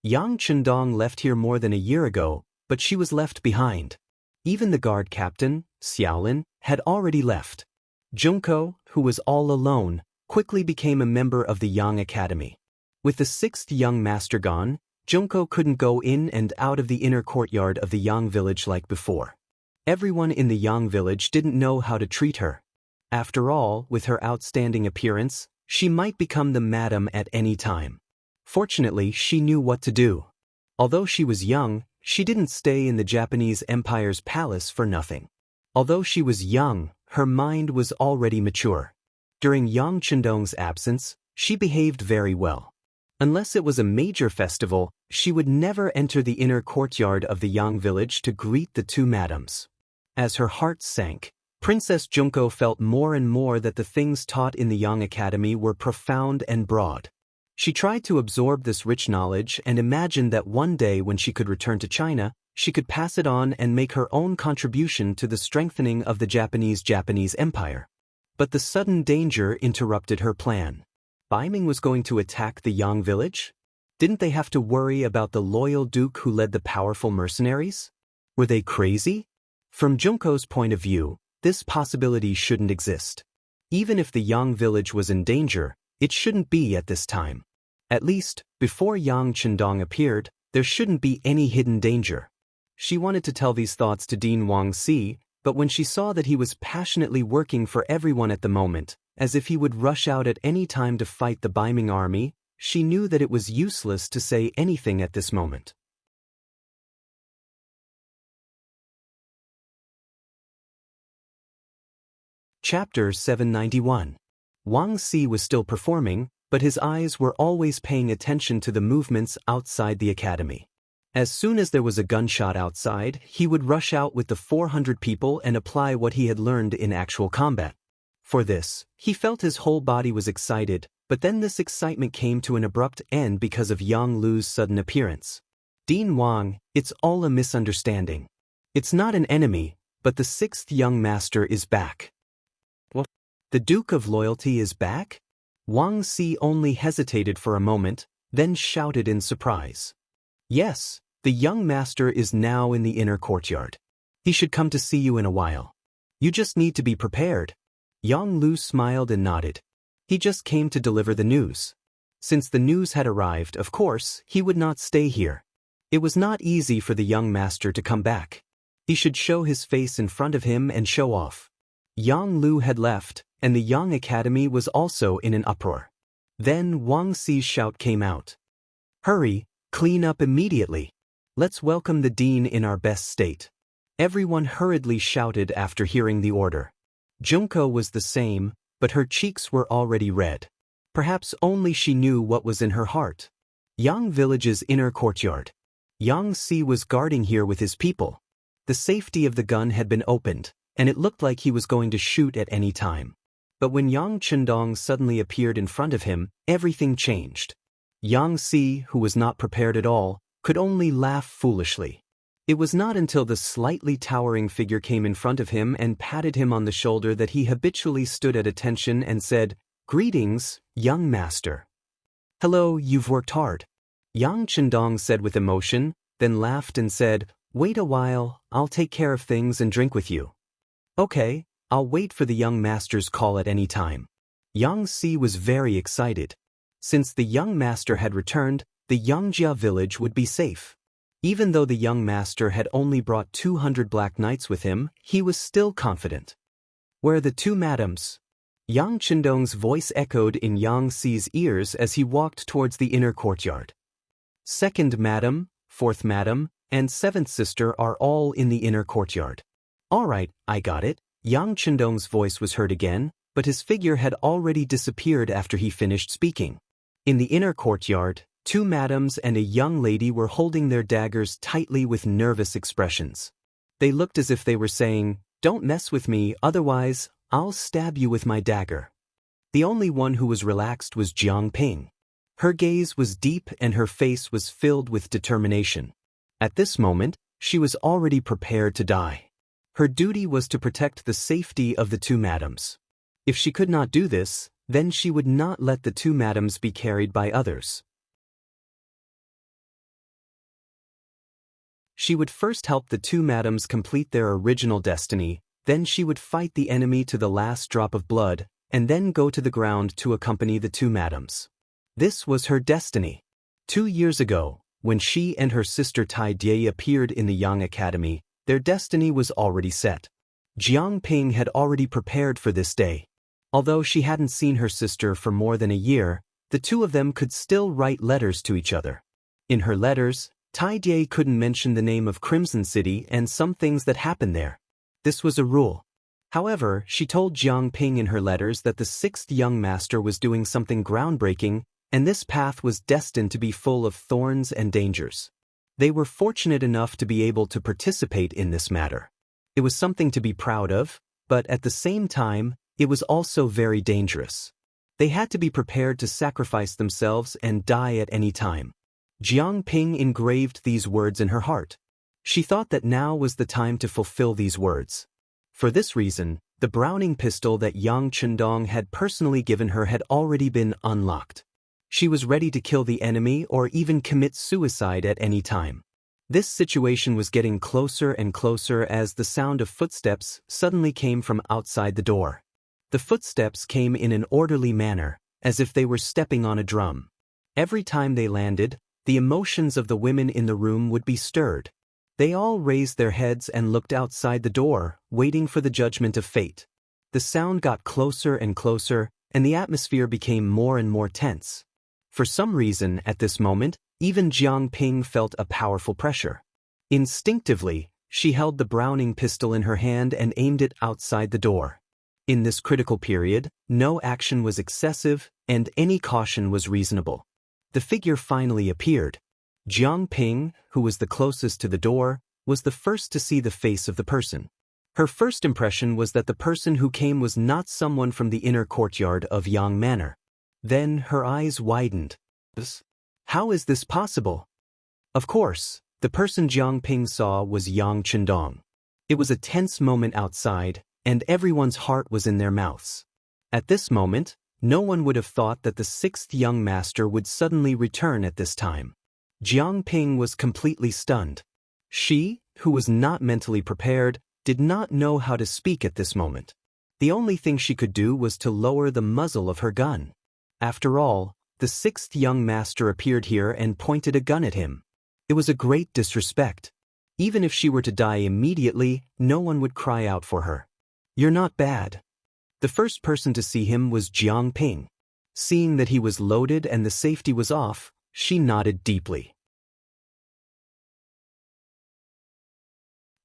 A: Yang Chendong left here more than a year ago, but she was left behind. Even the guard captain, Xiaolin, had already left. Junko, who was all alone, quickly became a member of the Yang Academy. With the 6th young master gone, Junko couldn't go in and out of the inner courtyard of the Yang village like before. Everyone in the Yang village didn't know how to treat her. After all, with her outstanding appearance, she might become the madam at any time. Fortunately, she knew what to do. Although she was young, she didn't stay in the Japanese Empire's palace for nothing. Although she was young, her mind was already mature. During Yang Chendong's absence, she behaved very well. Unless it was a major festival, she would never enter the inner courtyard of the Yang village to greet the 2 madams. As her heart sank, Princess Junko felt more and more that the things taught in the Yang Academy were profound and broad. She tried to absorb this rich knowledge and imagined that one day when she could return to China, she could pass it on and make her own contribution to the strengthening of the Japanese Empire. But the sudden danger interrupted her plan. Baiming was going to attack the Yang village? Didn't they have to worry about the loyal duke who led the powerful mercenaries? Were they crazy? From Junko's point of view, this possibility shouldn't exist. Even if the Yang village was in danger, it shouldn't be at this time. At least, before Yang Chendong appeared, there shouldn't be any hidden danger. She wanted to tell these thoughts to Dean Wang Si, but when she saw that he was passionately working for everyone at the moment, as if he would rush out at any time to fight the Baiming army, she knew that it was useless to say anything at this moment. Chapter 791. Wang Si was still performing, but his eyes were always paying attention to the movements outside the academy. As soon as there was a gunshot outside, he would rush out with the 400 people and apply what he had learned in actual combat. For this, he felt his whole body was excited, but then this excitement came to an abrupt end because of Yang Lu's sudden appearance. Dean Wang, it's all a misunderstanding. It's not an enemy, but the 6th young master is back. What? The Duke of Loyalty is back? Wang Si only hesitated for a moment, then shouted in surprise. Yes, the young master is now in the inner courtyard. He should come to see you in a while. You just need to be prepared. Yang Lu smiled and nodded. He just came to deliver the news. Since the news had arrived, of course, he would not stay here. It was not easy for the young master to come back. He should show his face in front of him and show off. Yang Lu had left, and the Yang Academy was also in an uproar. Then Wang Si's shout came out. Hurry, clean up immediately. Let's welcome the dean in our best state. Everyone hurriedly shouted after hearing the order. Junko was the same, but her cheeks were already red. Perhaps only she knew what was in her heart. Yang Village's inner courtyard. Yang Si was guarding here with his people. The safety of the gun had been opened, and it looked like he was going to shoot at any time. But when Yang Chendong suddenly appeared in front of him, everything changed. Yang Si, who was not prepared at all, could only laugh foolishly. It was not until the slightly towering figure came in front of him and patted him on the shoulder that he habitually stood at attention and said, "Greetings, young master." "Hello, you've worked hard," Yang Chendong said with emotion, then laughed and said, "Wait a while, I'll take care of things and drink with you." "Okay, I'll wait for the young master's call at any time." Yang Si was very excited. Since the young master had returned, the Yangjia village would be safe. Even though the young master had only brought 200 black knights with him, he was still confident. "Where are the two madams?" Yang Chendong's voice echoed in Yang Si's ears as he walked towards the inner courtyard. "Second madam, fourth madam, and seventh sister are all in the inner courtyard." "All right, I got it." Yang Chendong's voice was heard again, but his figure had already disappeared after he finished speaking. In the inner courtyard, two madams and a young lady were holding their daggers tightly with nervous expressions. They looked as if they were saying, "Don't mess with me, otherwise, I'll stab you with my dagger." The only one who was relaxed was Jiang Ping. Her gaze was deep and her face was filled with determination. At this moment, she was already prepared to die. Her duty was to protect the safety of the two madams. If she could not do this, then she would not let the two madams be carried by others. She would first help the two madams complete their original destiny, then she would fight the enemy to the last drop of blood, and then go to the ground to accompany the two madams. This was her destiny. 2 years ago, when she and her sister Tai Die appeared in the Yang Academy, their destiny was already set. Jiang Ping had already prepared for this day. Although she hadn't seen her sister for more than a year, the two of them could still write letters to each other. In her letters, Tai Die couldn't mention the name of Crimson City and some things that happened there. This was a rule. However, she told Jiang Ping in her letters that the sixth young master was doing something groundbreaking, and this path was destined to be full of thorns and dangers. They were fortunate enough to be able to participate in this matter. It was something to be proud of, but at the same time, it was also very dangerous. They had to be prepared to sacrifice themselves and die at any time. Jiang Ping engraved these words in her heart. She thought that now was the time to fulfill these words. For this reason, the Browning pistol that Yang Chendong had personally given her had already been unlocked. She was ready to kill the enemy or even commit suicide at any time. This situation was getting closer and closer as the sound of footsteps suddenly came from outside the door. The footsteps came in an orderly manner, as if they were stepping on a drum. Every time they landed, the emotions of the women in the room would be stirred. They all raised their heads and looked outside the door, waiting for the judgment of fate. The sound got closer and closer, and the atmosphere became more and more tense. For some reason, at this moment, even Jiang Ping felt a powerful pressure. Instinctively, she held the Browning pistol in her hand and aimed it outside the door. In this critical period, no action was excessive, and any caution was reasonable. The figure finally appeared. Jiang Ping, who was the closest to the door, was the first to see the face of the person. Her first impression was that the person who came was not someone from the inner courtyard of Yang Manor. Then her eyes widened. How is this possible? Of course, the person Jiang Ping saw was Yang Chendong. It was a tense moment outside, and everyone's heart was in their mouths. At this moment, No one would have thought that the sixth young master would suddenly return at this time. Jiang Ping was completely stunned. She, who was not mentally prepared, did not know how to speak at this moment. The only thing she could do was to lower the muzzle of her gun. After all, the sixth young master appeared here and pointed a gun at him. It was a great disrespect. Even if she were to die immediately, no one would cry out for her. "You're not bad." The first person to see him was Jiang Ping. Seeing that he was loaded and the safety was off, she nodded deeply.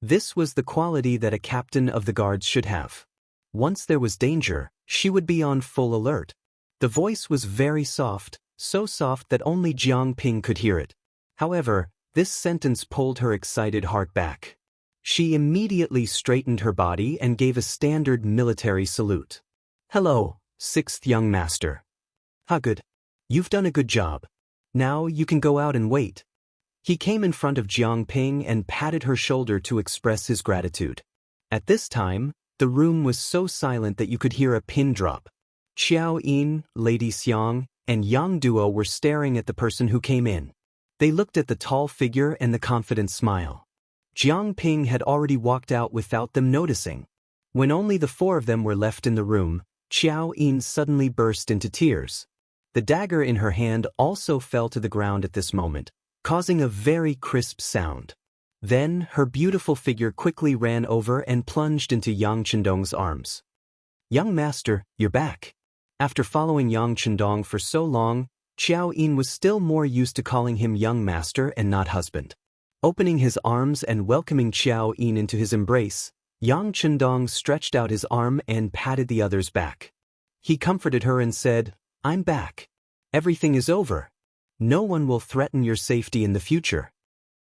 A: This was the quality that a captain of the guards should have. Once there was danger, she would be on full alert. The voice was very soft, so soft that only Jiang Ping could hear it. However, this sentence pulled her excited heart back. She immediately straightened her body and gave a standard military salute. "Hello, sixth young master." "Ha, good. You've done a good job. Now you can go out and wait." He came in front of Jiang Ping and patted her shoulder to express his gratitude. At this time, the room was so silent that you could hear a pin drop. Xiao Yin, Lady Xiang, and Yang Duo were staring at the person who came in. They looked at the tall figure and the confident smile. Jiang Ping had already walked out without them noticing. When only the four of them were left in the room, Xiao Yin suddenly burst into tears. The dagger in her hand also fell to the ground at this moment, causing a very crisp sound. Then, her beautiful figure quickly ran over and plunged into Yang Chendong's arms. "Young master, you're back." After following Yang Chendong for so long, Xiao Yin was still more used to calling him young master and not husband. Opening his arms and welcoming Xiao Yin into his embrace, Yang Chendong stretched out his arm and patted the other's back. He comforted her and said, "I'm back. Everything is over. No one will threaten your safety in the future."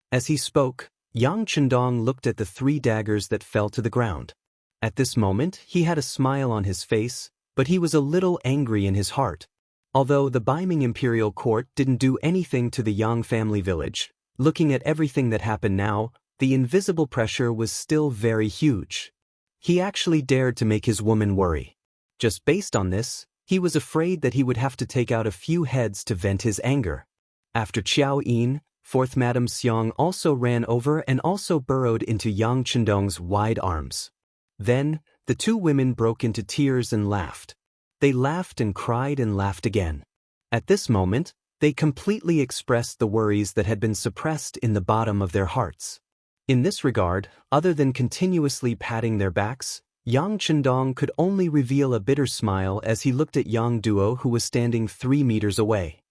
A: As he spoke, Yang Chendong looked at the 3 daggers that fell to the ground. At this moment, he had a smile on his face, but he was a little angry in his heart. Although the Beiming imperial court didn't do anything to the Yang family village, looking at everything that happened now, the invisible pressure was still very huge. He actually dared to make his woman worry. Just based on this, he was afraid that he would have to take out a few heads to vent his anger. After Xiao Yin, 4th Madame Xiang also ran over and also burrowed into Yang Chendong's wide arms. Then, the 2 women broke into tears and laughed. They laughed and cried and laughed again. At this moment, they completely expressed the worries that had been suppressed in the bottom of their hearts. In this regard, other than continuously patting their backs, Yang Chendong could only reveal a bitter smile as he looked at Yang Duo, who was standing 3 meters away.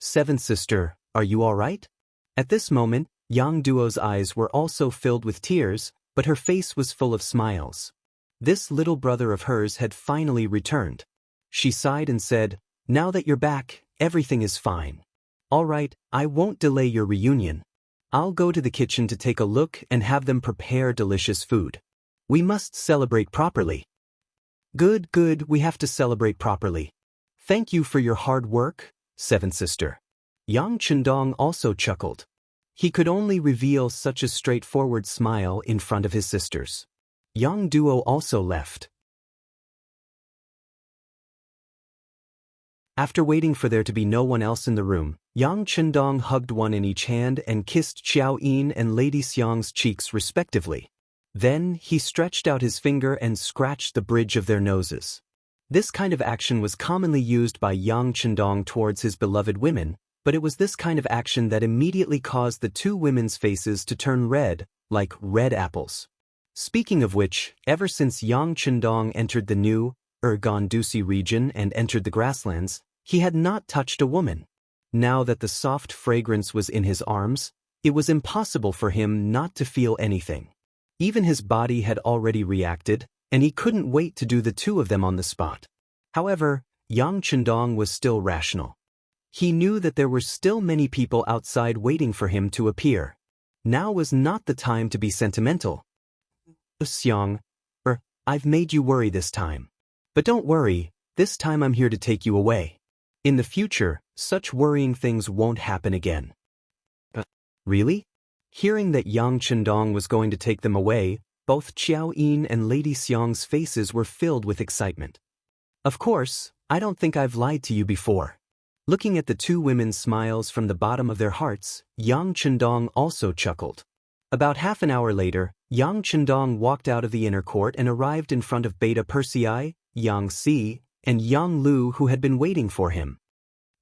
A: "Seventh sister, are you all right?" At this moment, Yang Duo's eyes were also filled with tears, but her face was full of smiles. This little brother of hers had finally returned. She sighed and said, "Now that you're back, everything is fine. All right, I won't delay your reunion. I'll go to the kitchen to take a look and have them prepare delicious food. We must celebrate properly." Good, we have to celebrate properly. Thank you for your hard work, seventh sister." Yang Chendong also chuckled. He could only reveal such a straightforward smile in front of his sisters. Yang Duo also left. After waiting for there to be no one else in the room, Yang Chendong hugged one in each hand and kissed Xiao Yin and Lady Xiang's cheeks respectively. Then, he stretched out his finger and scratched the bridge of their noses. This kind of action was commonly used by Yang Chendong towards his beloved women, but it was this kind of action that immediately caused the 2 women's faces to turn red, like red apples. Speaking of which, ever since Yang Chendong entered the new Gandusi region and entered the grasslands, he had not touched a woman. Now that the soft fragrance was in his arms, it was impossible for him not to feel anything. Even his body had already reacted, and he couldn't wait to do the 2 of them on the spot. However, Yang Chendong was still rational. He knew that there were still many people outside waiting for him to appear. Now was not the time to be sentimental. "Xiang, I've made you worry this time. But don't worry, this time I'm here to take you away. In the future, such worrying things won't happen again." Really? Hearing that Yang Chendong was going to take them away, both Xiao Yin and Lady Xiang's faces were filled with excitement. Of course, I don't think I've lied to you before." Looking at the two women's smiles from the bottom of their hearts, Yang Chendong also chuckled. About half an hour later, Yang Chendong walked out of the inner court and arrived in front of Beta Persei, Yang Si, and Yang Lu, who had been waiting for him.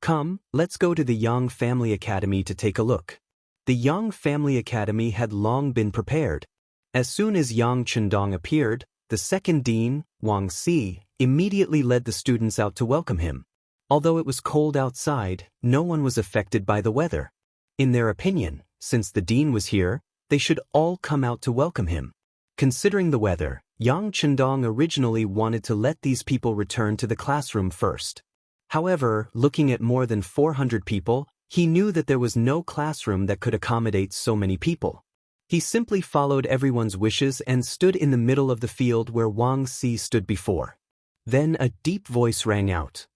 A: "Come, let's go to the Yang Family Academy to take a look." The Yang Family Academy had long been prepared. As soon as Yang Chendong appeared, the second dean, Wang Si, immediately led the students out to welcome him. Although it was cold outside, no one was affected by the weather. In their opinion, since the dean was here, they should all come out to welcome him. Considering the weather, Yang Chendong originally wanted to let these people return to the classroom first. However, looking at more than 400 people, he knew that there was no classroom that could accommodate so many people. He simply followed everyone's wishes and stood in the middle of the field where Wang Si stood before. Then a deep voice rang out.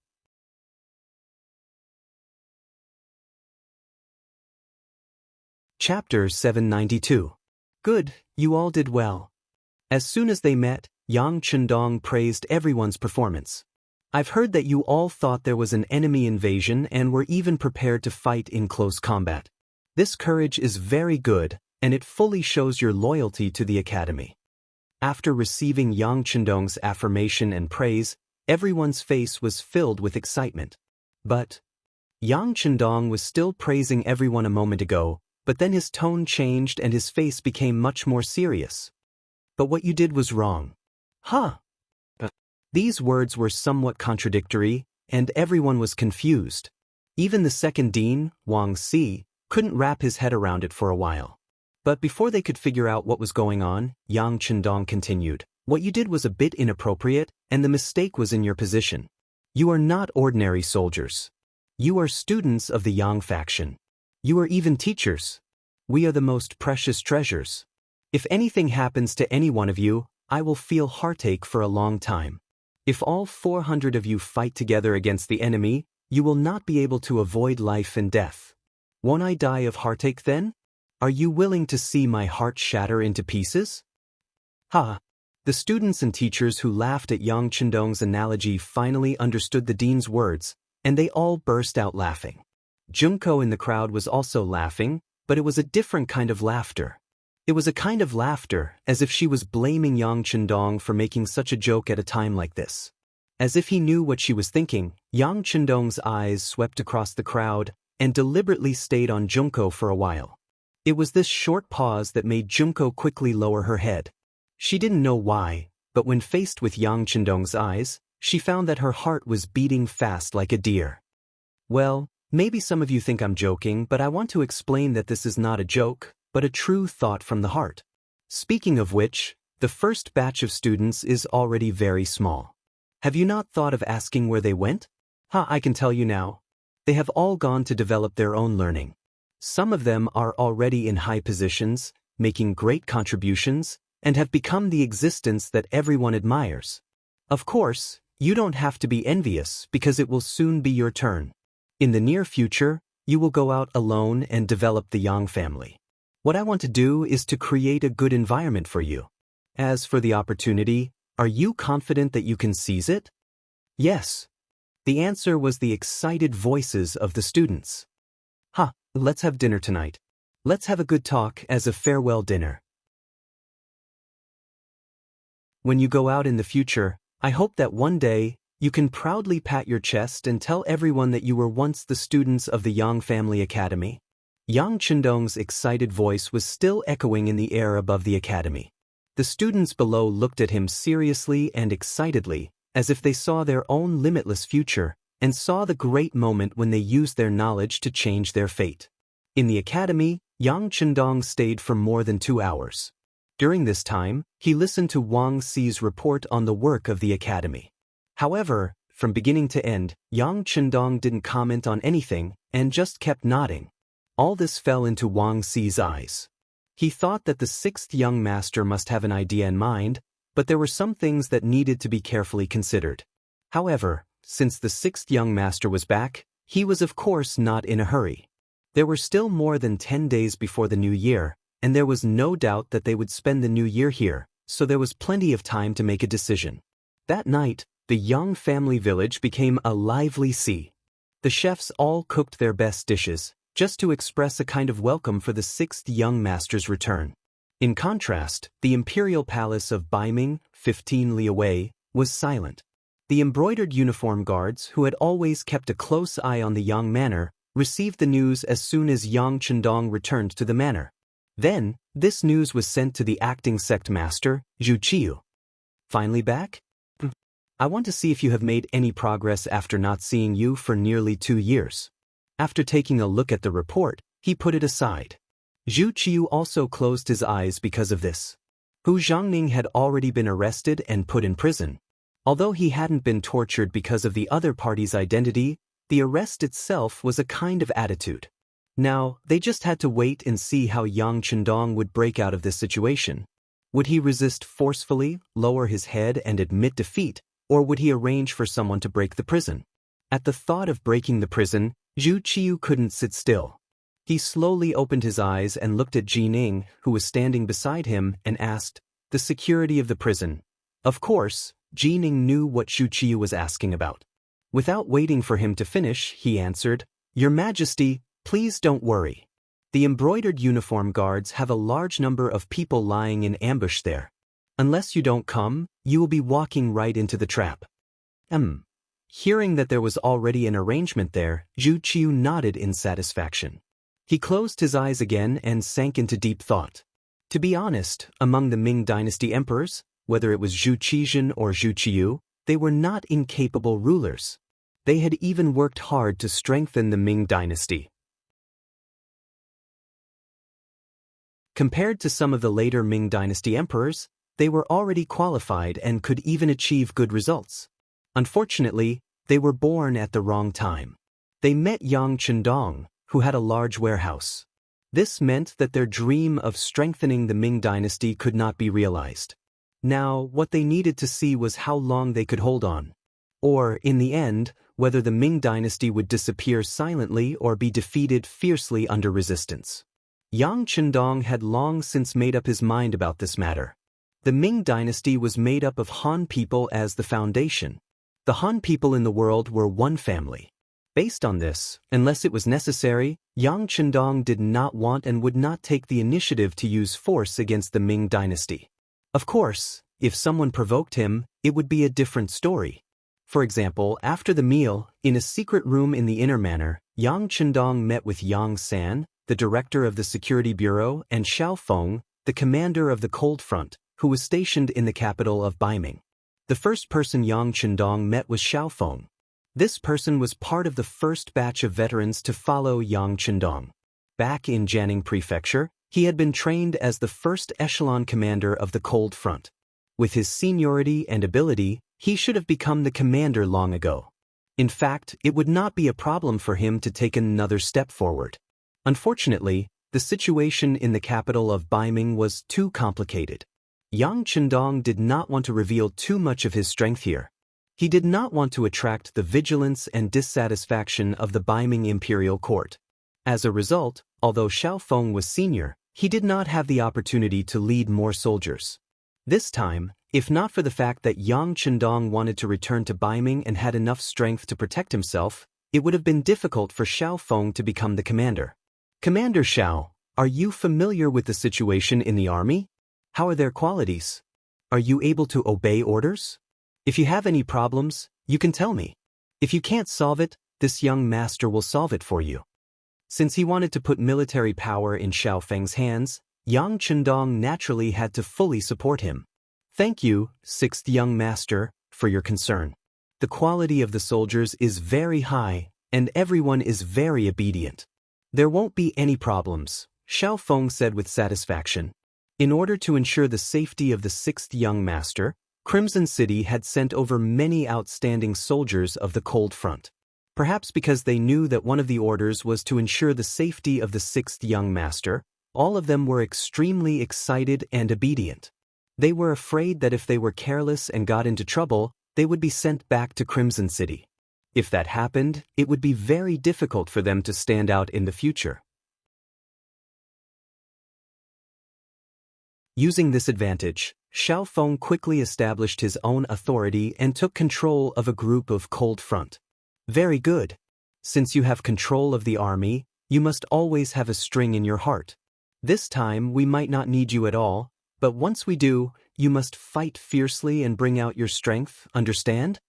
A: Chapter 792. Good, you all did well. As soon as they met, Yang Chendong praised everyone's performance. I've heard that you all thought there was an enemy invasion and were even prepared to fight in close combat. This courage is very good, and it fully shows your loyalty to the academy. After receiving Yang Chendong's affirmation and praise, everyone's face was filled with excitement. But Yang Chendong was still praising everyone a moment ago, but then his tone changed and his face became much more serious. "But what you did was wrong." "Huh?" These words were somewhat contradictory, and everyone was confused. Even the second dean, Wang Si, couldn't wrap his head around it for a while. But before they could figure out what was going on, Yang Chendong continued, "What you did was a bit inappropriate, and the mistake was in your position. You are not ordinary soldiers. You are students of the Yang faction. You are even teachers. We are the most precious treasures. If anything happens to any one of you, I will feel heartache for a long time. If all 400 of you fight together against the enemy, you will not be able to avoid life and death. Won't I die of heartache then? Are you willing to see my heart shatter into pieces?" Ha! The students and teachers who laughed at Yang Chendong's analogy finally understood the dean's words, and they all burst out laughing. Junko in the crowd was also laughing, but it was a different kind of laughter. It was a kind of laughter as if she was blaming Yang Chendong for making such a joke at a time like this. As if he knew what she was thinking, Yang Chendong's eyes swept across the crowd and deliberately stayed on Junko for a while. It was this short pause that made Junko quickly lower her head. She didn't know why, but when faced with Yang Chendong's eyes, she found that her heart was beating fast like a deer. Well, maybe some of you think I'm joking, but I want to explain that this is not a joke, but a true thought from the heart. Speaking of which, the first batch of students is already very small. Have you not thought of asking where they went? I can tell you now. They have all gone to develop their own learning. Some of them are already in high positions, making great contributions, and have become the existence that everyone admires. Of course, you don't have to be envious because it will soon be your turn. In the near future, you will go out alone and develop the Yang family. What I want to do is to create a good environment for you. As for the opportunity, are you confident that you can seize it? Yes. The answer was the excited voices of the students. Let's have dinner tonight. Let's have a good talk as a farewell dinner. When you go out in the future, I hope that one day, you can proudly pat your chest and tell everyone that you were once the students of the Yang Family Academy. Yang Chendong's excited voice was still echoing in the air above the academy. The students below looked at him seriously and excitedly, as if they saw their own limitless future, and saw the great moment when they used their knowledge to change their fate. In the academy, Yang Chendong stayed for more than 2 hours. During this time, he listened to Wang Si's report on the work of the academy. However, from beginning to end, Yang Chendong didn't comment on anything, and just kept nodding. All this fell into Wang Si's eyes. He thought that the sixth young master must have an idea in mind, but there were some things that needed to be carefully considered. However, since the sixth young master was back, he was of course not in a hurry. There were still more than 10 days before the new year, and there was no doubt that they would spend the new year here, so there was plenty of time to make a decision. That night, the young family village became a lively sea. The chefs all cooked their best dishes, just to express a kind of welcome for the sixth young master's return. In contrast, the imperial palace of Baiming, 15 li away, was silent. The embroidered uniform guards, who had always kept a close eye on the young manor, received the news as soon as Yang Chendong returned to the manor. Then, this news was sent to the acting sect master, Zhu Qiu. Finally back? I want to see if you have made any progress after not seeing you for nearly 2 years. After taking a look at the report, he put it aside. Zhu Qiu also closed his eyes because of this. Hu Zhangning had already been arrested and put in prison. Although he hadn't been tortured because of the other party's identity, the arrest itself was a kind of attitude. Now, they just had to wait and see how Yang Chendong would break out of this situation. Would he resist forcefully, lower his head and admit defeat, or would he arrange for someone to break the prison? At the thought of breaking the prison, Zhu Qiu couldn't sit still. He slowly opened his eyes and looked at Ji Ning, who was standing beside him, and asked, "The security of the prison." Of course, Ji Ning knew what Zhu Qiu was asking about. Without waiting for him to finish, he answered, "Your Majesty, please don't worry. The embroidered uniform guards have a large number of people lying in ambush there. Unless you don't come, you will be walking right into the trap." Hearing that there was already an arrangement there, Zhu Qiu nodded in satisfaction. He closed his eyes again and sank into deep thought. To be honest, among the Ming Dynasty emperors, whether it was Zhu Qizhen or Zhu Qiu, they were not incapable rulers. They had even worked hard to strengthen the Ming Dynasty. Compared to some of the later Ming Dynasty emperors, they were already qualified and could even achieve good results. Unfortunately, they were born at the wrong time. They met Yang Chendong, who had a large warehouse. This meant that their dream of strengthening the Ming Dynasty could not be realized. Now, what they needed to see was how long they could hold on. Or, in the end, whether the Ming Dynasty would disappear silently or be defeated fiercely under resistance. Yang Chendong had long since made up his mind about this matter. The Ming Dynasty was made up of Han people as the foundation. The Han people in the world were one family. Based on this, unless it was necessary, Yang Chendong did not want and would not take the initiative to use force against the Ming Dynasty. Of course, if someone provoked him, it would be a different story. For example, after the meal, in a secret room in the inner manor, Yang Chendong met with Yang San, the director of the Security Bureau, and Xiao Feng, the commander of the Cold Front, who was stationed in the capital of Baiming. The first person Yang Chendong met was Xiao Feng. This person was part of the first batch of veterans to follow Yang Chendong. Back in Jianing Prefecture, he had been trained as the first echelon commander of the Cold Front. With his seniority and ability, he should have become the commander long ago. In fact, it would not be a problem for him to take another step forward. Unfortunately, the situation in the capital of Baiming was too complicated. Yang Chendong did not want to reveal too much of his strength here. He did not want to attract the vigilance and dissatisfaction of the Baiming imperial court. As a result, although Xiao Feng was senior, he did not have the opportunity to lead more soldiers. This time, if not for the fact that Yang Chendong wanted to return to Baiming and had enough strength to protect himself, it would have been difficult for Xiao Feng to become the commander. "Commander Xiao, are you familiar with the situation in the army? How are their qualities? Are you able to obey orders? If you have any problems, you can tell me. If you can't solve it, this young master will solve it for you." Since he wanted to put military power in Xiao Feng's hands, Yang Chendong naturally had to fully support him. "Thank you, sixth young master, for your concern. The quality of the soldiers is very high, and everyone is very obedient. There won't be any problems," Xiao Feng said with satisfaction. In order to ensure the safety of the sixth young master, Crimson City had sent over many outstanding soldiers of the Cold Front. Perhaps because they knew that one of the orders was to ensure the safety of the sixth young master, all of them were extremely excited and obedient. They were afraid that if they were careless and got into trouble, they would be sent back to Crimson City. If that happened, it would be very difficult for them to stand out in the future. Using this advantage, Xiao Feng quickly established his own authority and took control of a group of cold front. Very good. Since you have control of the army, you must always have a string in your heart. This time we might not need you at all, but once we do, you must fight fiercely and bring out your strength, understand?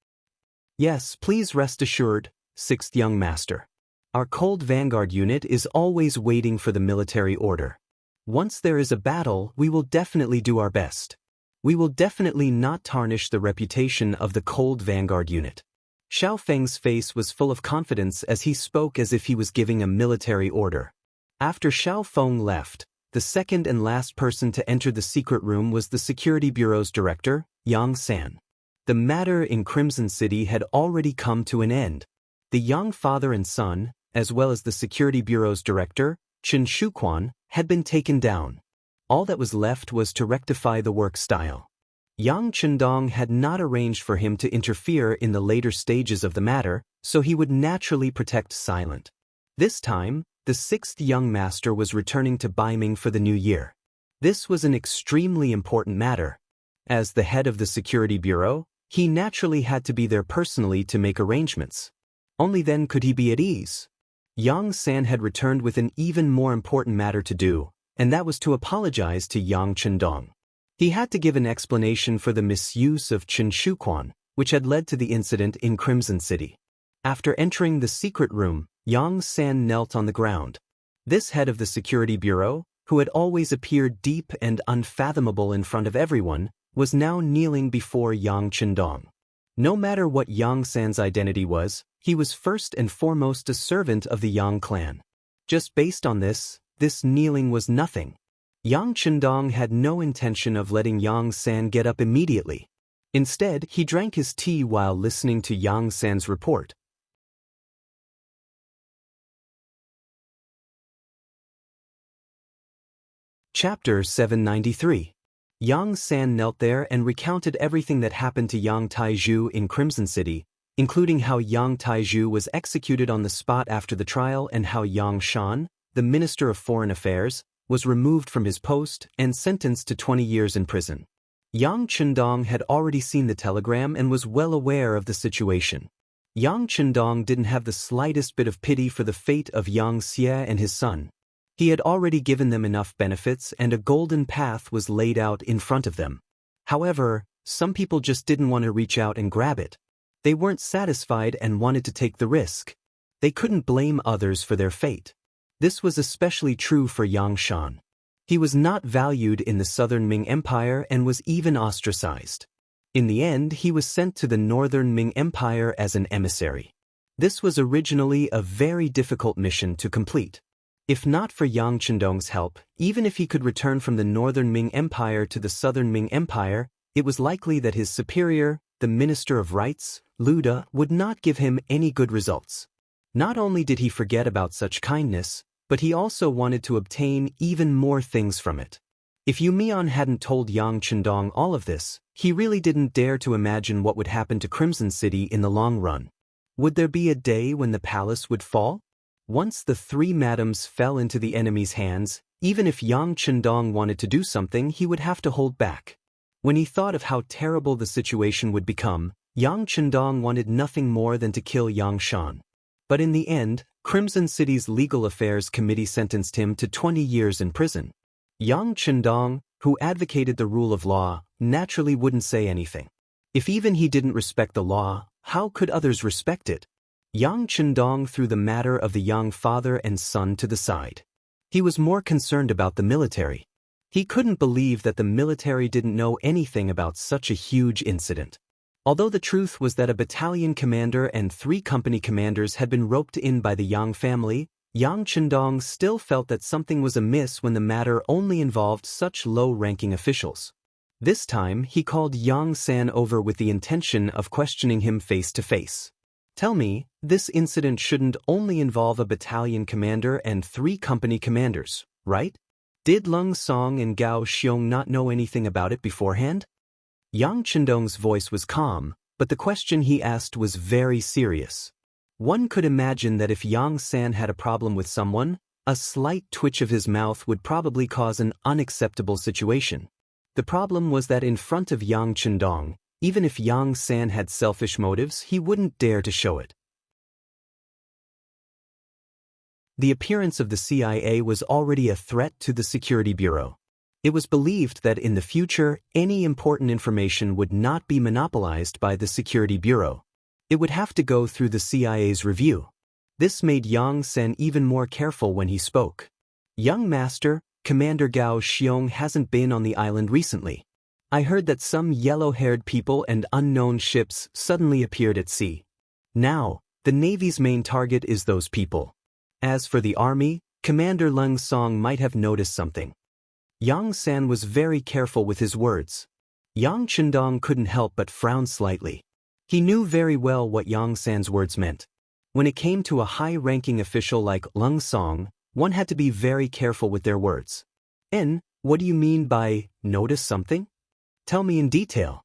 A: Yes, please rest assured, sixth young master. Our cold vanguard unit is always waiting for the military order. Once there is a battle, we will definitely do our best. We will definitely not tarnish the reputation of the cold vanguard unit. Xiao Feng's face was full of confidence as he spoke as if he was giving a military order. After Xiao Feng left, the second and last person to enter the secret room was the Security Bureau's director, Yang San. The matter in Crimson City had already come to an end. The young father and son, as well as the Security Bureau's director, Chen Shuquan, had been taken down. All that was left was to rectify the work style. Yang Chendong had not arranged for him to interfere in the later stages of the matter, so he would naturally protect Silent. This time, the sixth young master was returning to Baiming for the new year. This was an extremely important matter. As the head of the Security Bureau, he naturally had to be there personally to make arrangements. Only then could he be at ease. Yang San had returned with an even more important matter to do, and that was to apologize to Yang Chendong. He had to give an explanation for the misuse of Chen Shuquan, which had led to the incident in Crimson City. After entering the secret room, Yang San knelt on the ground. This head of the Security Bureau, who had always appeared deep and unfathomable in front of everyone, was now kneeling before Yang Chendong. No matter what Yang San's identity was, he was first and foremost a servant of the Yang clan. Just based on this kneeling was nothing. Yang Chendong had no intention of letting Yang San get up immediately. Instead, he drank his tea while listening to Yang San's report. Chapter 793. Yang San knelt there and recounted everything that happened to Yang Taizhu in Crimson City, including how Yang Taizhu was executed on the spot after the trial and how Yang Shan, the Minister of Foreign Affairs, was removed from his post and sentenced to 20 years in prison. Yang Chendong had already seen the telegram and was well aware of the situation. Yang Chendong didn't have the slightest bit of pity for the fate of Yang Xie and his son. He had already given them enough benefits and a golden path was laid out in front of them. However, some people just didn't want to reach out and grab it. They weren't satisfied and wanted to take the risk. They couldn't blame others for their fate. This was especially true for Yang Shan. He was not valued in the Southern Ming Empire and was even ostracized. In the end, he was sent to the Northern Ming Empire as an emissary. This was originally a very difficult mission to complete. If not for Yang Chendong's help, even if he could return from the Northern Ming Empire to the Southern Ming Empire, it was likely that his superior, the Minister of Rights, Lu De, would not give him any good results. Not only did he forget about such kindness, but he also wanted to obtain even more things from it. If Yu Mian hadn't told Yang Chendong all of this, he really didn't dare to imagine what would happen to Crimson City in the long run. Would there be a day when the palace would fall? Once the three madams fell into the enemy's hands, even if Yang Chendong wanted to do something, he would have to hold back. When he thought of how terrible the situation would become, Yang Chendong wanted nothing more than to kill Yang Shan. But in the end, Crimson City's Legal Affairs Committee sentenced him to 20 years in prison. Yang Chendong, who advocated the rule of law, naturally wouldn't say anything. If even he didn't respect the law, how could others respect it? Yang Chendong threw the matter of the young father and son to the side. He was more concerned about the military. He couldn't believe that the military didn't know anything about such a huge incident. Although the truth was that a battalion commander and 3 company commanders had been roped in by the Yang family, Yang Chendong still felt that something was amiss when the matter only involved such low-ranking officials. This time, he called Yang San over with the intention of questioning him face to face. Tell me, this incident shouldn't only involve a battalion commander and 3 company commanders, right? Did Lung Song and Gao Xiong not know anything about it beforehand? Yang Chendong's voice was calm, but the question he asked was very serious. One could imagine that if Yang San had a problem with someone, a slight twitch of his mouth would probably cause an unacceptable situation. The problem was that in front of Yang Chendong, even if Yang San had selfish motives, he wouldn't dare to show it. The appearance of the CIA was already a threat to the Security Bureau. It was believed that in the future, any important information would not be monopolized by the Security Bureau. It would have to go through the CIA's review. This made Yang San even more careful when he spoke. "Young master, Commander Gao Xiong hasn't been on the island recently. I heard that some yellow-haired people and unknown ships suddenly appeared at sea. Now, the Navy's main target is those people. As for the Army, Commander Leng Song might have noticed something." Yang San was very careful with his words. Yang Chendong couldn't help but frown slightly. He knew very well what Yang San's words meant. When it came to a high-ranking official like Leng Song, one had to be very careful with their words. What do you mean by notice something? Tell me in detail."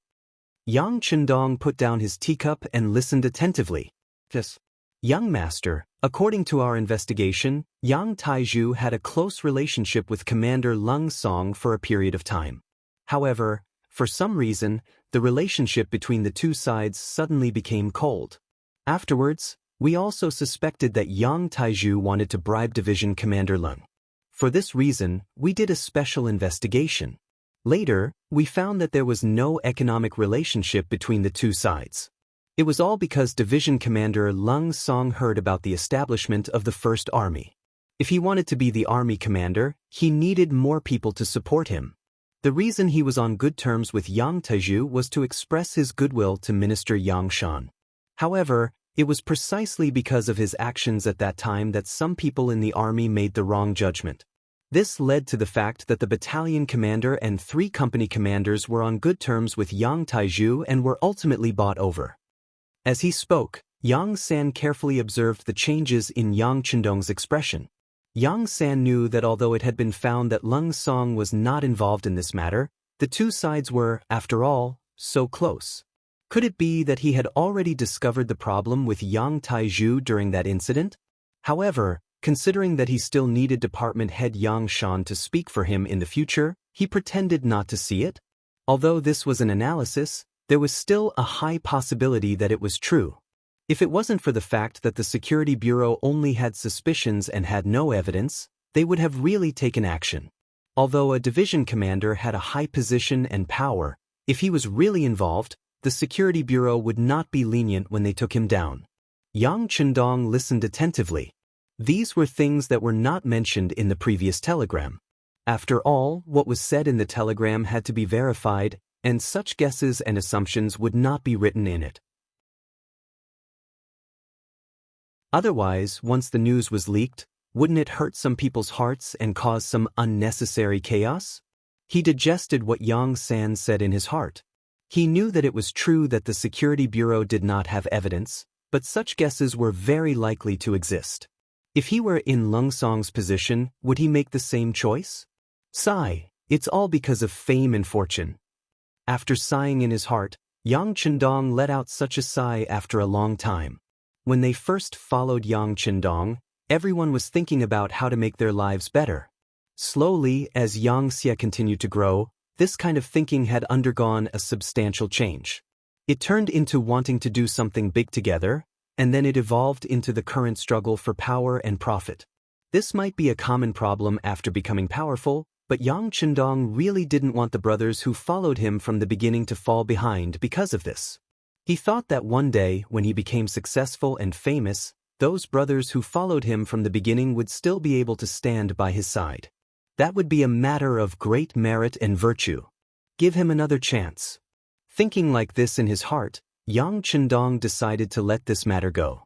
A: Yang Chendong put down his teacup and listened attentively. "Yes. Young master, according to our investigation, Yang Taizhu had a close relationship with Commander Leng Song for a period of time. However, for some reason, the relationship between the two sides suddenly became cold. Afterwards, we also suspected that Yang Taizhu wanted to bribe Division Commander Leng. For this reason, we did a special investigation. Later, we found that there was no economic relationship between the two sides. It was all because Division Commander Leng Song heard about the establishment of the First Army. If he wanted to be the army commander, he needed more people to support him. The reason he was on good terms with Yang Taizhu was to express his goodwill to Minister Yang Shan. However, it was precisely because of his actions at that time that some people in the army made the wrong judgment. This led to the fact that the battalion commander and 3 company commanders were on good terms with Yang Taizhu and were ultimately bought over." As he spoke, Yang San carefully observed the changes in Yang Chendong's expression. Yang San knew that although it had been found that Leng Song was not involved in this matter, the two sides were, after all, so close. Could it be that he had already discovered the problem with Yang Taizhu during that incident? However, considering that he still needed department head Yang Shan to speak for him in the future, he pretended not to see it. Although this was an analysis, there was still a high possibility that it was true. If it wasn't for the fact that the Security Bureau only had suspicions and had no evidence, they would have really taken action. Although a division commander had a high position and power, if he was really involved, the Security Bureau would not be lenient when they took him down. Yang Chendong listened attentively. These were things that were not mentioned in the previous telegram. After all, what was said in the telegram had to be verified, and such guesses and assumptions would not be written in it. Otherwise, once the news was leaked, wouldn't it hurt some people's hearts and cause some unnecessary chaos? He digested what Yang San said in his heart. He knew that it was true that the Security Bureau did not have evidence, but such guesses were very likely to exist. If he were in Leng Song's position, would he make the same choice? Sigh, it's all because of fame and fortune. After sighing in his heart, Yang Chendong let out such a sigh after a long time. When they first followed Yang Chendong, everyone was thinking about how to make their lives better. Slowly, as Yang Xie continued to grow, this kind of thinking had undergone a substantial change. It turned into wanting to do something big together, and then it evolved into the current struggle for power and profit. This might be a common problem after becoming powerful, but Yang Chendong really didn't want the brothers who followed him from the beginning to fall behind because of this. He thought that one day, when he became successful and famous, those brothers who followed him from the beginning would still be able to stand by his side. That would be a matter of great merit and virtue. Give him another chance. Thinking like this in his heart, Yang Chendong decided to let this matter go.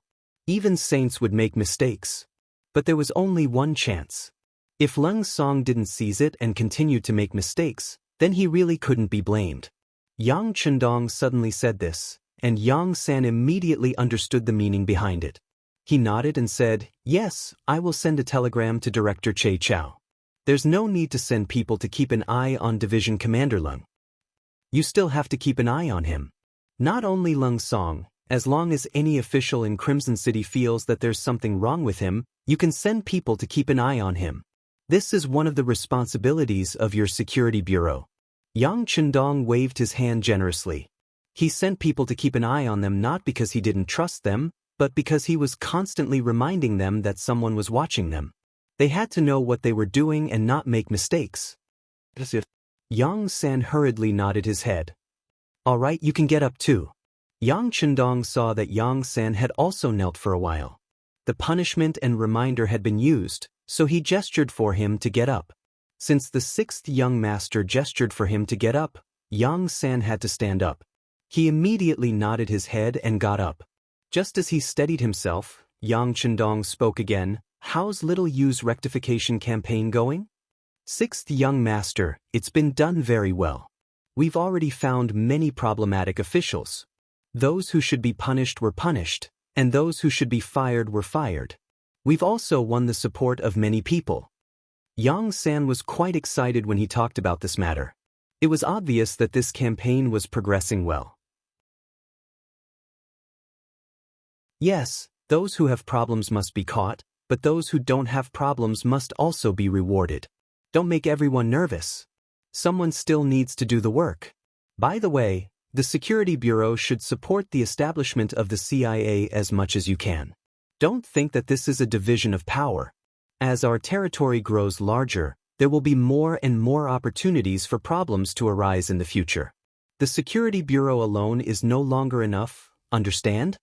A: Even saints would make mistakes. But there was only one chance. If Leng Song didn't seize it and continued to make mistakes, then he really couldn't be blamed. Yang Chendong suddenly said this, and Yang San immediately understood the meaning behind it. He nodded and said, "Yes, I will send a telegram to Director Che Chao. There's no need to send people to keep an eye on Division Commander Leng. You still have to keep an eye on him. Not only Leng Song, as long as any official in Crimson City feels that there's something wrong with him, you can send people to keep an eye on him. This is one of the responsibilities of your Security Bureau. Yang Chendong waved his hand generously. He sent people to keep an eye on them not because he didn't trust them, but because he was constantly reminding them that someone was watching them. They had to know what they were doing and not make mistakes. As if Yang San hurriedly nodded his head. All right, you can get up too. Yang Chendong saw that Yang San had also knelt for a while. The punishment and reminder had been used, so he gestured for him to get up. Since the sixth young master gestured for him to get up, Yang San had to stand up. He immediately nodded his head and got up. Just as he steadied himself, Yang Chendong spoke again. How's Little Yu's rectification campaign going? Sixth young master, it's been done very well. We've already found many problematic officials. Those who should be punished were punished, and those who should be fired were fired. We've also won the support of many people. Yang San was quite excited when he talked about this matter. It was obvious that this campaign was progressing well. Yes, those who have problems must be caught, but those who don't have problems must also be rewarded. Don't make everyone nervous. Someone still needs to do the work. By the way, the Security Bureau should support the establishment of the CIA as much as you can. Don't think that this is a division of power. As our territory grows larger, there will be more and more opportunities for problems to arise in the future. The Security Bureau alone is no longer enough, understand?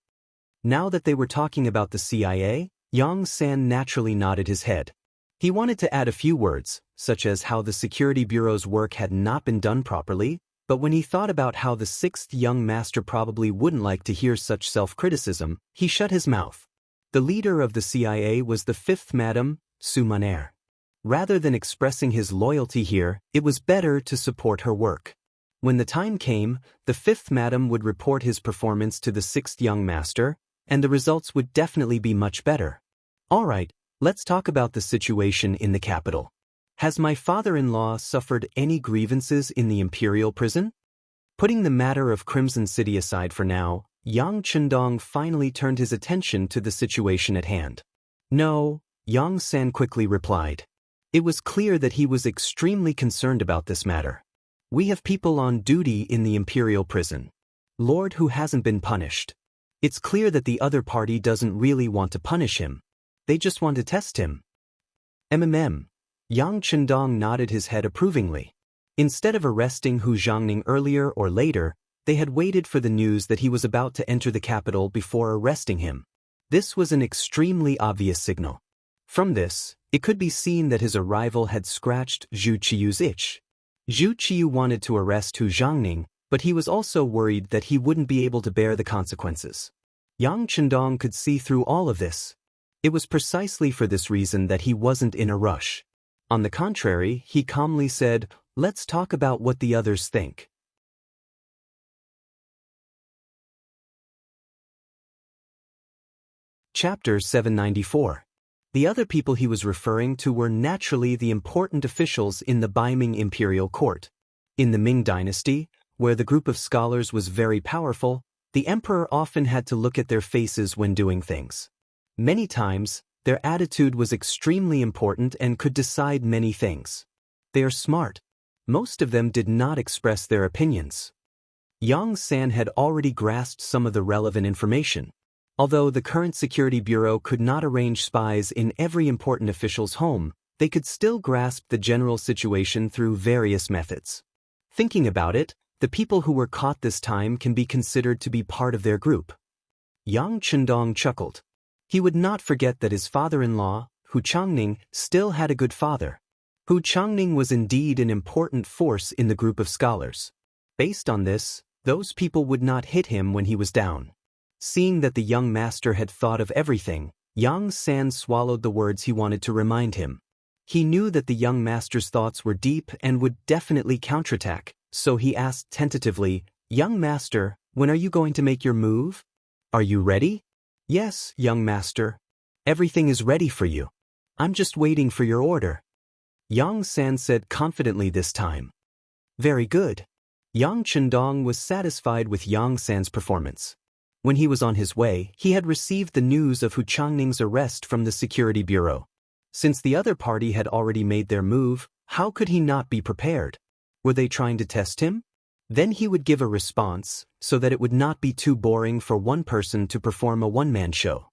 A: Now that they were talking about the CIA, Yang San naturally nodded his head. He wanted to add a few words, such as how the Security Bureau's work had not been done properly, but when he thought about how the sixth young master probably wouldn't like to hear such self-criticism, he shut his mouth. The leader of the CIA was the fifth Madam, Su Maner. Rather than expressing his loyalty here, it was better to support her work. When the time came, the fifth Madam would report his performance to the sixth young master, and the results would definitely be much better. All right, let's talk about the situation in the capital. Has my father-in-law suffered any grievances in the imperial prison? Putting the matter of Crimson City aside for now, Yang Chendong finally turned his attention to the situation at hand. No, Yang San quickly replied. It was clear that he was extremely concerned about this matter. We have people on duty in the imperial prison. Lord who hasn't been punished. It's clear that the other party doesn't really want to punish him. They just want to test him. Yang Chendong nodded his head approvingly. Instead of arresting Hu Zhangning earlier or later, they had waited for the news that he was about to enter the capital before arresting him. This was an extremely obvious signal. From this, it could be seen that his arrival had scratched Zhu Qiyu's itch. Zhu Qiyu wanted to arrest Hu Zhangning, but he was also worried that he wouldn't be able to bear the consequences. Yang Chendong could see through all of this. It was precisely for this reason that he wasn't in a rush. On the contrary, he calmly said, "Let's talk about what the others think." Chapter 794. The other people he was referring to were naturally the important officials in the Baiming imperial court. In the Ming dynasty, where the group of scholars was very powerful, the emperor often had to look at their faces when doing things. Many times, their attitude was extremely important and could decide many things. They are smart. Most of them did not express their opinions. Yang San had already grasped some of the relevant information. Although the current Security Bureau could not arrange spies in every important official's home, they could still grasp the general situation through various methods. Thinking about it, the people who were caught this time can be considered to be part of their group. Yang Chendong chuckled. He would not forget that his father-in-law, Hu Changning, still had a good father. Hu Changning was indeed an important force in the group of scholars. Based on this, those people would not hit him when he was down. Seeing that the young master had thought of everything, Yang San swallowed the words he wanted to remind him. He knew that the young master's thoughts were deep and would definitely counterattack, so he asked tentatively, "Young master, when are you going to make your move? Are you ready?" "Yes, young master. Everything is ready for you. I'm just waiting for your order," Yang San said confidently this time. Very good. Yang Chendong was satisfied with Yang San's performance. When he was on his way, he had received the news of Hu Changning's arrest from the Security Bureau. Since the other party had already made their move, how could he not be prepared? Were they trying to test him? Then he would give a response, so that it would not be too boring for one person to perform a one-man show.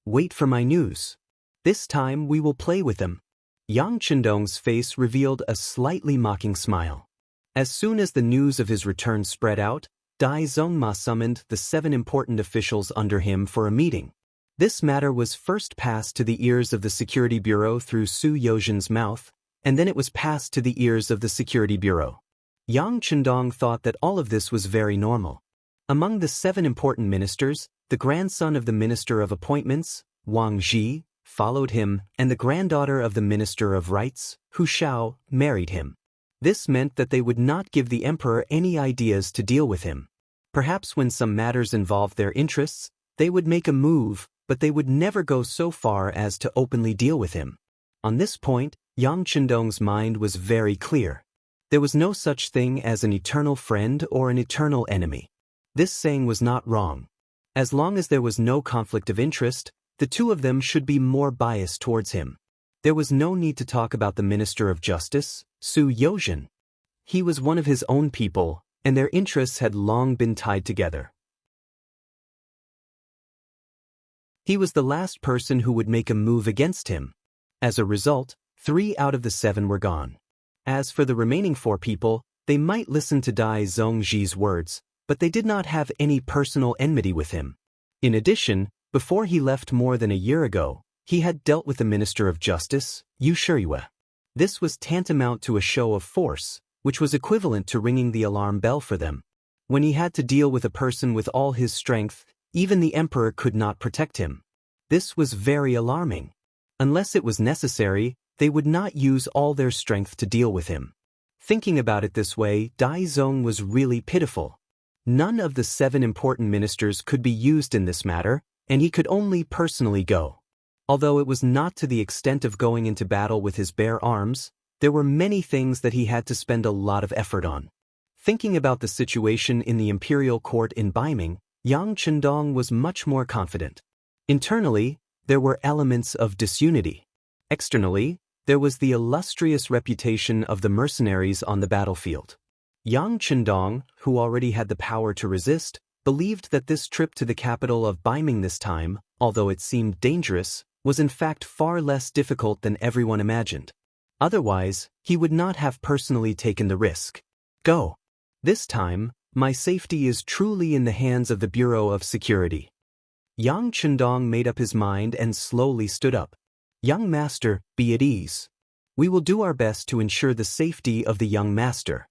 A: Wait for my news. This time we will play with them. Yang Chendong's face revealed a slightly mocking smile. As soon as the news of his return spread out, Dai Zongma summoned the 7 important officials under him for a meeting. This matter was first passed to the ears of the Security Bureau through Su Yozhen's mouth, and then it was passed to the ears of the Security Bureau. Yang Chendong thought that all of this was very normal. Among the 7 important ministers, the grandson of the Minister of Appointments, Wang Zhi, followed him, and the granddaughter of the Minister of Rights, Hu Shao, married him. This meant that they would not give the emperor any ideas to deal with him. Perhaps when some matters involved their interests, they would make a move, but they would never go so far as to openly deal with him. On this point, Yang Chendong's mind was very clear. There was no such thing as an eternal friend or an eternal enemy. This saying was not wrong. As long as there was no conflict of interest, the two of them should be more biased towards him. There was no need to talk about the Minister of Justice, Su Yozhen. He was one of his own people, and their interests had long been tied together. He was the last person who would make a move against him. As a result, 3 out of the 7 were gone. As for the remaining 4 people, they might listen to Dai Zongji's words, but they did not have any personal enmity with him. In addition, before he left more than a year ago, he had dealt with the Minister of Justice, Yu Shiyue. This was tantamount to a show of force, which was equivalent to ringing the alarm bell for them. When he had to deal with a person with all his strength, even the emperor could not protect him. This was very alarming. Unless it was necessary, they would not use all their strength to deal with him. Thinking about it this way, Dai Zong was really pitiful. None of the 7 important ministers could be used in this matter, and he could only personally go. Although it was not to the extent of going into battle with his bare arms, there were many things that he had to spend a lot of effort on. Thinking about the situation in the imperial court in Baiming, Yang Chendong was much more confident. Internally, there were elements of disunity. Externally, there was the illustrious reputation of the mercenaries on the battlefield. Yang Chendong, who already had the power to resist, believed that this trip to the capital of Baiming this time, although it seemed dangerous, was in fact far less difficult than everyone imagined. Otherwise, he would not have personally taken the risk. Go. This time, my safety is truly in the hands of the Bureau of Security. Yang Chendong made up his mind and slowly stood up. Young master, be at ease. We will do our best to ensure the safety of the young master.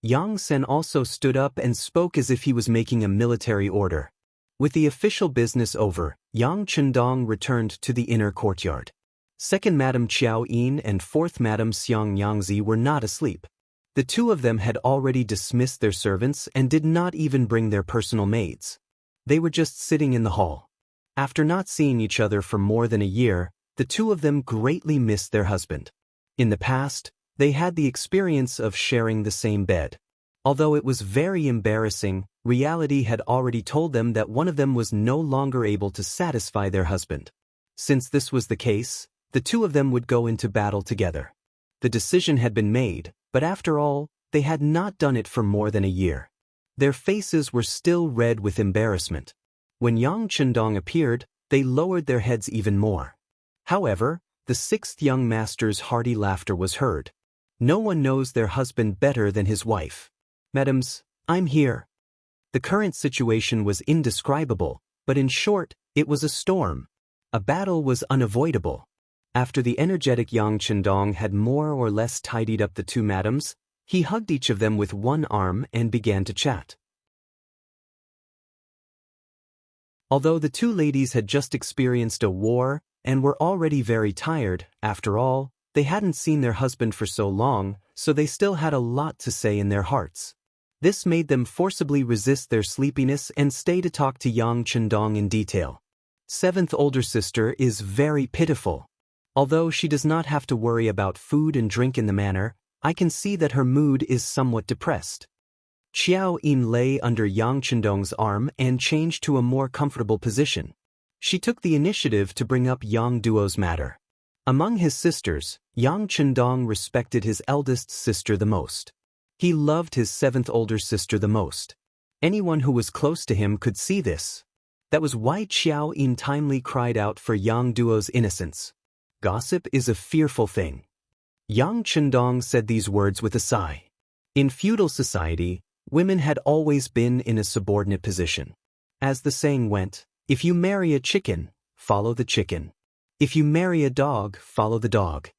A: Yang Sen also stood up and spoke as if he was making a military order. With the official business over, Yang Chendong returned to the inner courtyard. 2nd Madam Qiao Yin and 4th Madam Xiang Yangzi were not asleep. The 2 of them had already dismissed their servants and did not even bring their personal maids. They were just sitting in the hall. After not seeing each other for more than a year, the 2 of them greatly missed their husband. In the past, they had the experience of sharing the same bed. Although it was very embarrassing, reality had already told them that one of them was no longer able to satisfy their husband. Since this was the case, the 2 of them would go into battle together. The decision had been made, but after all, they had not done it for more than a year. Their faces were still red with embarrassment. When Yang Chendong appeared, they lowered their heads even more. However, the 6th young master's hearty laughter was heard. No one knows their husband better than his wife. Madams, I'm here. The current situation was indescribable, but in short, it was a storm. A battle was unavoidable. After the energetic Yang Chendong had more or less tidied up the 2 madams, he hugged each of them with one arm and began to chat. Although the 2 ladies had just experienced a war and were already very tired, after all, they hadn't seen their husband for so long, so they still had a lot to say in their hearts. This made them forcibly resist their sleepiness and stay to talk to Yang Chendong in detail. 7th older sister is very pitiful. Although she does not have to worry about food and drink in the manner, I can see that her mood is somewhat depressed. Qiao Yin lay under Yang Chendong's arm and changed to a more comfortable position. She took the initiative to bring up Yang Duo's matter. Among his sisters, Yang Chendong respected his eldest sister the most. He loved his seventh older sister the most. Anyone who was close to him could see this. That was why Xiao Yin timely cried out for Yang Duo's innocence. Gossip is a fearful thing. Yang Chendong said these words with a sigh. In feudal society, women had always been in a subordinate position. As the saying went, if you marry a chicken, follow the chicken. If you marry a dog, follow the dog.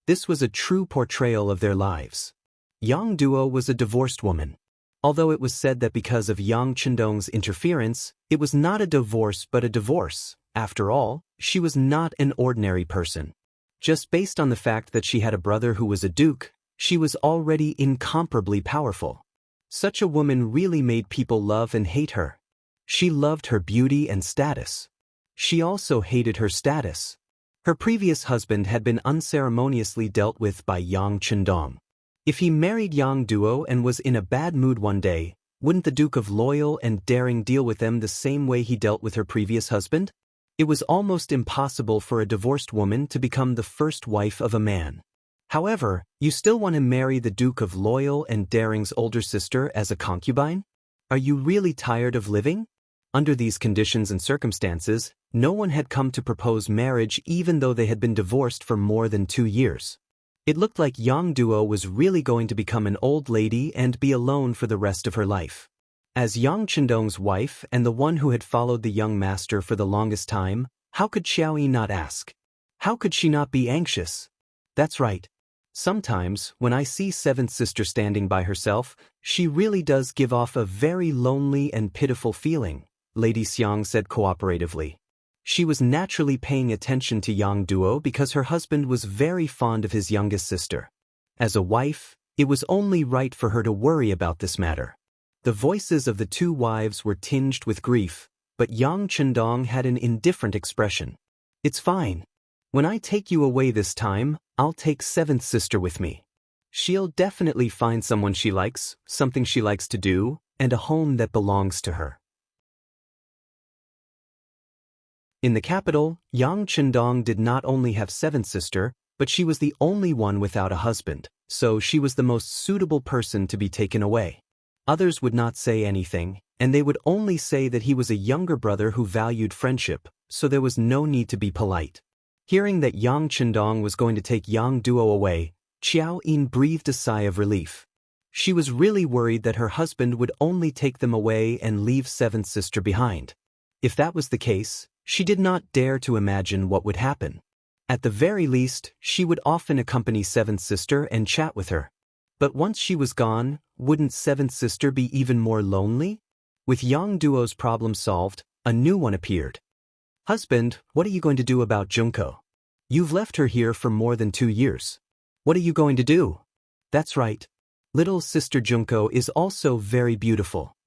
A: This was a true portrayal of their lives. Yang Duo was a divorced woman. Although it was said that because of Yang Chendong's interference, it was not a divorce but a divorce. After all, she was not an ordinary person. Just based on the fact that she had a brother who was a duke, she was already incomparably powerful. Such a woman really made people love and hate her. She loved her beauty and status. She also hated her status. Her previous husband had been unceremoniously dealt with by Yang Chendong. If he married Yang Duo and was in a bad mood one day, wouldn't the Duke of Loyal and Daring deal with them the same way he dealt with her previous husband? It was almost impossible for a divorced woman to become the first wife of a man. However, you still want to marry the Duke of Loyal and Daring's older sister as a concubine? Are you really tired of living? Under these conditions and circumstances, no one had come to propose marriage even though they had been divorced for more than 2 years. It looked like Yang Duo was really going to become an old lady and be alone for the rest of her life. As Yang Chendong's wife and the one who had followed the young master for the longest time, how could Xiao Yi not ask? How could she not be anxious? That's right. Sometimes, when I see seventh sister standing by herself, she really does give off a very lonely and pitiful feeling, Lady Xiang said cooperatively. She was naturally paying attention to Yang Duo because her husband was very fond of his youngest sister. As a wife, it was only right for her to worry about this matter. The voices of the two wives were tinged with grief, but Yang Chendong had an indifferent expression. It's fine. When I take you away this time, I'll take seventh sister with me. She'll definitely find someone she likes, something she likes to do, and a home that belongs to her. In the capital, Yang Chendong did not only have seventh sister, but she was the only one without a husband, so she was the most suitable person to be taken away. Others would not say anything, and they would only say that he was a younger brother who valued friendship, so there was no need to be polite. Hearing that Yang Chendong was going to take Yang Duo away, Xiao Yin breathed a sigh of relief. She was really worried that her husband would only take them away and leave seventh sister behind. If that was the case, she did not dare to imagine what would happen. At the very least, she would often accompany seventh sister and chat with her. But once she was gone, wouldn't seventh sister be even more lonely? With Yang Duo's problem solved, a new one appeared. Husband, what are you going to do about Junko? You've left her here for more than 2 years. What are you going to do? That's right. Little sister Junko is also very beautiful.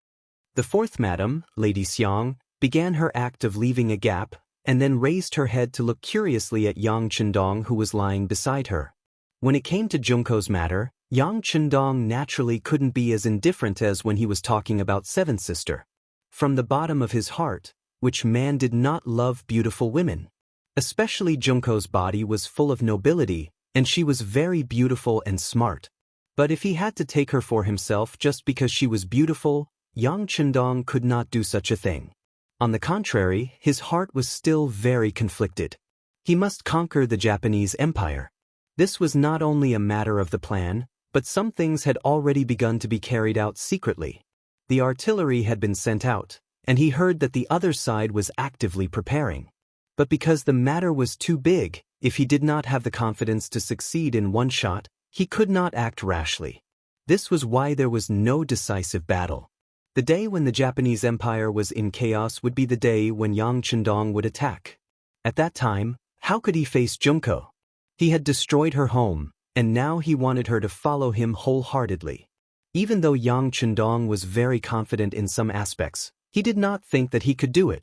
A: The fourth madam, Lady Xiang, began her act of leaving a gap, and then raised her head to look curiously at Yang Chendong who was lying beside her. When it came to Junko's matter, Yang Chendong naturally couldn't be as indifferent as when he was talking about seventh sister. From the bottom of his heart, which man did not love beautiful women? Especially Junko's body was full of nobility, and she was very beautiful and smart. But if he had to take her for himself just because she was beautiful, Yang Chendong could not do such a thing. On the contrary, his heart was still very conflicted. He must conquer the Japanese Empire. This was not only a matter of the plan, but some things had already begun to be carried out secretly. The artillery had been sent out, and he heard that the other side was actively preparing. But because the matter was too big, if he did not have the confidence to succeed in one shot, he could not act rashly. This was why there was no decisive battle. The day when the Japanese Empire was in chaos would be the day when Yang Chendong would attack. At that time, how could he face Junko? He had destroyed her home, and now he wanted her to follow him wholeheartedly. Even though Yang Chendong was very confident in some aspects, he did not think that he could do it.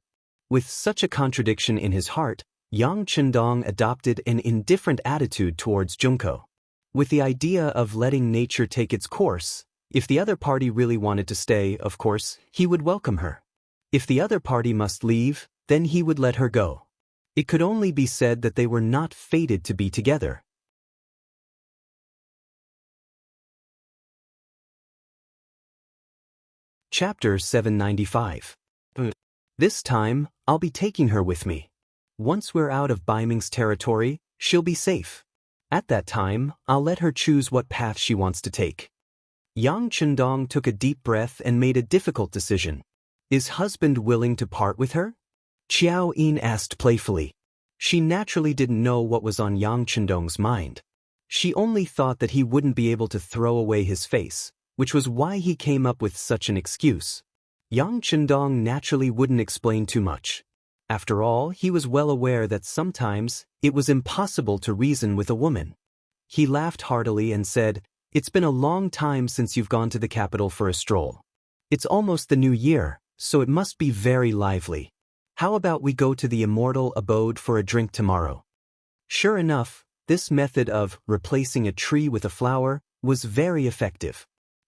A: With such a contradiction in his heart, Yang Chendong adopted an indifferent attitude towards Junko. With the idea of letting nature take its course, if the other party really wanted to stay, of course, he would welcome her. If the other party must leave, then he would let her go. It could only be said that they were not fated to be together. Chapter 795. This time, I'll be taking her with me. Once we're out of Bai Ming's territory, she'll be safe. At that time, I'll let her choose what path she wants to take. Yang Chendong took a deep breath and made a difficult decision. Is husband willing to part with her? Qiao Yin asked playfully. She naturally didn't know what was on Yang Chendong's mind. She only thought that he wouldn't be able to throw away his face, which was why he came up with such an excuse. Yang Chendong naturally wouldn't explain too much. After all, he was well aware that sometimes it was impossible to reason with a woman. He laughed heartily and said, "It's been a long time since you've gone to the capital for a stroll. It's almost the new year, so it must be very lively. How about we go to the immortal abode for a drink tomorrow?" Sure enough, this method of replacing a tree with a flower was very effective.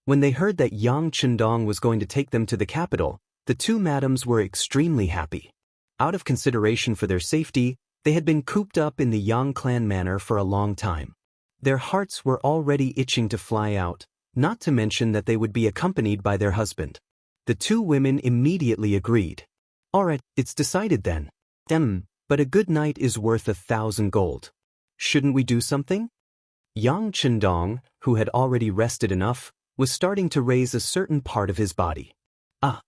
A: When they heard that Yang Chendong was going to take them to the capital, the two madams were extremely happy. Out of consideration for their safety, they had been cooped up in the Yang clan manor for a long time. Their hearts were already itching to fly out, not to mention that they would be accompanied by their husband. The two women immediately agreed. "Alright, it's decided then. But a good night is worth 1,000 gold. Shouldn't we do something?" Yang Chendong, who had already rested enough, was starting to raise a certain part of his body. "Ah!"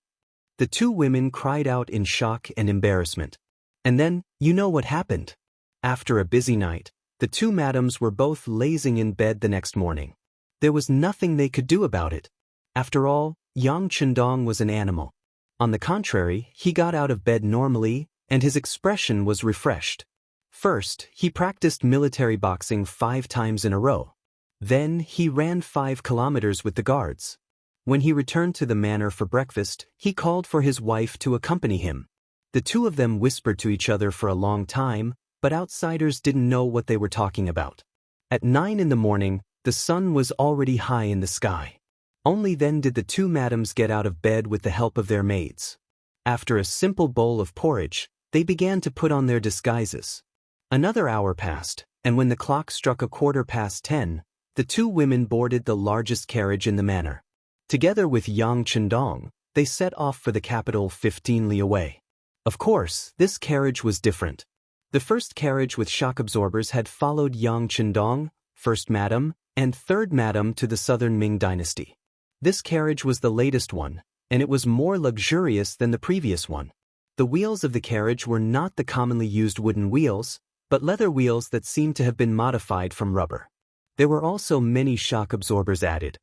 A: The two women cried out in shock and embarrassment. And then, you know what happened. After a busy night, the two madams were both lazing in bed the next morning. There was nothing they could do about it. After all, Yang Chendong was an animal. On the contrary, he got out of bed normally, and his expression was refreshed. First, he practiced military boxing 5 times in a row. Then, he ran 5 kilometers with the guards. When he returned to the manor for breakfast, he called for his wife to accompany him. The two of them whispered to each other for a long time, but outsiders didn't know what they were talking about. At 9 in the morning, the sun was already high in the sky. Only then did the two madams get out of bed with the help of their maids. After a simple bowl of porridge, they began to put on their disguises. Another hour passed, and when the clock struck 10:15, the two women boarded the largest carriage in the manor. Together with Yang Chendong, they set off for the capital 15 li away. Of course, this carriage was different. The first carriage with shock absorbers had followed Yang Chendong, first madam, and third madam to the southern Ming dynasty. This carriage was the latest one, and it was more luxurious than the previous one. The wheels of the carriage were not the commonly used wooden wheels, but leather wheels that seemed to have been modified from rubber. There were also many shock absorbers added.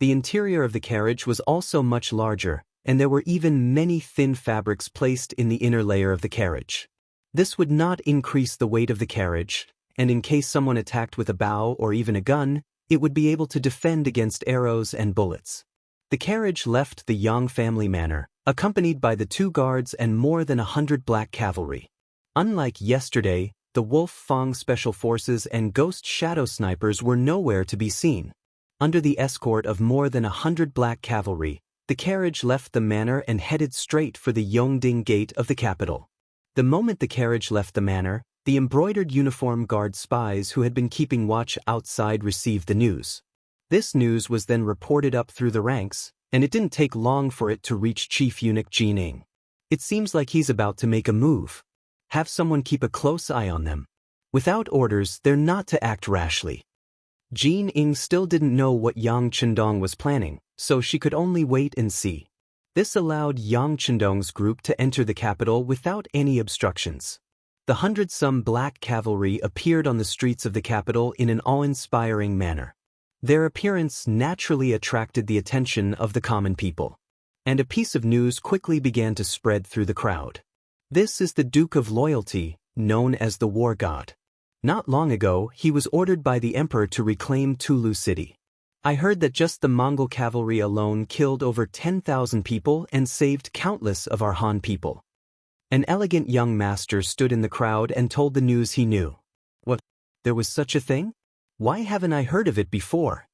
A: The interior of the carriage was also much larger, and there were even many thin fabrics placed in the inner layer of the carriage. This would not increase the weight of the carriage, and in case someone attacked with a bow or even a gun, it would be able to defend against arrows and bullets. The carriage left the Yang family manor, accompanied by the 2 guards and more than 100 black cavalry. Unlike yesterday, the Wolf Fang special forces and ghost shadow snipers were nowhere to be seen. Under the escort of more than 100 black cavalry, the carriage left the manor and headed straight for the Yongding gate of the capital. The moment the carriage left the manor, the embroidered uniform guard spies who had been keeping watch outside received the news. This news was then reported up through the ranks, and it didn't take long for it to reach Chief Eunuch Jining. "It seems like he's about to make a move. Have someone keep a close eye on them. Without orders, they're not to act rashly." Jin Ying still didn't know what Yang Chendong was planning, so she could only wait and see. This allowed Yang Chendong's group to enter the capital without any obstructions. The 100-some black cavalry appeared on the streets of the capital in an awe-inspiring manner. Their appearance naturally attracted the attention of the common people, and a piece of news quickly began to spread through the crowd. "This is the Duke of Loyalty, known as the War God. Not long ago, he was ordered by the Emperor to reclaim Tulu City. I heard that just the Mongol cavalry alone killed over 10,000 people and saved countless of our Han people." An elegant young master stood in the crowd and told the news he knew. "What? There was such a thing? Why haven't I heard of it before?"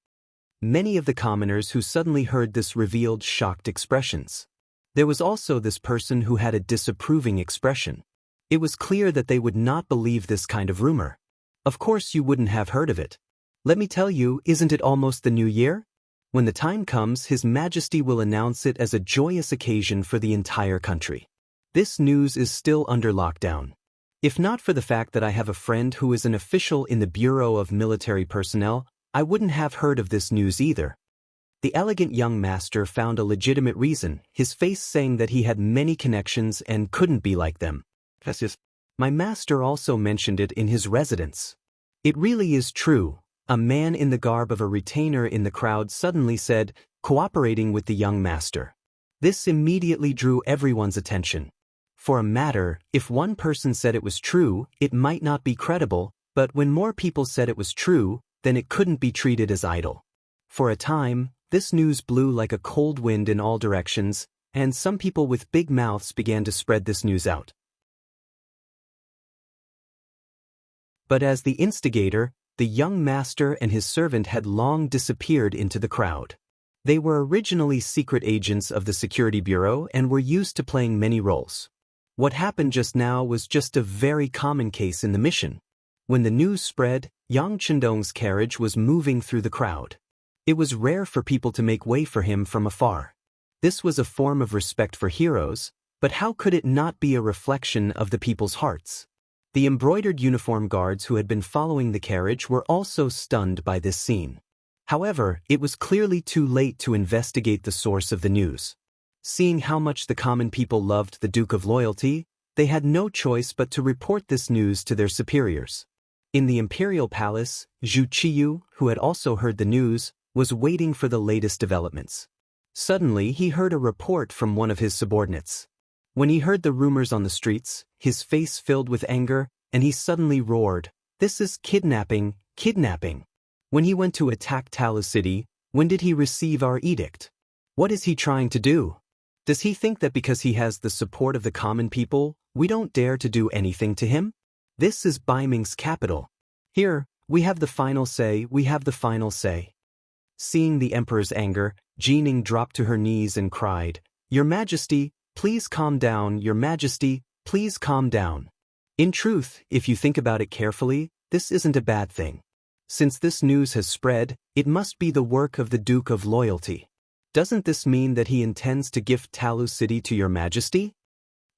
A: Many of the commoners who suddenly heard this revealed shocked expressions. There was also this person who had a disapproving expression. It was clear that they would not believe this kind of rumor. "Of course you wouldn't have heard of it. Let me tell you, isn't it almost the new year? When the time comes, His Majesty will announce it as a joyous occasion for the entire country. This news is still under lockdown. If not for the fact that I have a friend who is an official in the Bureau of Military Personnel, I wouldn't have heard of this news either. The elegant young master found a legitimate reason, his face saying that he had many connections and couldn't be like them. Gracias. My master also mentioned it in his residence. It really is true. A man in the garb of a retainer in the crowd suddenly said, cooperating with the young master. This immediately drew everyone's attention. For a matter, if one person said it was true, it might not be credible, but when more people said it was true, then it couldn't be treated as idle. For a time, this news blew like a cold wind in all directions, and some people with big mouths began to spread this news out. But as the instigator, the young master and his servant had long disappeared into the crowd. They were originally secret agents of the Security Bureau and were used to playing many roles. What happened just now was just a very common case in the mission. When the news spread, Yang Chendong's carriage was moving through the crowd. It was rare for people to make way for him from afar. This was a form of respect for heroes, but how could it not be a reflection of the people's hearts? The embroidered uniform guards who had been following the carriage were also stunned by this scene. However, it was clearly too late to investigate the source of the news. Seeing how much the common people loved the Duke of Loyalty, they had no choice but to report this news to their superiors. In the imperial palace, Zhu Qiyu, who had also heard the news, was waiting for the latest developments. Suddenly, he heard a report from one of his subordinates. When he heard the rumors on the streets, his face filled with anger, and he suddenly roared, "This is kidnapping, kidnapping! When he went to attack Talu City, when did he receive our edict? What is he trying to do? Does he think that because he has the support of the common people, we don't dare to do anything to him? This is Baiming's capital. Here, we have the final say, we have the final say." Seeing the emperor's anger, Jining dropped to her knees and cried, "Your Majesty, please calm down, Your Majesty, please calm down." In truth, if you think about it carefully, this isn't a bad thing. Since this news has spread, it must be the work of the Duke of Loyalty. Doesn't this mean that he intends to gift Talu City to Your Majesty?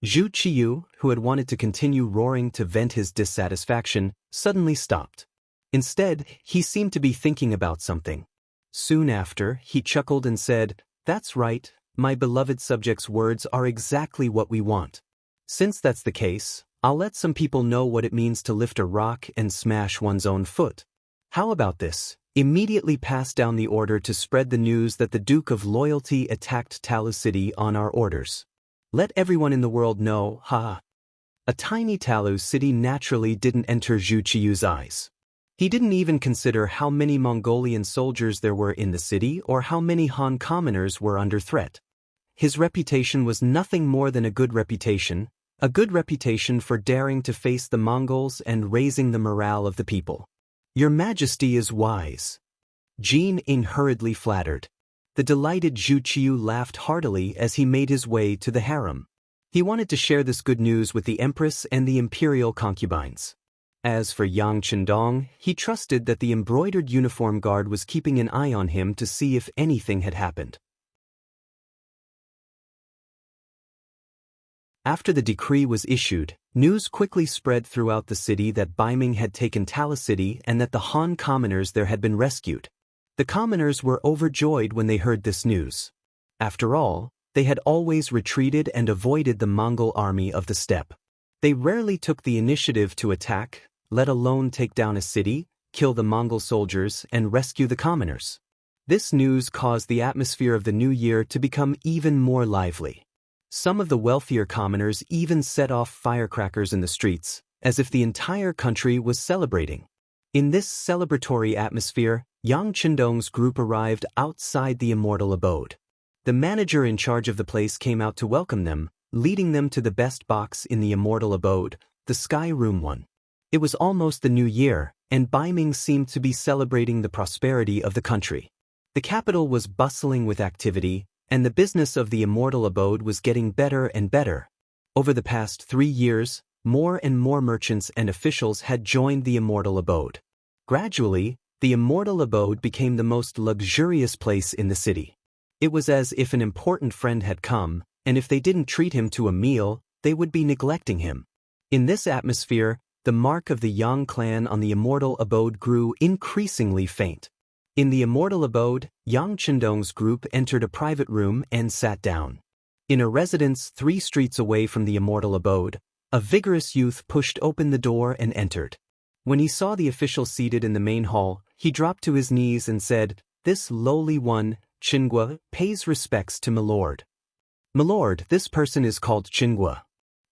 A: Zhu Qiyu, who had wanted to continue roaring to vent his dissatisfaction, suddenly stopped. Instead, he seemed to be thinking about something. Soon after, he chuckled and said, "That's right, my beloved subjects' words are exactly what we want. Since that's the case, I'll let some people know what it means to lift a rock and smash one's own foot. How about this? Immediately pass down the order to spread the news that the Duke of Loyalty attacked Talu City on our orders. Let everyone in the world know, ha!" A tiny Talu City naturally didn't enter Zhu Qiyu's eyes. He didn't even consider how many Mongolian soldiers there were in the city or how many Han commoners were under threat. His reputation was nothing more than a good reputation for daring to face the Mongols and raising the morale of the people. "Your Majesty is wise." Jining hurriedly flattered. The delighted Zhu Qiyu laughed heartily as he made his way to the harem. He wanted to share this good news with the Empress and the imperial concubines. As for Yang Chendong, he trusted that the embroidered uniform guard was keeping an eye on him to see if anything had happened. After the decree was issued, news quickly spread throughout the city that Baiming had taken Talu City and that the Han commoners there had been rescued. The commoners were overjoyed when they heard this news. After all, they had always retreated and avoided the Mongol army of the steppe. They rarely took the initiative to attack, let alone take down a city, kill the Mongol soldiers, and rescue the commoners. This news caused the atmosphere of the new year to become even more lively. Some of the wealthier commoners even set off firecrackers in the streets, as if the entire country was celebrating. In this celebratory atmosphere, Yang Chendong's group arrived outside the immortal abode. The manager in charge of the place came out to welcome them, leading them to the best box in the immortal abode, the Sky Room 1. It was almost the new year, and Baiming seemed to be celebrating the prosperity of the country. The capital was bustling with activity, and the business of the immortal abode was getting better and better. Over the past 3 years, more and more merchants and officials had joined the immortal abode. Gradually, The immortal abode became the most luxurious place in the city. It was as if an important friend had come, and if they didn't treat him to a meal, they would be neglecting him. In this atmosphere, the mark of the Yang clan on the immortal abode grew increasingly faint. In the immortal abode, Yang Chendong's group entered a private room and sat down. In a residence 3 streets away from the immortal abode, a vigorous youth pushed open the door and entered. When he saw the official seated in the main hall, he dropped to his knees and said, "This lowly one, Qingguo, pays respects to milord." "Milord, this person is called Qingguo.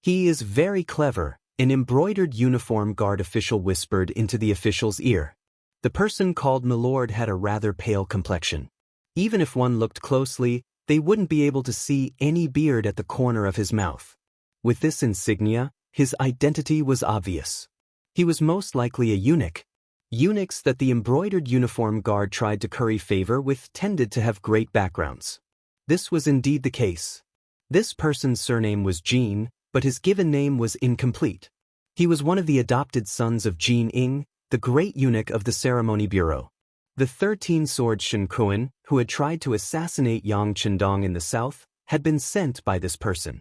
A: He is very clever," an embroidered uniform guard official whispered into the official's ear. The person called milord had a rather pale complexion. Even if one looked closely, they wouldn't be able to see any beard at the corner of his mouth. With this insignia, his identity was obvious. He was most likely a eunuch. Eunuchs that the embroidered uniform guard tried to curry favor with tended to have great backgrounds. This was indeed the case. This person's surname was Jin, but his given name was incomplete. He was one of the adopted sons of Jin Ing, the great eunuch of the ceremony bureau. The 13-sword Shen Kuan, who had tried to assassinate Yang Chendong in the south, had been sent by this person.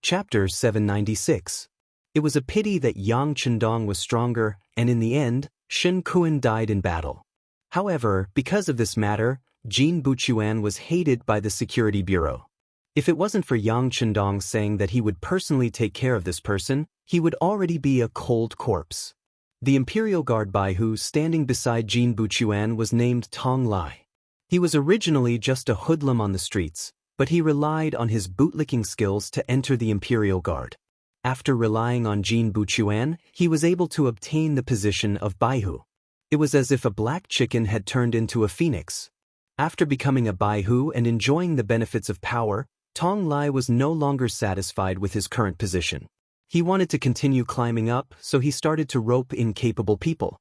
A: Chapter 796. It was a pity that Yang Chendong was stronger, and in the end, Shen Kuan died in battle. However, because of this matter, Jin Buchuan was hated by the Security Bureau. If it wasn't for Yang Chendong saying that he would personally take care of this person, he would already be a cold corpse. The Imperial Guard Baihu standing beside Jin Buchuan was named Tong Lai. He was originally just a hoodlum on the streets, but he relied on his bootlicking skills to enter the Imperial Guard. After relying on Jin Buchuan, he was able to obtain the position of Baihu. It was as if a black chicken had turned into a phoenix. After becoming a Baihu and enjoying the benefits of power, Tong Lai was no longer satisfied with his current position. He wanted to continue climbing up, so he started to rope in capable people.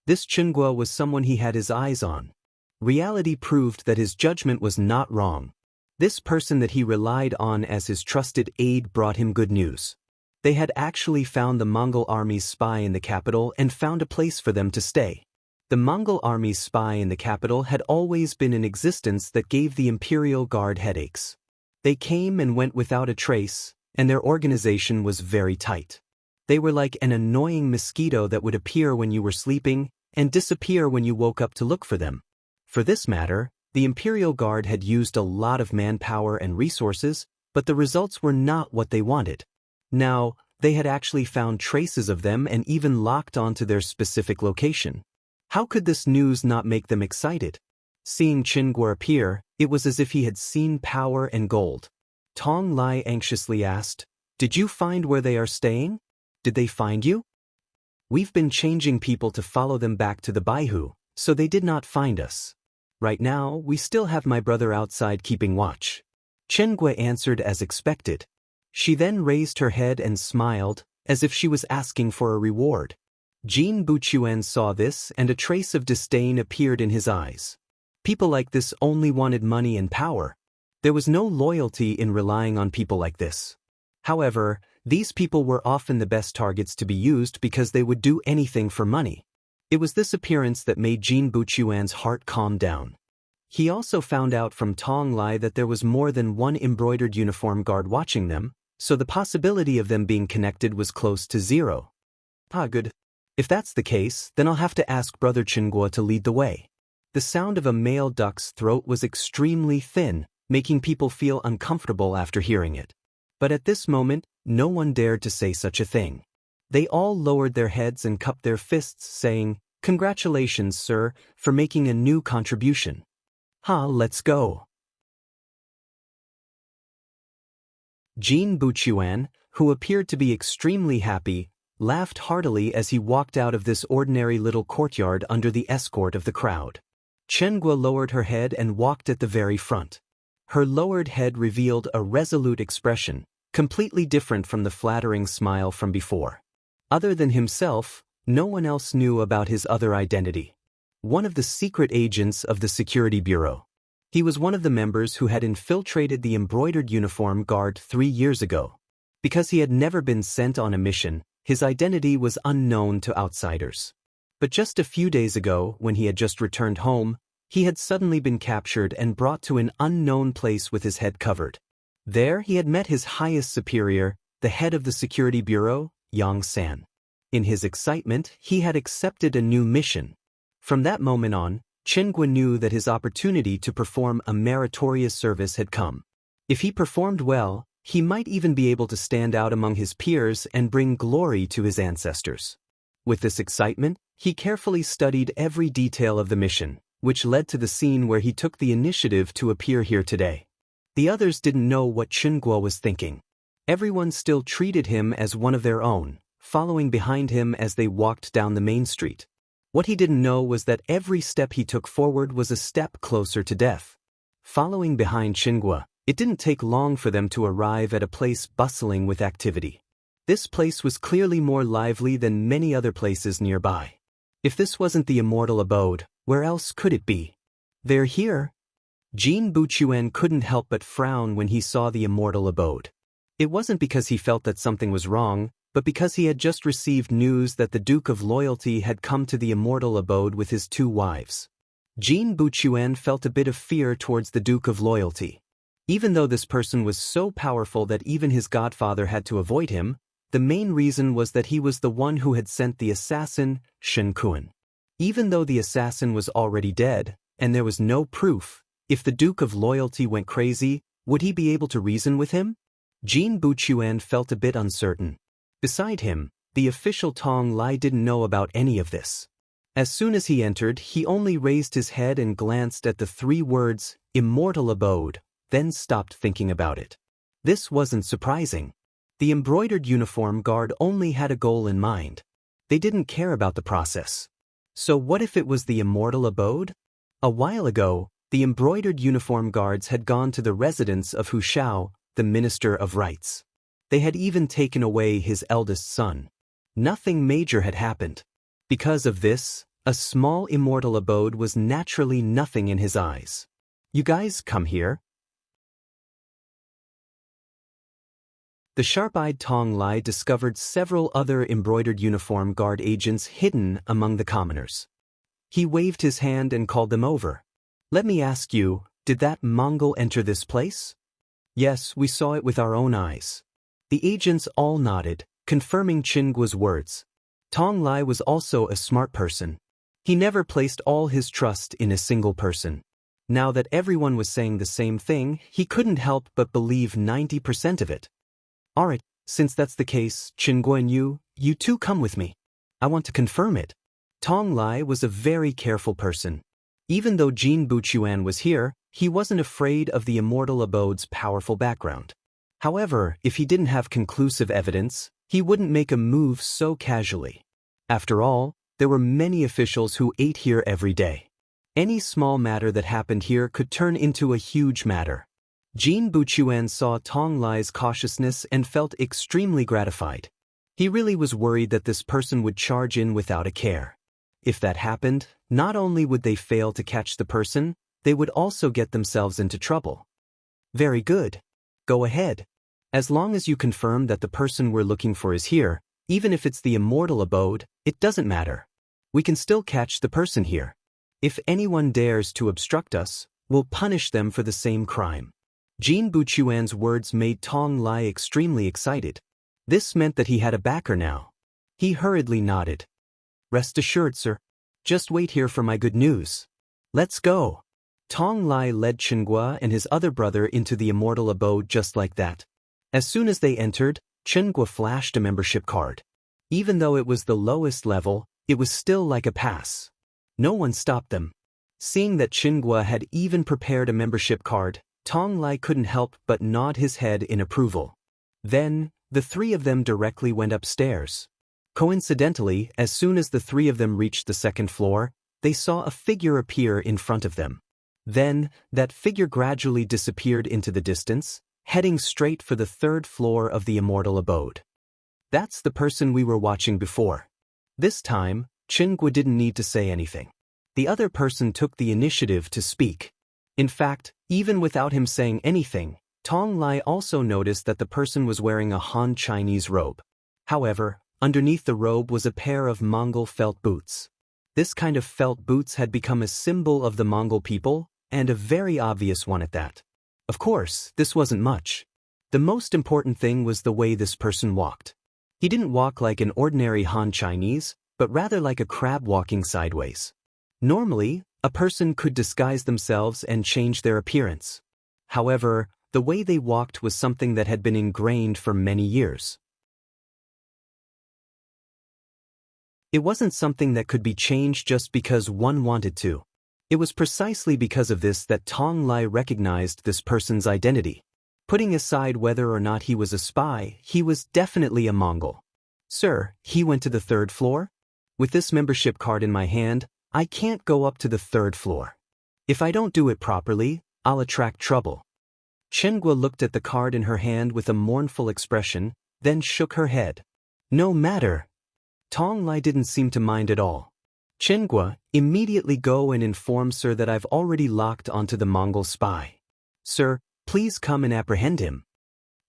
A: This Qingguo was someone he had his eyes on. Reality proved that his judgment was not wrong. This person that he relied on as his trusted aide brought him good news. They had actually found the Mongol army's spy in the capital and found a place for them to stay. The Mongol army's spy in the capital had always been in existence that gave the Imperial Guard headaches. They came and went without a trace, and their organization was very tight. They were like an annoying mosquito that would appear when you were sleeping and disappear when you woke up to look for them. For this matter, the Imperial Guard had used a lot of manpower and resources, but the results were not what they wanted. Now, they had actually found traces of them and even locked onto their specific location. How could this news not make them excited? Seeing Qingguo appear, it was as if he had seen power and gold. Tong Lai anxiously asked, "Did you find where they are staying? Did they find you?" "We've been changing people to follow them back to the Baihu, so they did not find us. Right now, we still have my brother outside keeping watch." Qingguo answered as expected. She then raised her head and smiled, as if she was asking for a reward. Jin Buchuan saw this, and a trace of disdain appeared in his eyes. People like this only wanted money and power. There was no loyalty in relying on people like this. However, these people were often the best targets to be used because they would do anything for money. It was this appearance that made Jin Buchuan's heart calm down. He also found out from Tong Lai that there was more than one embroidered uniform guard watching them, so the possibility of them being connected was close to zero. Ah, good. If that's the case, then I'll have to ask Brother Qingguo to lead the way. The sound of a male duck's throat was extremely thin, making people feel uncomfortable after hearing it. But at this moment, no one dared to say such a thing. They all lowered their heads and cupped their fists, saying, "Congratulations, sir, for making a new contribution. Let's go." Jin Buchuan, who appeared to be extremely happy, laughed heartily as he walked out of this ordinary little courtyard under the escort of the crowd. Qingguo lowered her head and walked at the very front. Her lowered head revealed a resolute expression, completely different from the flattering smile from before. Other than himself, no one else knew about his other identity. One of the secret agents of the Security Bureau. He was one of the members who had infiltrated the embroidered uniform guard 3 years ago. Because he had never been sent on a mission, his identity was unknown to outsiders. But just a few days ago, when he had just returned home, he had suddenly been captured and brought to an unknown place with his head covered. There he had met his highest superior, the head of the security bureau, Yang San. In his excitement, he had accepted a new mission. From that moment on, Chingwa knew that his opportunity to perform a meritorious service had come. If he performed well, he might even be able to stand out among his peers and bring glory to his ancestors. With this excitement, he carefully studied every detail of the mission, which led to the scene where he took the initiative to appear here today. The others didn't know what Chingwa was thinking. Everyone still treated him as one of their own, following behind him as they walked down the main street. What he didn't know was that every step he took forward was a step closer to death. Following behind Chingwa, it didn't take long for them to arrive at a place bustling with activity. This place was clearly more lively than many other places nearby. If this wasn't the immortal abode, where else could it be? They're here. Jin Buchuan couldn't help but frown when he saw the immortal abode. It wasn't because he felt that something was wrong, but because he had just received news that the Duke of Loyalty had come to the immortal abode with his 2 wives. Jin Buchuan felt a bit of fear towards the Duke of Loyalty. Even though this person was so powerful that even his godfather had to avoid him, the main reason was that he was the one who had sent the assassin, Shen Kuan. Even though the assassin was already dead, and there was no proof, if the Duke of Loyalty went crazy, would he be able to reason with him? Jin Buchuan felt a bit uncertain. Beside him, the official Tong Lai didn't know about any of this. As soon as he entered, he only raised his head and glanced at the 3 words, immortal abode, then stopped thinking about it. This wasn't surprising. The embroidered uniform guard only had a goal in mind. They didn't care about the process. So what if it was the immortal abode? A while ago, the embroidered uniform guards had gone to the residence of Hu Shao, the Minister of Rights. They had even taken away his eldest son. Nothing major had happened. Because of this, a small immortal abode was naturally nothing in his eyes. You guys come here. The sharp-eyed Tong Lai discovered several other embroidered uniform guard agents hidden among the commoners. He waved his hand and called them over. Let me ask you, did that Mongol enter this place? Yes, we saw it with our own eyes. The agents all nodded, confirming Chingwa's words. Tong Lai was also a smart person. He never placed all his trust in a single person. Now that everyone was saying the same thing, he couldn't help but believe 90% of it. Alright, since that's the case, Chingwa and you two come with me. I want to confirm it. Tong Lai was a very careful person. Even though Jin Buchuan was here, he wasn't afraid of the immortal abode's powerful background. However, if he didn't have conclusive evidence, he wouldn't make a move so casually. After all, there were many officials who ate here every day. Any small matter that happened here could turn into a huge matter. Jin Buchuan saw Tong Lai's cautiousness and felt extremely gratified. He really was worried that this person would charge in without a care. If that happened, not only would they fail to catch the person, they would also get themselves into trouble. Very good. Go ahead. As long as you confirm that the person we're looking for is here, even if it's the immortal abode, it doesn't matter. We can still catch the person here. If anyone dares to obstruct us, we'll punish them for the same crime. Jin Buchuan's words made Tong Lai extremely excited. This meant that he had a backer now. He hurriedly nodded. Rest assured, sir. Just wait here for my good news. Let's go. Tong Lai led Chingwa and his other brother into the immortal abode just like that. As soon as they entered, Chingwa flashed a membership card. Even though it was the lowest level, it was still like a pass. No one stopped them. Seeing that Chingwa had even prepared a membership card, Tong Lai couldn't help but nod his head in approval. Then, the 3 of them directly went upstairs. Coincidentally, as soon as the 3 of them reached the 2nd floor, they saw a figure appear in front of them. Then, that figure gradually disappeared into the distance, heading straight for the 3rd floor of the immortal abode. That's the person we were watching before. This time, Chingwa didn't need to say anything. The other person took the initiative to speak. In fact, even without him saying anything, Tong Lai also noticed that the person was wearing a Han Chinese robe. However, underneath the robe was a pair of Mongol felt boots. This kind of felt boots had become a symbol of the Mongol people, and a very obvious one at that. Of course, this wasn't much. The most important thing was the way this person walked. He didn't walk like an ordinary Han Chinese, but rather like a crab walking sideways. Normally, a person could disguise themselves and change their appearance. However, the way they walked was something that had been ingrained for many years. It wasn't something that could be changed just because one wanted to. It was precisely because of this that Tong Lai recognized this person's identity. Putting aside whether or not he was a spy, he was definitely a Mongol. Sir, he went to the 3rd floor? With this membership card in my hand, I can't go up to the 3rd floor. If I don't do it properly, I'll attract trouble. Chenghua looked at the card in her hand with a mournful expression, then shook her head. No matter. Tong Lai didn't seem to mind at all. Chenghua, immediately go and inform Sir that I've already locked onto the Mongol spy. Sir, please come and apprehend him.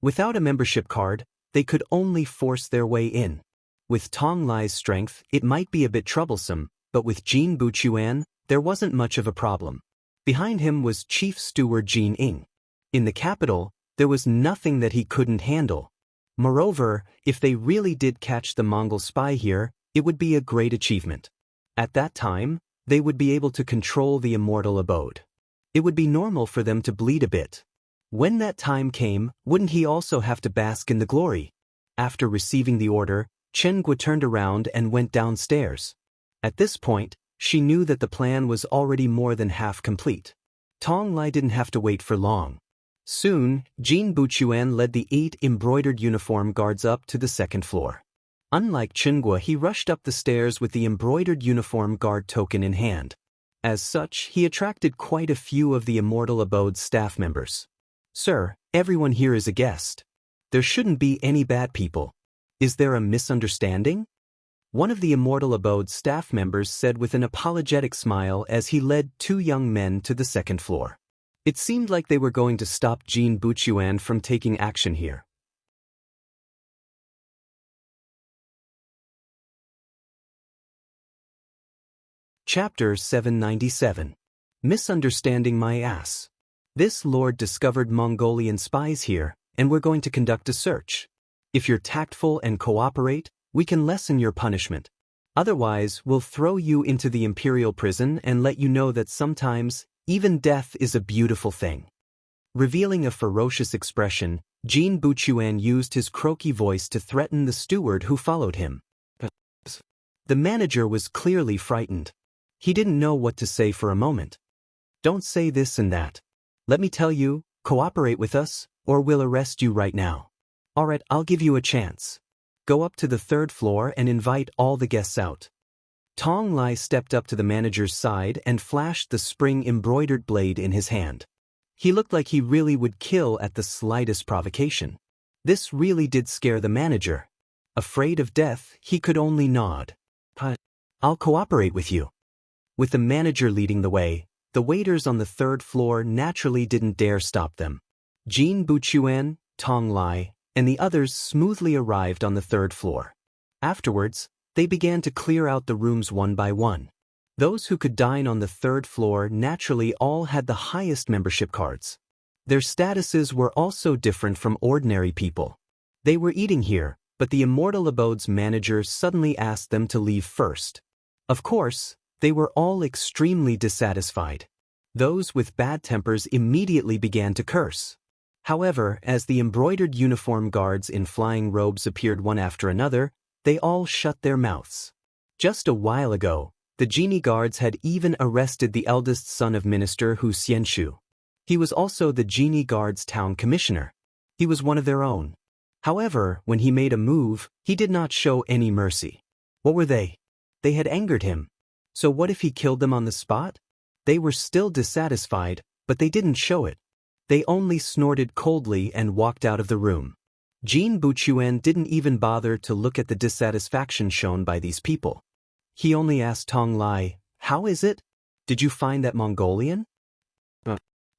A: Without a membership card, they could only force their way in. With Tong Lai's strength, it might be a bit troublesome, but with Jin Buchuan, there wasn't much of a problem. Behind him was Chief Steward Jin Ing. In the capital, there was nothing that he couldn't handle. Moreover, if they really did catch the Mongol spy here, it would be a great achievement. At that time, they would be able to control the immortal abode. It would be normal for them to bleed a bit. When that time came, wouldn't he also have to bask in the glory? After receiving the order, Chenghua turned around and went downstairs. At this point, she knew that the plan was already more than half complete. Tong Lai didn't have to wait for long. Soon, Jin Buchuan led the 8 embroidered uniform guards up to the 2nd floor. Unlike Chenghua, he rushed up the stairs with the embroidered uniform guard token in hand. As such, he attracted quite a few of the Immortal Abode's staff members. Sir, everyone here is a guest. There shouldn't be any bad people. Is there a misunderstanding? One of the Immortal Abode's staff members said with an apologetic smile as he led 2 young men to the 2nd floor. It seemed like they were going to stop Jin Buchuan from taking action here. Chapter 797. Misunderstanding my ass. This lord discovered Mongolian spies here, and we're going to conduct a search. If you're tactful and cooperate, we can lessen your punishment. Otherwise, we'll throw you into the imperial prison and let you know that sometimes, even death is a beautiful thing. Revealing a ferocious expression, Jin Buchuan used his croaky voice to threaten the steward who followed him. The manager was clearly frightened. He didn't know what to say for a moment. Don't say this and that. Let me tell you, cooperate with us, or we'll arrest you right now. Alright, I'll give you a chance. Go up to the 3rd floor and invite all the guests out. Tong Lai stepped up to the manager's side and flashed the spring-embroidered blade in his hand. He looked like he really would kill at the slightest provocation. This really did scare the manager. Afraid of death, he could only nod. I'll cooperate with you. With the manager leading the way, the waiters on the 3rd floor naturally didn't dare stop them. Jin Buchuan, Tong Lai, and the others smoothly arrived on the 3rd floor. Afterwards, they began to clear out the rooms one by one. Those who could dine on the 3rd floor naturally all had the highest membership cards. Their statuses were also different from ordinary people. They were eating here, but the Immortal Abode's manager suddenly asked them to leave first. Of course, they were all extremely dissatisfied. Those with bad tempers immediately began to curse. However, as the embroidered uniform guards in flying robes appeared one after another, they all shut their mouths. Just a while ago, the genie guards had even arrested the eldest son of Minister Hu Xianshu. He was also the genie guards' town commissioner. He was one of their own. However, when he made a move, he did not show any mercy. What were they? They had angered him. So what if he killed them on the spot? They were still dissatisfied, but they didn't show it. They only snorted coldly and walked out of the room. Jin Buchuan didn't even bother to look at the dissatisfaction shown by these people. He only asked Tong Lai, "How is it? Did you find that Mongolian?"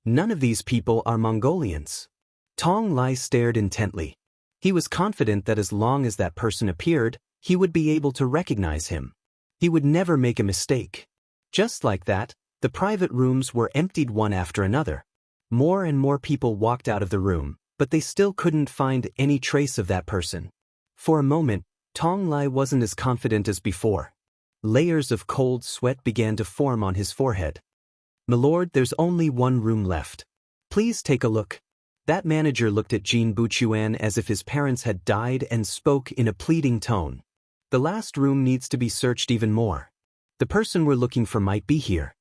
A: None of these people are Mongolians. Tong Lai stared intently. He was confident that as long as that person appeared, he would be able to recognize him. He would never make a mistake. Just like that, the private rooms were emptied one after another. More and more people walked out of the room, but they still couldn't find any trace of that person. For a moment, Tong Lai wasn't as confident as before. Layers of cold sweat began to form on his forehead. "Milord, there's only one room left. Please take a look." That manager looked at Jin Buchuan as if his parents had died and spoke in a pleading tone. "The last room needs to be searched even more. The person we're looking for might be here."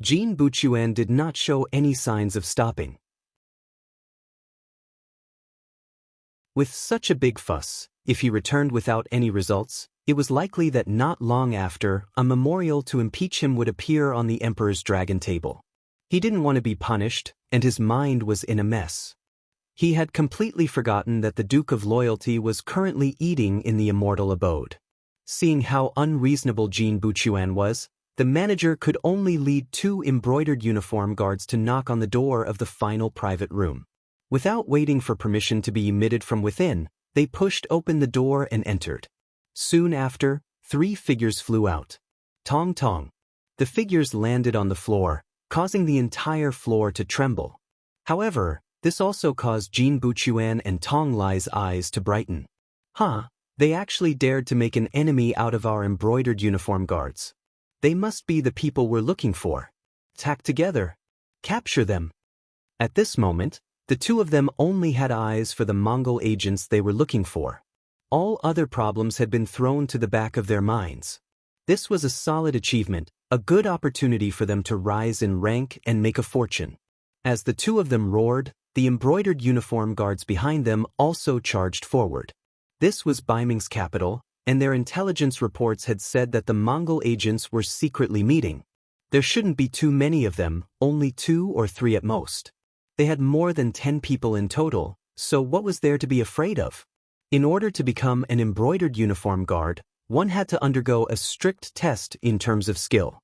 A: Jin Buchuan did not show any signs of stopping. With such a big fuss, if he returned without any results, it was likely that not long after, a memorial to impeach him would appear on the emperor's dragon table. He didn't want to be punished, and his mind was in a mess. He had completely forgotten that the Duke of Loyalty was currently eating in the immortal abode. Seeing how unreasonable Jin Buchuan was, the manager could only lead 2 embroidered uniform guards to knock on the door of the final private room. Without waiting for permission to be emitted from within, they pushed open the door and entered. Soon after, 3 figures flew out. Tong tong. The figures landed on the floor, causing the entire floor to tremble. However, this also caused Jin Buchuan and Tong Lai's eyes to brighten. They actually dared to make an enemy out of our embroidered uniform guards. They must be the people we're looking for. Attack together. Capture them. At this moment, the 2 of them only had eyes for the Mongol agents they were looking for. All other problems had been thrown to the back of their minds. This was a solid achievement, a good opportunity for them to rise in rank and make a fortune. As the 2 of them roared, the embroidered uniform guards behind them also charged forward. This was Baiming's capital, and their intelligence reports had said that the Mongol agents were secretly meeting. There shouldn't be too many of them, only 2 or 3 at most. They had more than 10 people in total, so what was there to be afraid of? In order to become an embroidered uniform guard, one had to undergo a strict test in terms of skill.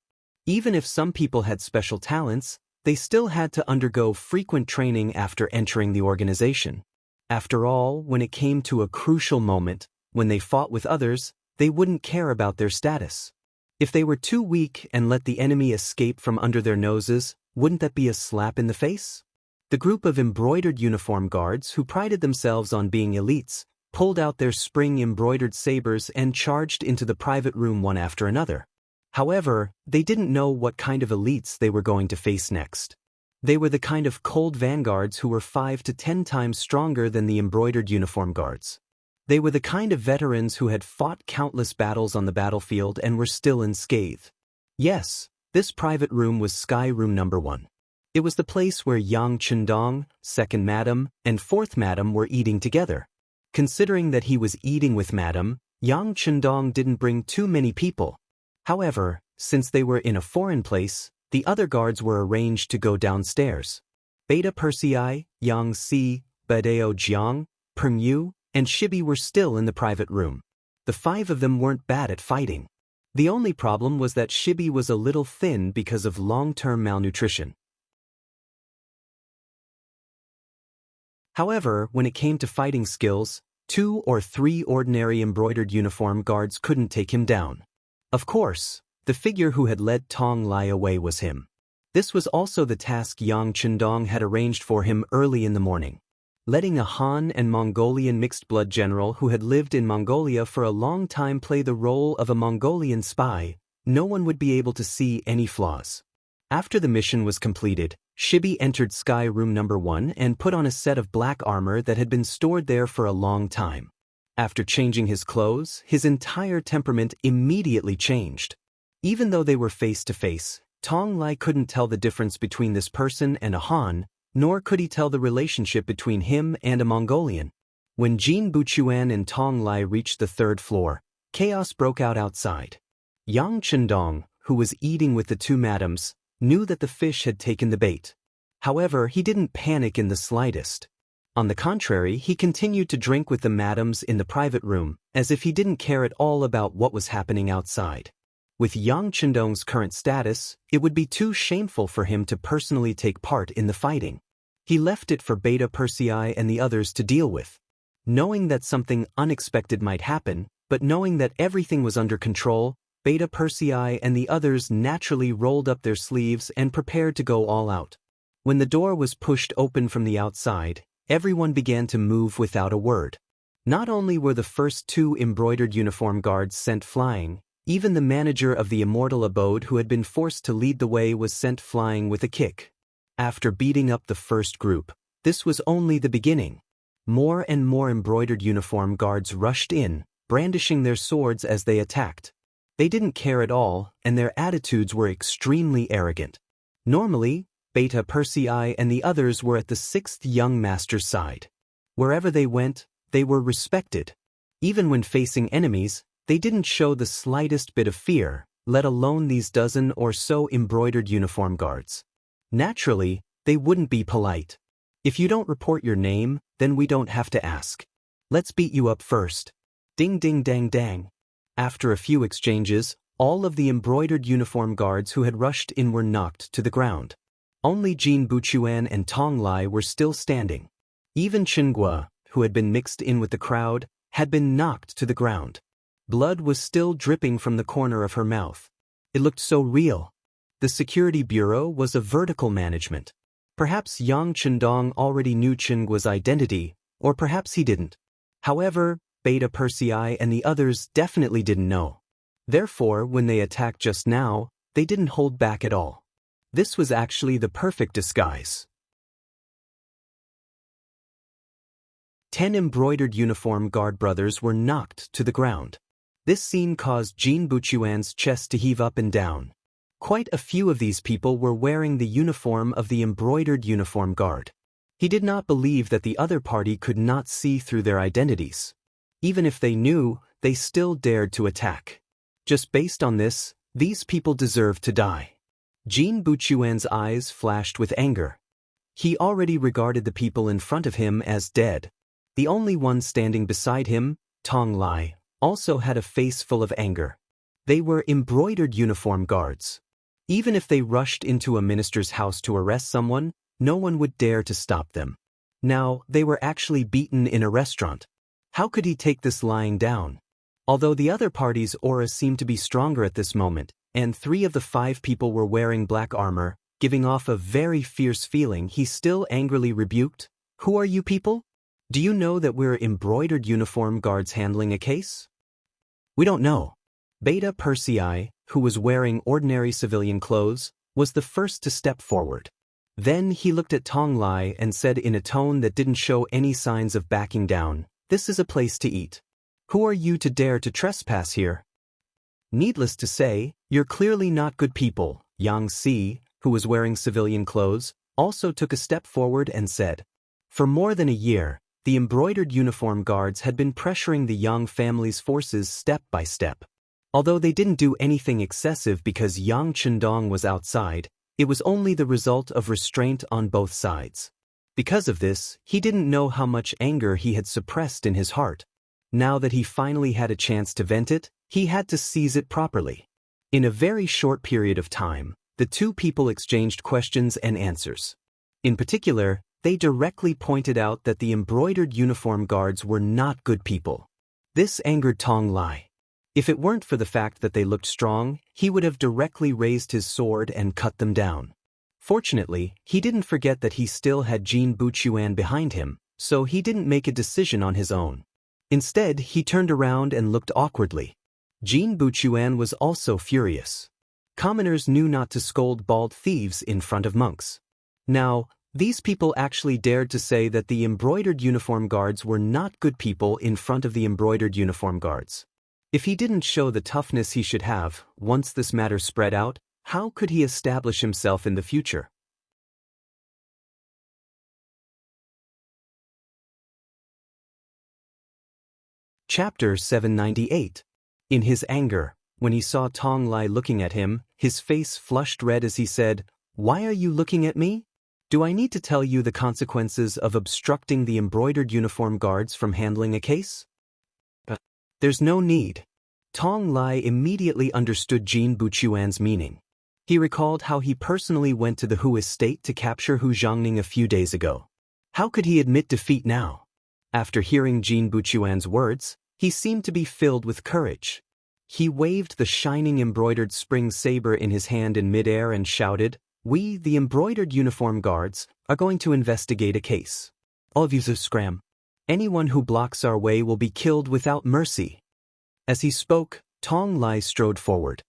A: Even if some people had special talents, they still had to undergo frequent training after entering the organization. After all, when it came to a crucial moment, when they fought with others, they wouldn't care about their status. If they were too weak and let the enemy escape from under their noses, wouldn't that be a slap in the face? The group of embroidered uniform guards who prided themselves on being elites pulled out their spring-embroidered sabers and charged into the private room one after another. However, they didn't know what kind of elites they were going to face next. They were the kind of cold vanguards who were 5 to 10 times stronger than the embroidered uniform guards. They were the kind of veterans who had fought countless battles on the battlefield and were still unscathed. Yes, this private room was Sky Room number 1. It was the place where Yang Chendong, 2nd Madam, and 4th Madam were eating together. Considering that he was eating with Madam, Yang Chendong didn't bring too many people. However, since they were in a foreign place, the other guards were arranged to go downstairs. Beta Persei, Yang Si, Badeo Jiang, Peng Yu, and Shibi were still in the private room. The 5 of them weren't bad at fighting. The only problem was that Shibi was a little thin because of long-term malnutrition. However, when it came to fighting skills, 2 or 3 ordinary embroidered uniform guards couldn't take him down. Of course, the figure who had led Tong Lai away was him. This was also the task Yang Chendong had arranged for him early in the morning. Letting a Han and Mongolian mixed-blood general who had lived in Mongolia for a long time play the role of a Mongolian spy, no one would be able to see any flaws. After the mission was completed, Shibi entered Sky Room number 1 and put on a set of black armor that had been stored there for a long time. After changing his clothes, his entire temperament immediately changed. Even though they were face to face, Tong Lai couldn't tell the difference between this person and a Han, nor could he tell the relationship between him and a Mongolian. When Jin Buchuan and Tong Lai reached the 3rd floor, chaos broke out outside. Yang Chendong, who was eating with the 2 madams, knew that the fish had taken the bait. However, he didn't panic in the slightest. On the contrary, he continued to drink with the madams in the private room, as if he didn't care at all about what was happening outside. With Yang Chendong's current status, it would be too shameful for him to personally take part in the fighting. He left it for Beta Persei and the others to deal with. Knowing that something unexpected might happen, but knowing that everything was under control, Beta Persei and the others naturally rolled up their sleeves and prepared to go all out. When the door was pushed open from the outside, everyone began to move without a word. Not only were the first 2 embroidered uniform guards sent flying, even the manager of the immortal abode who had been forced to lead the way was sent flying with a kick. After beating up the first group, this was only the beginning. More and more embroidered uniform guards rushed in, brandishing their swords as they attacked. They didn't care at all, and their attitudes were extremely arrogant. Normally, Beta Persei and the others were at the 6th young master's side. Wherever they went, they were respected. Even when facing enemies, they didn't show the slightest bit of fear, let alone these dozen or so embroidered uniform guards. Naturally, they wouldn't be polite. If you don't report your name, then we don't have to ask. Let's beat you up first. Ding ding dang dang. After a few exchanges, all of the embroidered uniform guards who had rushed in were knocked to the ground. Only Jin Buchuan and Tong Lai were still standing. Even Chengua, who had been mixed in with the crowd, had been knocked to the ground. Blood was still dripping from the corner of her mouth. It looked so real. The security bureau was a vertical management. Perhaps Yang Chendong already knew Chengua's identity, or perhaps he didn't. However, Beta Persei and the others definitely didn't know. Therefore, when they attacked just now, they didn't hold back at all. This was actually the perfect disguise. 10 embroidered uniform guard brothers were knocked to the ground. This scene caused Jin Buchuan's chest to heave up and down. Quite a few of these people were wearing the uniform of the embroidered uniform guard. He did not believe that the other party could not see through their identities. Even if they knew, they still dared to attack. Just based on this, these people deserved to die. Jin Buchuan's eyes flashed with anger. He already regarded the people in front of him as dead. The only one standing beside him, Tong Lai, also had a face full of anger. They were embroidered uniform guards. Even if they rushed into a minister's house to arrest someone, no one would dare to stop them. Now, they were actually beaten in a restaurant. How could he take this lying down? Although the other party's aura seemed to be stronger at this moment, and 3 of the 5 people were wearing black armor, giving off a very fierce feeling, he still angrily rebuked, "Who are you people? Do you know that we're embroidered uniform guards handling a case?" "We don't know." Beta Persei, who was wearing ordinary civilian clothes, was the first to step forward. Then he looked at Tong Lai and said in a tone that didn't show any signs of backing down, "This is a place to eat. Who are you to dare to trespass here?" Needless to say, you're clearly not good people. Yang Si, who was wearing civilian clothes, also took a step forward and said, "For more than a year, the embroidered uniform guards had been pressuring the Yang family's forces step by step. Although they didn't do anything excessive because Yang Chendong was outside, it was only the result of restraint on both sides. Because of this, he didn't know how much anger he had suppressed in his heart. Now that he finally had a chance to vent it, he had to seize it properly. In a very short period of time, the 2 people exchanged questions and answers. In particular, they directly pointed out that the embroidered uniform guards were not good people. This angered Tong Lai. If it weren't for the fact that they looked strong, he would have directly raised his sword and cut them down. Fortunately, he didn't forget that he still had Jin Buchuan behind him, so he didn't make a decision on his own. Instead, he turned around and looked awkwardly. Jin Buchuan was also furious. Commoners knew not to scold bald thieves in front of monks. Now, these people actually dared to say that the embroidered uniform guards were not good people in front of the embroidered uniform guards. If he didn't show the toughness he should have, once this matter spread out, how could he establish himself in the future? Chapter 798. In his anger, when he saw Tong Lai looking at him, his face flushed red as he said, "Why are you looking at me? Do I need to tell you the consequences of obstructing the embroidered uniform guards from handling a case?" There's no need. Tong Lai immediately understood Jin Buchuan's meaning. He recalled how he personally went to the Hu estate to capture Hu Zhongning a few days ago. How could he admit defeat now? After hearing Jin Buchuan's words, he seemed to be filled with courage. He waved the shining embroidered spring saber in his hand in midair and shouted, "We, the embroidered uniform guards, are going to investigate a case. Audiobook scram. Anyone who blocks our way will be killed without mercy." As he spoke, Tong Lai strode forward.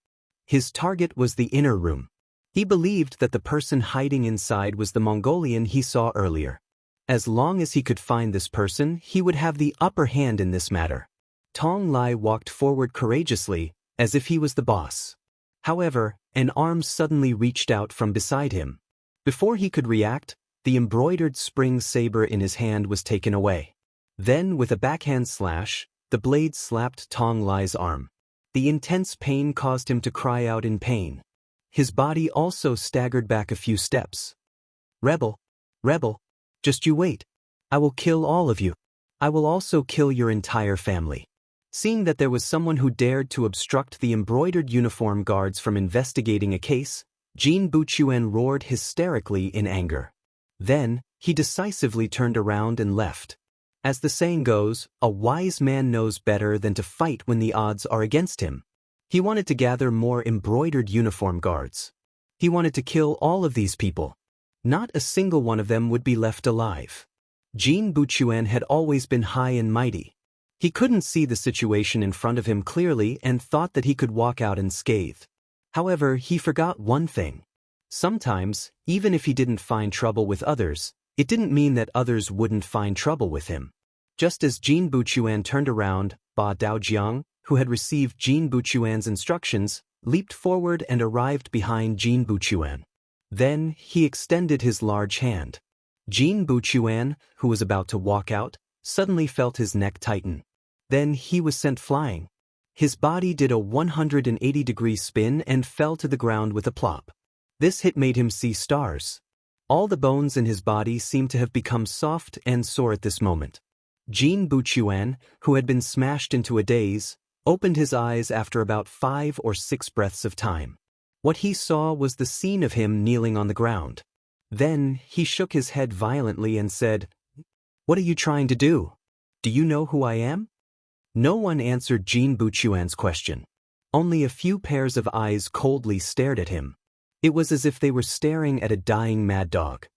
A: His target was the inner room. He believed that the person hiding inside was the Mongolian he saw earlier. As long as he could find this person, he would have the upper hand in this matter. Tong Lai walked forward courageously, as if he was the boss. However, an arm suddenly reached out from beside him. Before he could react, the embroidered spring saber in his hand was taken away. Then, with a backhand slash, the blade slapped Tong Lai's arm. The intense pain caused him to cry out in pain. His body also staggered back a few steps. "Rebel! Rebel! Just you wait. I will kill all of you. I will also kill your entire family." Seeing that there was someone who dared to obstruct the embroidered uniform guards from investigating a case, Jin Buchuan roared hysterically in anger. Then, he decisively turned around and left. As the saying goes, a wise man knows better than to fight when the odds are against him. He wanted to gather more embroidered uniform guards. He wanted to kill all of these people. Not a single one of them would be left alive. Jin Buchuan had always been high and mighty. He couldn't see the situation in front of him clearly and thought that he could walk out unscathed. However, he forgot one thing. Sometimes, even if he didn't find trouble with others, it didn't mean that others wouldn't find trouble with him. Just as Jin Buchuan turned around, Ba Daojiang, who had received Jin Buchuan's instructions, leaped forward and arrived behind Jin Buchuan. Then, he extended his large hand. Jin Buchuan, who was about to walk out, suddenly felt his neck tighten. Then he was sent flying. His body did a 180-degree spin and fell to the ground with a plop. This hit made him see stars. All the bones in his body seemed to have become soft and sore at this moment. Jin Buchuan, who had been smashed into a daze, opened his eyes after about 5 or 6 breaths of time. What he saw was the scene of him kneeling on the ground. Then he shook his head violently and said, "What are you trying to do? Do you know who I am?" No one answered Jin Buchuan's question. Only a few pairs of eyes coldly stared at him. It was as if they were staring at a dying mad dog.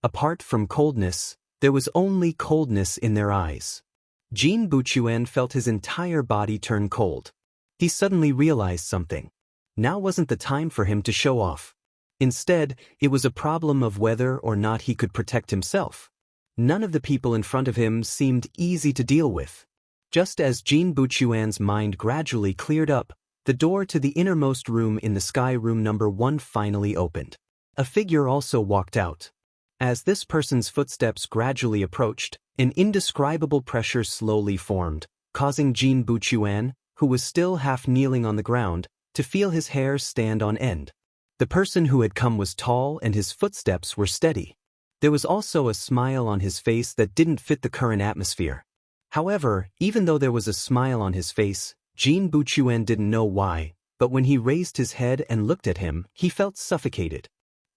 A: Apart from coldness, there was only coldness in their eyes. Jin Buchuan felt his entire body turn cold. He suddenly realized something. Now wasn't the time for him to show off. Instead, it was a problem of whether or not he could protect himself. None of the people in front of him seemed easy to deal with. Just as Jin Buchuan's mind gradually cleared up, the door to the innermost room in the sky room number 1 finally opened. A figure also walked out. As this person's footsteps gradually approached, an indescribable pressure slowly formed, causing Jin Buchuan, who was still half kneeling on the ground, to feel his hair stand on end. The person who had come was tall and his footsteps were steady. There was also a smile on his face that didn't fit the current atmosphere. However, even though there was a smile on his face, Jin Buchuan didn't know why, but when he raised his head and looked at him, he felt suffocated.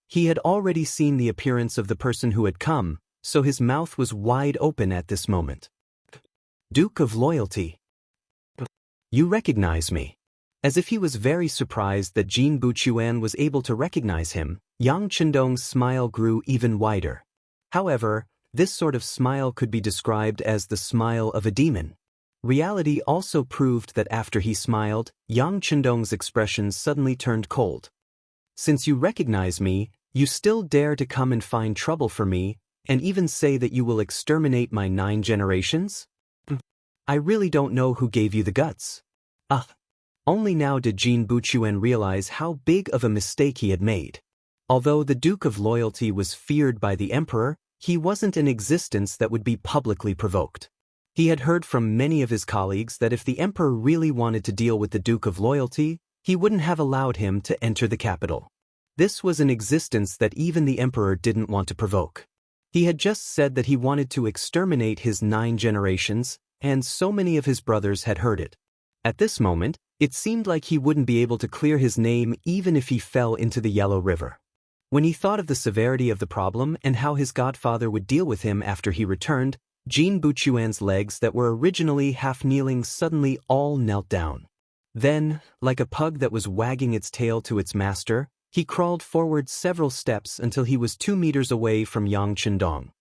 A: He had already seen the appearance of the person who had come, so his mouth was wide open at this moment. "Duke of Loyalty. You recognize me." As if he was very surprised that Jin Buchuan was able to recognize him, Yang Chendong's smile grew even wider. However, this sort of smile could be described as the smile of a demon. Reality also proved that after he smiled, Yang Chendong's expression suddenly turned cold. "Since you recognize me, you still dare to come and find trouble for me, and even say that you will exterminate my 9 generations? I really don't know who gave you the guts." Only now did Jin Buchuan realize how big of a mistake he had made. Although the Duke of Loyalty was feared by the Emperor, he wasn't an existence that would be publicly provoked. He had heard from many of his colleagues that if the Emperor really wanted to deal with the Duke of Loyalty, he wouldn't have allowed him to enter the capital. This was an existence that even the Emperor didn't want to provoke. He had just said that he wanted to exterminate his 9 generations, and so many of his brothers had heard it. At this moment, It seemed like he wouldn't be able to clear his name even if he fell into the Yellow River. When he thought of the severity of the problem and how his godfather would deal with him after he returned, Jin Buchuan's legs that were originally half-kneeling suddenly all knelt down. Then, like a pug that was wagging its tail to its master, he crawled forward several steps until he was 2 meters away from Yang Chendong.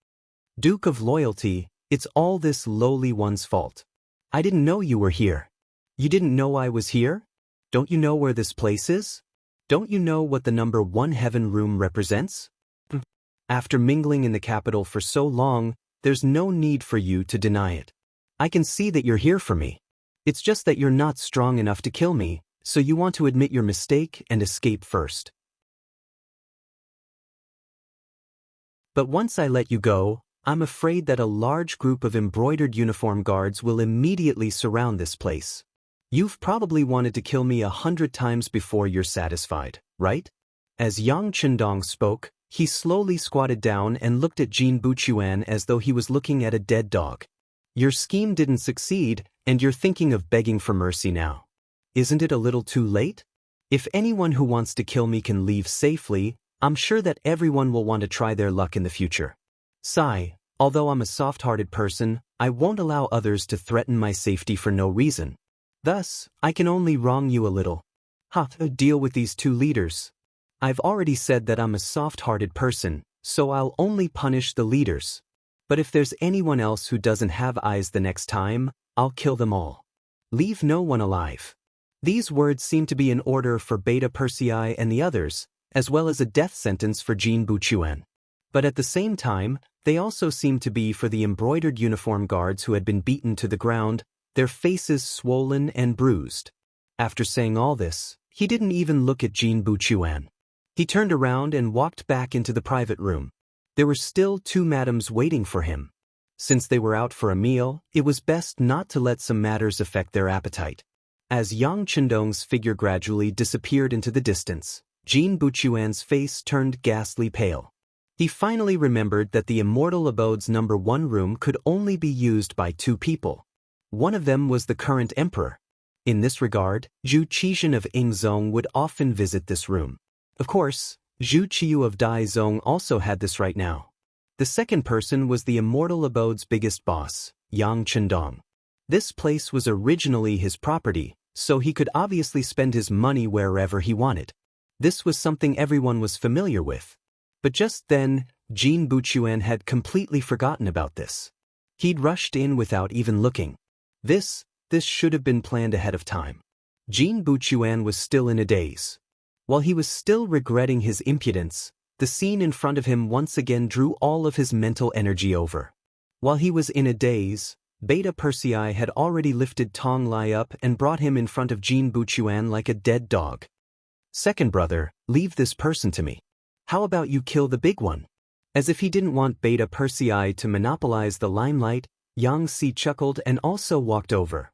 A: Duke of Loyalty, it's all this lowly one's fault. I didn't know you were here. You didn't know I was here? Don't you know where this place is? Don't you know what the number 1 heaven room represents? After mingling in the capital for so long, there's no need for you to deny it. I can see that you're here for me. It's just that you're not strong enough to kill me, so you want to admit your mistake and escape first. But once I let you go, I'm afraid that a large group of embroidered uniform guards will immediately surround this place. You've probably wanted to kill me 100 times before you're satisfied, right? As Yang Chendong spoke, he slowly squatted down and looked at Jin Buchuan as though he was looking at a dead dog. Your scheme didn't succeed, and you're thinking of begging for mercy now. Isn't it a little too late? If anyone who wants to kill me can leave safely, I'm sure that everyone will want to try their luck in the future. Sigh, although I'm a soft-hearted person, I won't allow others to threaten my safety for no reason. Thus, I can only wrong you a little. Deal with these 2 leaders. I've already said that I'm a soft-hearted person, so I'll only punish the leaders. But if there's anyone else who doesn't have eyes the next time, I'll kill them all. Leave no one alive. These words seem to be in order for Beta Persei and the others, as well as a death sentence for Jin Buchuan. But at the same time, they also seem to be for the embroidered uniform guards who had been beaten to the ground, their faces swollen and bruised. After saying all this, he didn't even look at Jin Buchuan. He turned around and walked back into the private room. There were still 2 madams waiting for him. Since they were out for a meal, it was best not to let some matters affect their appetite. As Yang Chendong's figure gradually disappeared into the distance, Jin Buchuan's face turned ghastly pale. He finally remembered that the Immortal Abode's number 1 room could only be used by 2 people. One of them was the current emperor. In this regard, Zhu Qizhen of Yingzhong would often visit this room. Of course, Zhu Qiyu of Daizhong also had this right now. The second person was the Immortal Abode's biggest boss, Yang Chendong. This place was originally his property, so he could obviously spend his money wherever he wanted. This was something everyone was familiar with. But just then, Jin Buchuan had completely forgotten about this. He'd rushed in without even looking. This should have been planned ahead of time. Jin Buchuan was still in a daze. While he was still regretting his impudence, the scene in front of him once again drew all of his mental energy over. While he was in a daze, Beta Persei had already lifted Tong Lai up and brought him in front of Jin Buchuan like a dead dog. Second brother, leave this person to me. How about you kill the big one? As if he didn't want Beta Persei to monopolize the limelight, Yang Si chuckled and also walked over.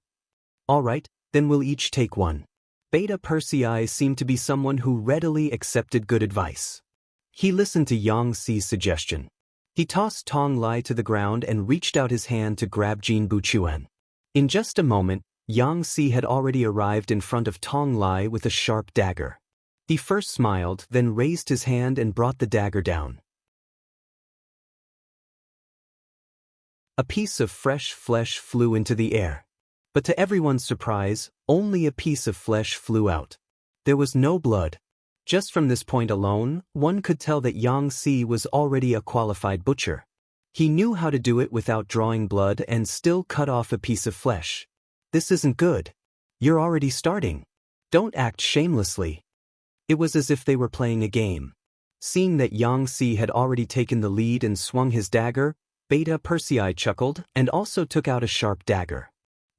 A: All right, then we'll each take one. Beta Persei seemed to be someone who readily accepted good advice. He listened to Yang Si's suggestion. He tossed Tong Lai to the ground and reached out his hand to grab Jin Buchuan. In just a moment, Yang Si had already arrived in front of Tong Lai with a sharp dagger. He first smiled, then raised his hand and brought the dagger down. A piece of fresh flesh flew into the air. But to everyone's surprise, only a piece of flesh flew out. There was no blood. Just from this point alone, one could tell that Yang Si was already a qualified butcher. He knew how to do it without drawing blood and still cut off a piece of flesh. This isn't good. You're already starting. Don't act shamelessly. It was as if they were playing a game. Seeing that Yang Si had already taken the lead and swung his dagger, Beta Persei chuckled and also took out a sharp dagger.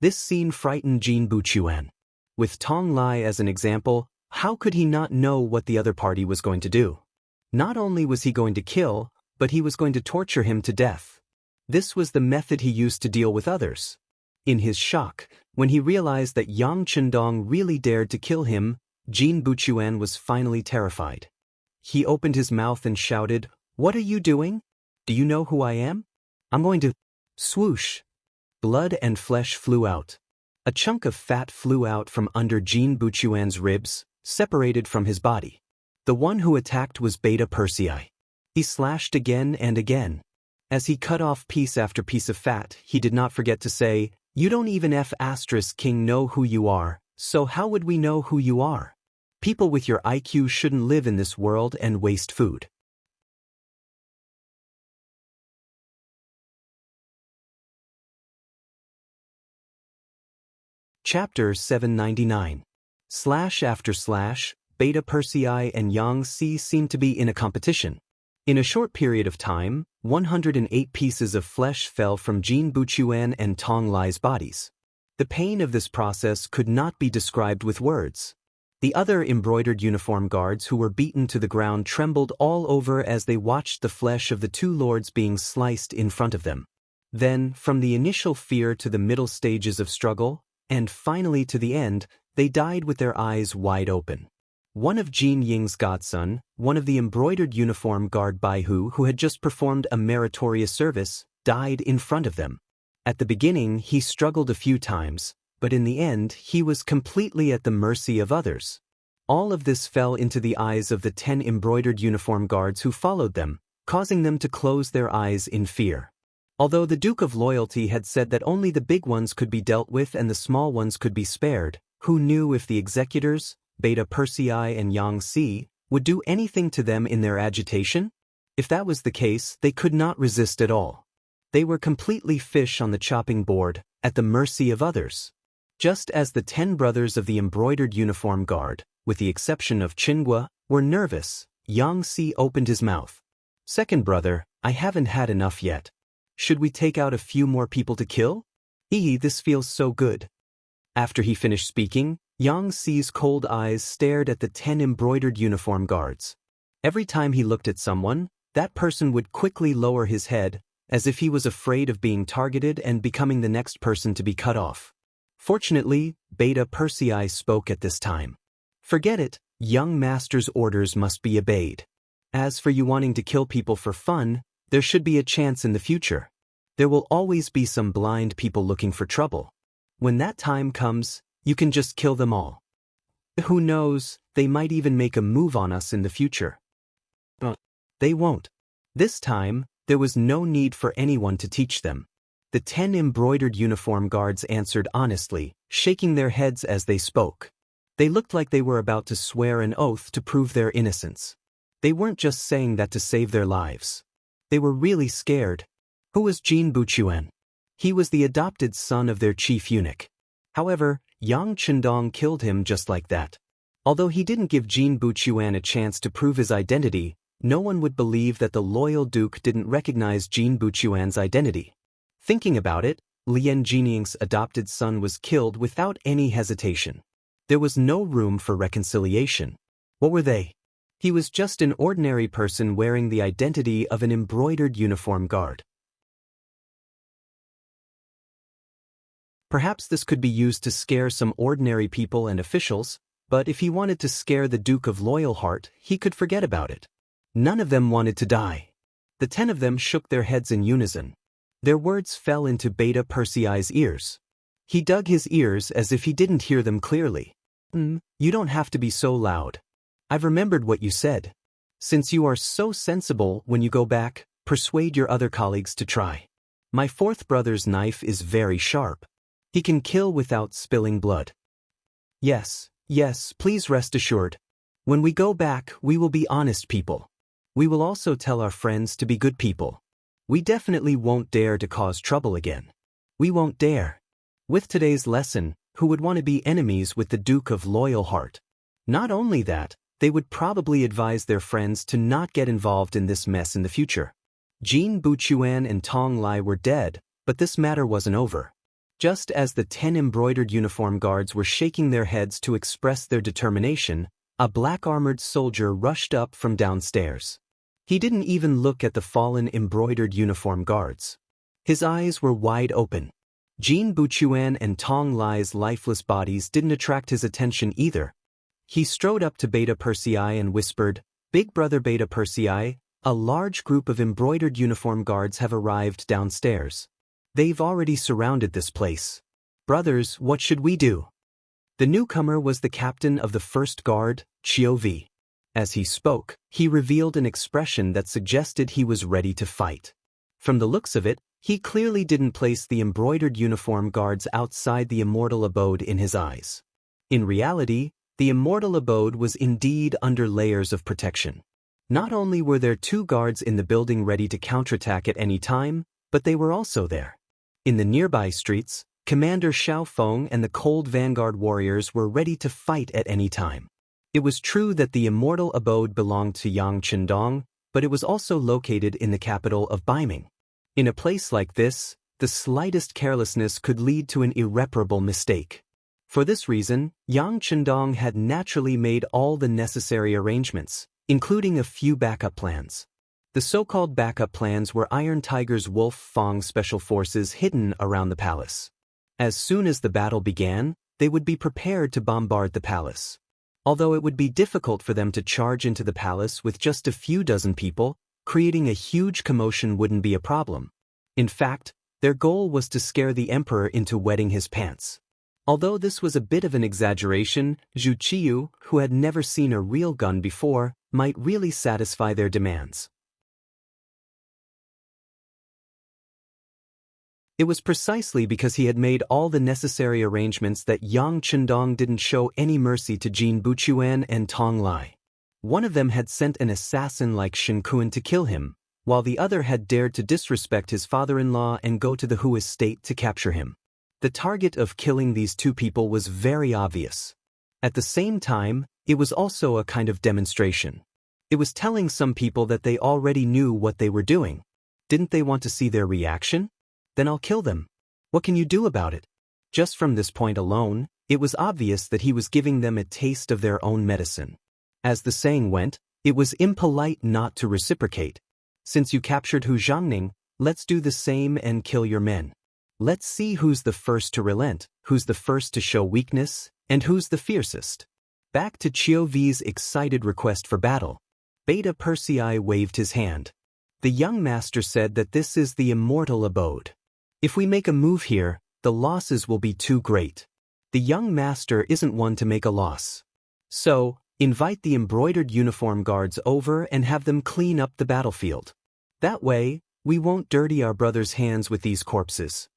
A: This scene frightened Jin Buchuan. With Tong Lai as an example, how could he not know what the other party was going to do? Not only was he going to kill, but he was going to torture him to death. This was the method he used to deal with others. In his shock, when he realized that Yang Chendong really dared to kill him, Jin Buchuan was finally terrified. He opened his mouth and shouted, "What are you doing? Do you know who I am? I'm going to..." Swoosh! Blood and flesh flew out. A chunk of fat flew out from under Jin Buchuan's ribs, separated from his body. The one who attacked was Beta Persei. He slashed again and again. As he cut off piece after piece of fat, he did not forget to say, "You don't even King know who you are, so how would we know who you are? People with your IQ shouldn't live in this world and waste food." Chapter 799. Beta Persei and Yang Si seemed to be in a competition. In a short period of time, 108 pieces of flesh fell from Jin Buchuan and Tong Lai's bodies. The pain of this process could not be described with words. The other embroidered uniform guards who were beaten to the ground trembled all over as they watched the flesh of the two lords being sliced in front of them. Then, from the initial fear to the middle stages of struggle, and finally to the end, they died with their eyes wide open. One of Jin Ying's godson, one of the embroidered uniform guard Baihu who had just performed a meritorious service, died in front of them. At the beginning he struggled a few times, but in the end he was completely at the mercy of others. All of this fell into the eyes of the 10 embroidered uniform guards who followed them, causing them to close their eyes in fear. Although the Duke of Loyalty had said that only the big ones could be dealt with and the small ones could be spared, who knew if the executors, Beta Persei and Yang Si, would do anything to them in their agitation? If that was the case, they could not resist at all. They were completely fish on the chopping board, at the mercy of others. Just as the 10 brothers of the embroidered uniform guard, with the exception of Qinghua, were nervous, Yang Si opened his mouth. "Second brother, I haven't had enough yet. Should we take out a few more people to kill? This feels so good." After he finished speaking, Yang Si's cold eyes stared at the 10 embroidered uniform guards. Every time he looked at someone, that person would quickly lower his head, as if he was afraid of being targeted and becoming the next person to be cut off. Fortunately, Beta Persei spoke at this time. "Forget it, young master's orders must be obeyed. As for you wanting to kill people for fun, there should be a chance in the future. There will always be some blind people looking for trouble. When that time comes, you can just kill them all. Who knows, they might even make a move on us in the future. But they won't." This time, there was no need for anyone to teach them. The 10 embroidered uniform guards answered honestly, shaking their heads as they spoke. They looked like they were about to swear an oath to prove their innocence. They weren't just saying that to save their lives. They were really scared. Who was Jin Buchuan? He was the adopted son of their chief eunuch. However, Yang Chendong killed him just like that. Although he didn't give Jin Buchuan a chance to prove his identity, no one would believe that the loyal duke didn't recognize Jin Buchuan's identity. Thinking about it, Lien Jinying's adopted son was killed without any hesitation. There was no room for reconciliation. What were they? He was just an ordinary person wearing the identity of an embroidered uniform guard. Perhaps this could be used to scare some ordinary people and officials, but if he wanted to scare the Duke of Loyal Heart, he could forget about it. None of them wanted to die. The 10 of them shook their heads in unison. Their words fell into Beta Persei's ears. He dug his ears as if he didn't hear them clearly. You don't have to be so loud. I've remembered what you said. Since you are so sensible, when you go back, persuade your other colleagues to try. My 4th brother's knife is very sharp. He can kill without spilling blood. Yes, please rest assured. When we go back, we will be honest people. We will also tell our friends to be good people. We definitely won't dare to cause trouble again. We won't dare. With today's lesson, who would want to be enemies with the Duke of Loyal Heart? Not only that, they would probably advise their friends to not get involved in this mess in the future. Jin Buchuan and Tong Lai were dead, but this matter wasn't over. Just as the 10 embroidered uniform guards were shaking their heads to express their determination, a black-armored soldier rushed up from downstairs. He didn't even look at the fallen embroidered uniform guards. His eyes were wide open. Jin Buchuan and Tong Lai's lifeless bodies didn't attract his attention either. He strode up to Beta Persei and whispered, "Big brother Beta Persei, a large group of embroidered uniform guards have arrived downstairs. They've already surrounded this place. "Brothers, what should we do?" The newcomer was the captain of the first guard, Chiovi. As he spoke, he revealed an expression that suggested he was ready to fight. From the looks of it, he clearly didn't place the embroidered uniform guards outside the immortal abode in his eyes. In reality, the immortal abode was indeed under layers of protection. Not only were there 2 guards in the building ready to counterattack at any time, but they were also there. In the nearby streets, Commander Xiao Feng and the Cold Vanguard warriors were ready to fight at any time. It was true that the immortal abode belonged to Yang Chendong, but it was also located in the capital of Baiming. In a place like this, the slightest carelessness could lead to an irreparable mistake. For this reason, Yang Chendong had naturally made all the necessary arrangements, including a few backup plans. The so-called backup plans were Iron Tiger's Wolf Fang special forces hidden around the palace. As soon as the battle began, they would be prepared to bombard the palace. Although it would be difficult for them to charge into the palace with just a few dozen people, creating a huge commotion wouldn't be a problem. In fact, their goal was to scare the emperor into wetting his pants. Although this was a bit of an exaggeration, Zhu Qiyu, who had never seen a real gun before, might really satisfy their demands. It was precisely because he had made all the necessary arrangements that Yang Chendong didn't show any mercy to Jin Buchuan and Tong Lai. One of them had sent an assassin like Shen Kun to kill him, while the other had dared to disrespect his father-in-law and go to the Hu estate to capture him. The target of killing these 2 people was very obvious. At the same time, it was also a kind of demonstration. It was telling some people that they already knew what they were doing. Didn't they want to see their reaction? Then I'll kill them. What can you do about it? Just from this point alone, it was obvious that he was giving them a taste of their own medicine. As the saying went, it was impolite not to reciprocate. Since you captured Hu Zhangning, let's do the same and kill your men. Let's see who's the first to relent, who's the first to show weakness, and who's the fiercest. Back to Chiovi's excited request for battle. Beta Persei waved his hand. The young master said that this is the immortal abode. If we make a move here, the losses will be too great. The young master isn't one to make a loss. So, invite the embroidered uniform guards over and have them clean up the battlefield. That way, we won't dirty our brother's hands with these corpses.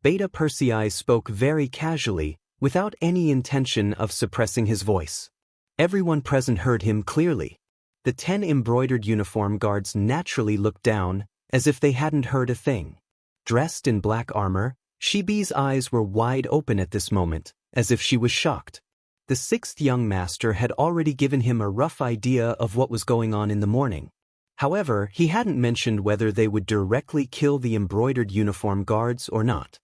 A: Beta Persei spoke very casually, without any intention of suppressing his voice. Everyone present heard him clearly. The 10 embroidered uniform guards naturally looked down, as if they hadn't heard a thing. Dressed in black armor, Shibi's eyes were wide open at this moment, as if she was shocked. The 6th young master had already given him a rough idea of what was going on in the morning. However, he hadn't mentioned whether they would directly kill the embroidered uniform guards or not.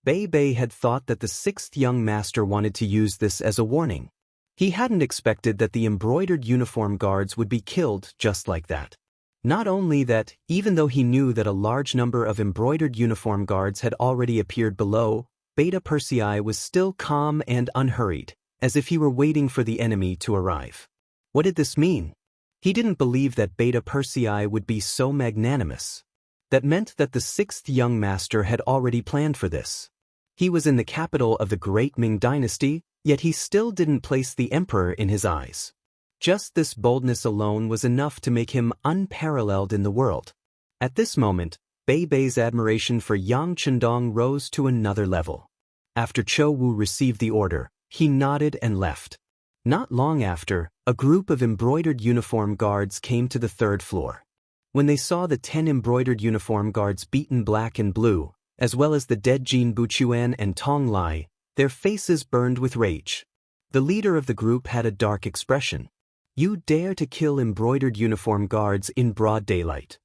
A: Bei had thought that the 6th young master wanted to use this as a warning. He hadn't expected that the embroidered uniform guards would be killed just like that. Not only that, even though he knew that a large number of embroidered uniform guards had already appeared below, Beta Persei was still calm and unhurried, as if he were waiting for the enemy to arrive. What did this mean? He didn't believe that Beta Persei would be so magnanimous. That meant that the 6th young master had already planned for this. He was in the capital of the Great Ming Dynasty, yet he still didn't place the emperor in his eyes. Just this boldness alone was enough to make him unparalleled in the world. At this moment, Bei's admiration for Yang Chendong rose to another level. After Chou Wu received the order, he nodded and left. Not long after, a group of embroidered uniform guards came to the 3rd floor. When they saw the 10 embroidered uniform guards beaten black and blue, as well as the dead Jin Buchuan and Tong Lai, their faces burned with rage. The leader of the group had a dark expression. You dare to kill embroidered uniform guards in broad daylight.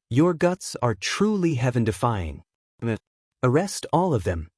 A: Your guts are truly heaven-defying. Arrest all of them.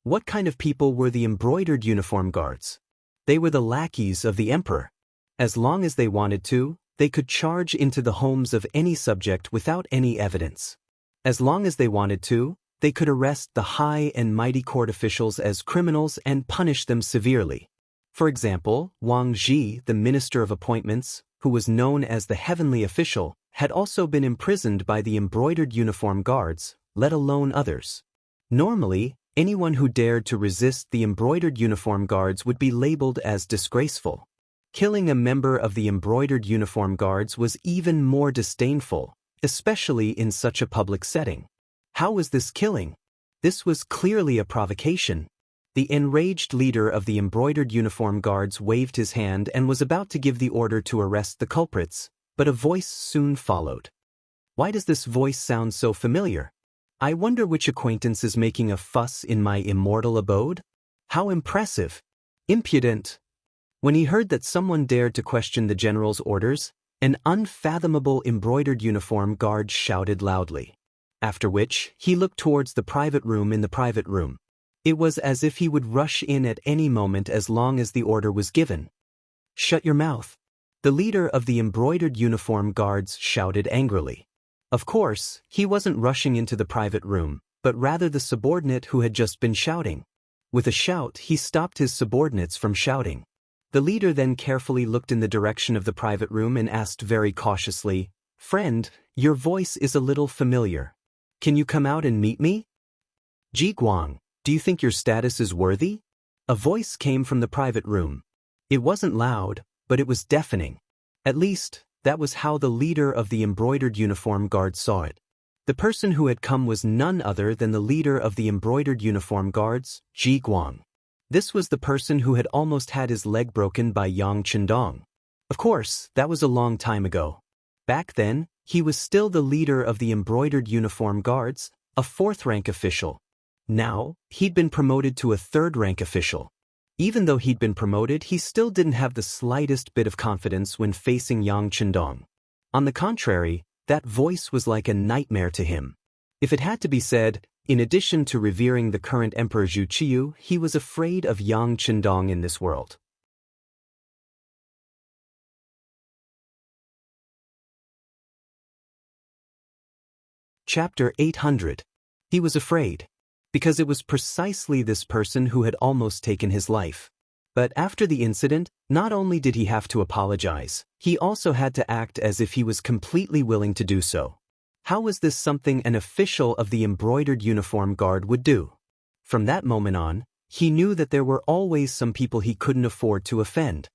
A: What kind of people were the embroidered uniform guards? They were the lackeys of the emperor. As long as they wanted to, they could charge into the homes of any subject without any evidence. As long as they wanted to, they could arrest the high and mighty court officials as criminals and punish them severely. For example, Wang Zhi, the Minister of Appointments, who was known as the Heavenly Official, had also been imprisoned by the embroidered uniform guards, let alone others. Normally, anyone who dared to resist the embroidered uniform guards would be labeled as disgraceful. Killing a member of the embroidered uniform guards was even more disdainful, especially in such a public setting. How was this killing? This was clearly a provocation. The enraged leader of the embroidered uniform guards waved his hand and was about to give the order to arrest the culprits, but a voice soon followed. Why does this voice sound so familiar? I wonder which acquaintance is making a fuss in my immortal abode? How impressive! Impudent! When he heard that someone dared to question the general's orders, an unfathomable embroidered uniform guard shouted loudly. After which, he looked towards the private room in the private room. It was as if he would rush in at any moment as long as the order was given. Shut your mouth! The leader of the embroidered uniform guards shouted angrily. Of course, he wasn't rushing into the private room, but rather the subordinate who had just been shouting. With a shout, he stopped his subordinates from shouting. The leader then carefully looked in the direction of the private room and asked very cautiously, "Friend, your voice is a little familiar. Can you come out and meet me?" "Ji Guang, do you think your status is worthy?" A voice came from the private room. It wasn't loud, but it was deafening. At least, that was how the leader of the embroidered uniform guard saw it. The person who had come was none other than the leader of the embroidered uniform guards, Ji Guang. This was the person who had almost had his leg broken by Yang Chendong. Of course, that was a long time ago. Back then, he was still the leader of the embroidered uniform guards, a fourth-rank official. Now, he'd been promoted to a third-rank official. Even though he'd been promoted, he still didn't have the slightest bit of confidence when facing Yang Chendong. On the contrary, that voice was like a nightmare to him. If it had to be said, in addition to revering the current Emperor Zhu Qiyu, he was afraid of Yang Chendong in this world. Chapter 800. He was afraid. Because it was precisely this person who had almost taken his life. But after the incident, not only did he have to apologize, he also had to act as if he was completely willing to do so. How was this something an official of the embroidered uniform guard would do? From that moment on, he knew that there were always some people he couldn't afford to offend.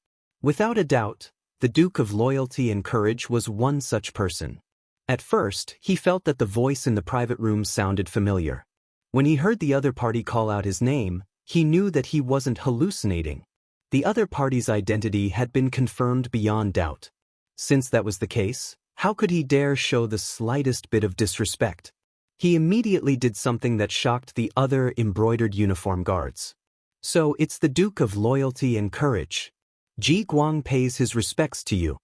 A: Without a doubt, the Duke of Loyalty and Courage was one such person. At first, he felt that the voice in the private room sounded familiar. When he heard the other party call out his name, he knew that he wasn't hallucinating. The other party's identity had been confirmed beyond doubt. Since that was the case, how could he dare show the slightest bit of disrespect? He immediately did something that shocked the other embroidered uniform guards. "So it's the Duke of Loyalty and Courage. Ji Guang pays his respects to you."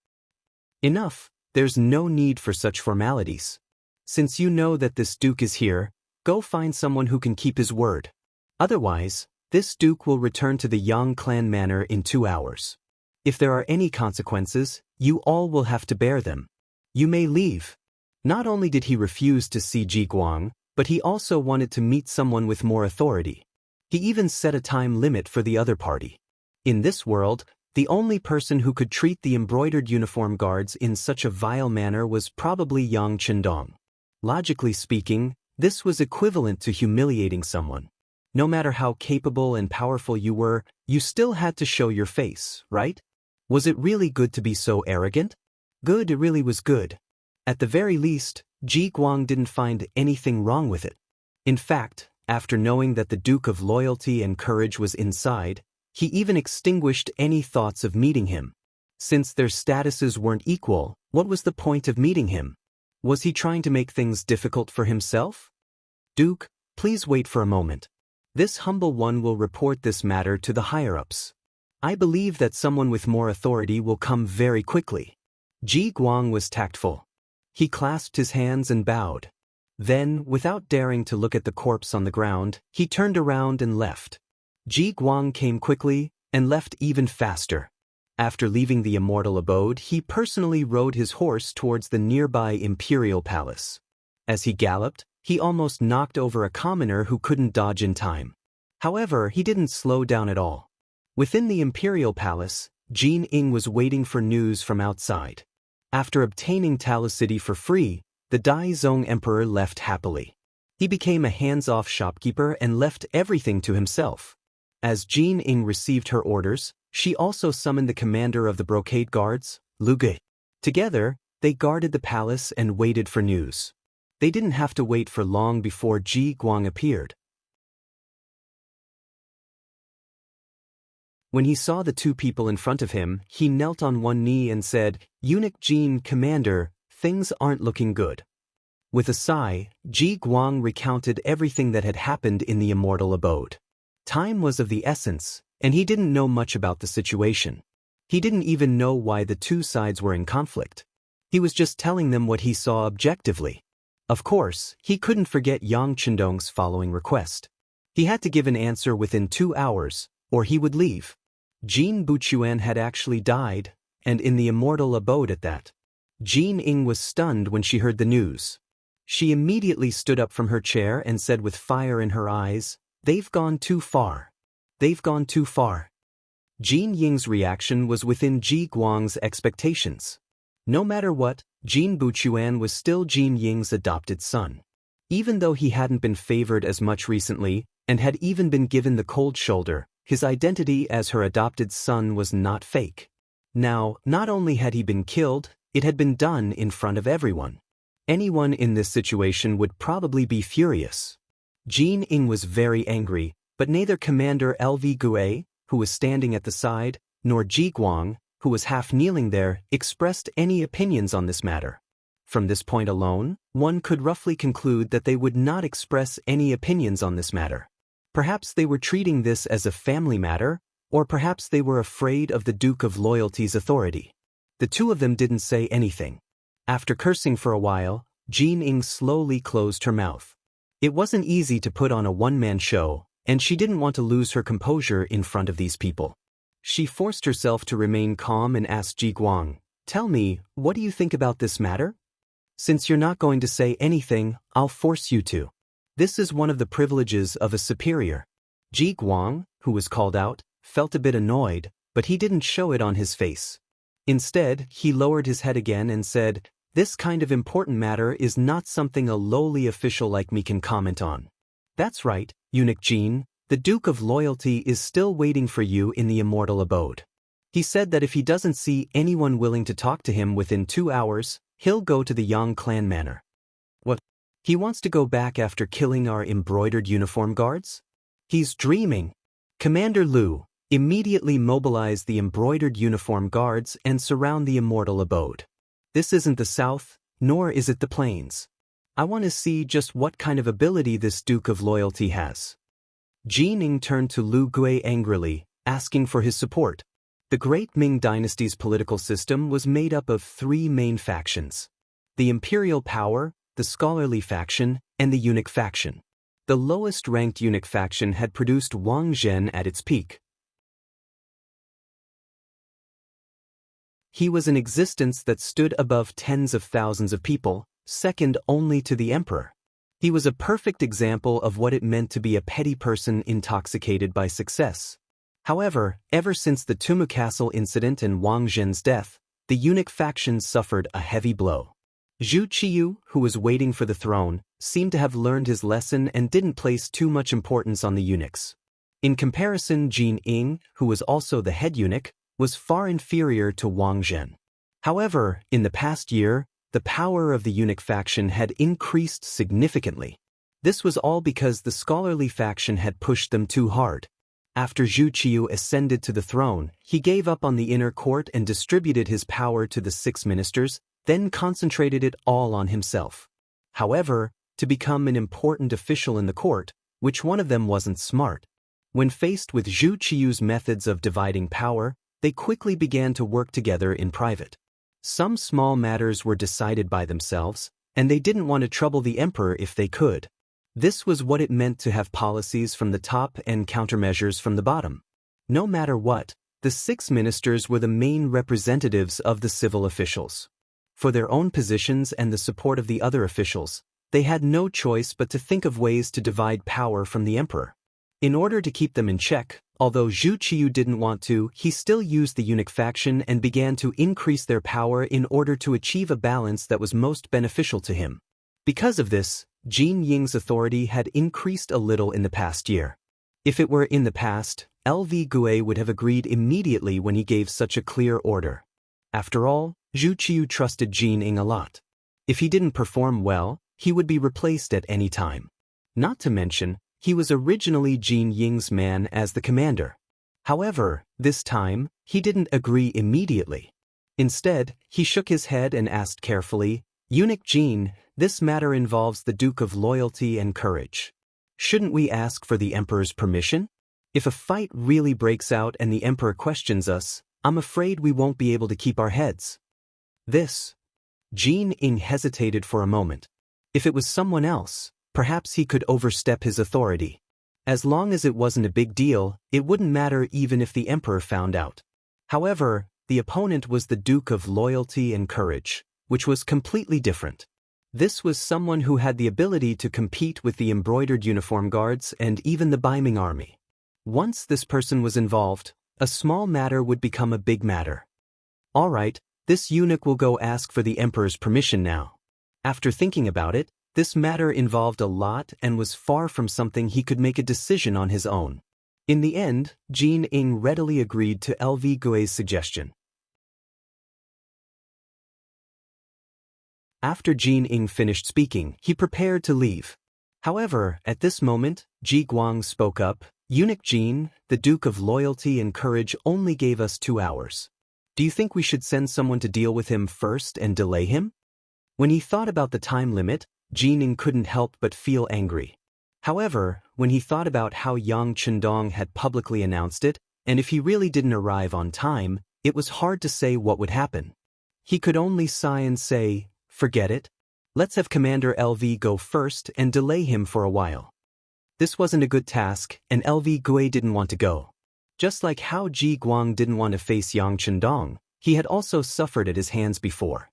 A: "Enough, there's no need for such formalities. Since you know that this Duke is here, go find someone who can keep his word. Otherwise, this Duke will return to the Yang clan manor in 2 hours. If there are any consequences, you all will have to bear them. You may leave." Not only did he refuse to see Ji Guang, but he also wanted to meet someone with more authority. He even set a time limit for the other party. In this world, the only person who could treat the embroidered uniform guards in such a vile manner was probably Yang Chendong. Logically speaking, this was equivalent to humiliating someone. No matter how capable and powerful you were, you still had to show your face, right? Was it really good to be so arrogant? Good, it really was good. At the very least, Ji Guang didn't find anything wrong with it. In fact, after knowing that the Duke of Loyalty and Courage was inside, he even extinguished any thoughts of meeting him. Since their statuses weren't equal, what was the point of meeting him? Was he trying to make things difficult for himself? "Duke, please wait for a moment. This humble one will report this matter to the higher-ups. I believe that someone with more authority will come very quickly." Ji Guang was tactful. He clasped his hands and bowed. Then, without daring to look at the corpse on the ground, he turned around and left. Ji Guang came quickly and left even faster. After leaving the immortal abode, he personally rode his horse towards the nearby imperial palace. As he galloped, he almost knocked over a commoner who couldn't dodge in time. However, he didn't slow down at all. Within the imperial palace, Jin Ying was waiting for news from outside. After obtaining Talos City for free, the Daizong Emperor left happily. He became a hands-off shopkeeper and left everything to himself. As Jin Ing received her orders, she also summoned the commander of the brocade guards, Lu Gui. Together, they guarded the palace and waited for news. They didn't have to wait for long before Ji Guang appeared. When he saw the two people in front of him, he knelt on one knee and said, "Eunuch Jin, Commander, things aren't looking good." With a sigh, Ji Guang recounted everything that had happened in the immortal abode. Time was of the essence, and he didn't know much about the situation. He didn't even know why the two sides were in conflict. He was just telling them what he saw objectively. Of course, he couldn't forget Yang Chendong's following request. He had to give an answer within 2 hours, or he would leave. Jin Buchuan had actually died, and in the immortal abode at that. Jin Ing was stunned when she heard the news. She immediately stood up from her chair and said with fire in her eyes, "They've gone too far. They've gone too far." Jin Ying's reaction was within Ji Guang's expectations. No matter what, Jin Buchuan was still Jin Ying's adopted son. Even though he hadn't been favored as much recently, and had even been given the cold shoulder, his identity as her adopted son was not fake. Now, not only had he been killed, it had been done in front of everyone. Anyone in this situation would probably be furious. Jin Ing was very angry, but neither Commander Lv Gue, who was standing at the side, nor Ji Guang, who was half kneeling there, expressed any opinions on this matter. From this point alone, one could roughly conclude that they would not express any opinions on this matter. Perhaps they were treating this as a family matter, or perhaps they were afraid of the Duke of Loyalty's authority. The two of them didn't say anything. After cursing for a while, Jin Ing slowly closed her mouth. It wasn't easy to put on a one-man show, and she didn't want to lose her composure in front of these people. She forced herself to remain calm and asked Ji Guang, "Tell me, what do you think about this matter? Since you're not going to say anything, I'll force you to. This is one of the privileges of a superior." Ji Guang, who was called out, felt a bit annoyed, but he didn't show it on his face. Instead, he lowered his head again and said, "This kind of important matter is not something a lowly official like me can comment on." "That's right, Eunuch Jin, the Duke of Loyalty is still waiting for you in the immortal abode. He said that if he doesn't see anyone willing to talk to him within 2 hours, he'll go to the Yang clan manor." "What? He wants to go back after killing our embroidered uniform guards? He's dreaming." Commander Lu, immediately mobilize the embroidered uniform guards and surround the immortal abode. This isn't the South, nor is it the Plains. I want to see just what kind of ability this Duke of Loyalty has. Jin Ing turned to Lu Gui angrily, asking for his support. The Great Ming Dynasty's political system was made up of 3 main factions: the imperial power, the scholarly faction, and the eunuch faction. The lowest-ranked eunuch faction had produced Wang Zhen at its peak. He was an existence that stood above tens of thousands of people, second only to the emperor. He was a perfect example of what it meant to be a petty person intoxicated by success. However, ever since the Tumu Castle incident and Wang Zhen's death, the eunuch faction suffered a heavy blow. Zhu Qiyu, who was waiting for the throne, seemed to have learned his lesson and didn't place too much importance on the eunuchs. In comparison, Jin Ing, who was also the head eunuch, was far inferior to Wang Zhen. However, in the past year, the power of the eunuch faction had increased significantly. This was all because the scholarly faction had pushed them too hard. After Zhu Qiyu ascended to the throne, he gave up on the inner court and distributed his power to the 6 ministers, then concentrated it all on himself. However, to become an important official in the court, which one of them wasn't smart? When faced with Zhu Qiyu's methods of dividing power, they quickly began to work together in private. Some small matters were decided by themselves, and they didn't want to trouble the emperor if they could. This was what it meant to have policies from the top and countermeasures from the bottom. No matter what, the 6 ministers were the main representatives of the civil officials. For their own positions and the support of the other officials, they had no choice but to think of ways to divide power from the emperor. In order to keep them in check, although Zhu Qiyu didn't want to, he still used the eunuch faction and began to increase their power in order to achieve a balance that was most beneficial to him. Because of this, Jin Ying's authority had increased a little in the past year. If it were in the past, LV Gue would have agreed immediately when he gave such a clear order. After all, Zhu Qiu trusted Jin Ying a lot. If he didn't perform well, he would be replaced at any time. Not to mention, he was originally Jin Ying's man as the commander. However, this time, he didn't agree immediately. Instead, he shook his head and asked carefully, "Eunuch Jin, this matter involves the Duke of Loyalty and Courage. Shouldn't we ask for the Emperor's permission? If a fight really breaks out and the Emperor questions us, I'm afraid we won't be able to keep our heads." Jin Ying hesitated for a moment. If it was someone else, perhaps he could overstep his authority. As long as it wasn't a big deal, it wouldn't matter even if the Emperor found out. However, the opponent was the Duke of Loyalty and Courage, which was completely different. This was someone who had the ability to compete with the embroidered uniform guards and even the Baiming army. Once this person was involved, a small matter would become a big matter. All right, this eunuch will go ask for the Emperor's permission now. After thinking about it, this matter involved a lot and was far from something he could make a decision on his own. In the end, Jin Ying readily agreed to LV Gue's suggestion. After Jin Ying finished speaking, he prepared to leave. However, at this moment, Ji Guang spoke up, "Eunuch Jin, the Duke of Loyalty and Courage only gave us 2 hours. Do you think we should send someone to deal with him first and delay him?" When he thought about the time limit, Jin Ying couldn't help but feel angry. However, when he thought about how Yang Chendong had publicly announced it, and if he really didn't arrive on time, it was hard to say what would happen. He could only sigh and say, "Forget it. Let's have Commander LV go first and delay him for a while." This wasn't a good task, and LV Gue didn't want to go. Just like how Ji Guang didn't want to face Yang Chendong, he had also suffered at his hands before.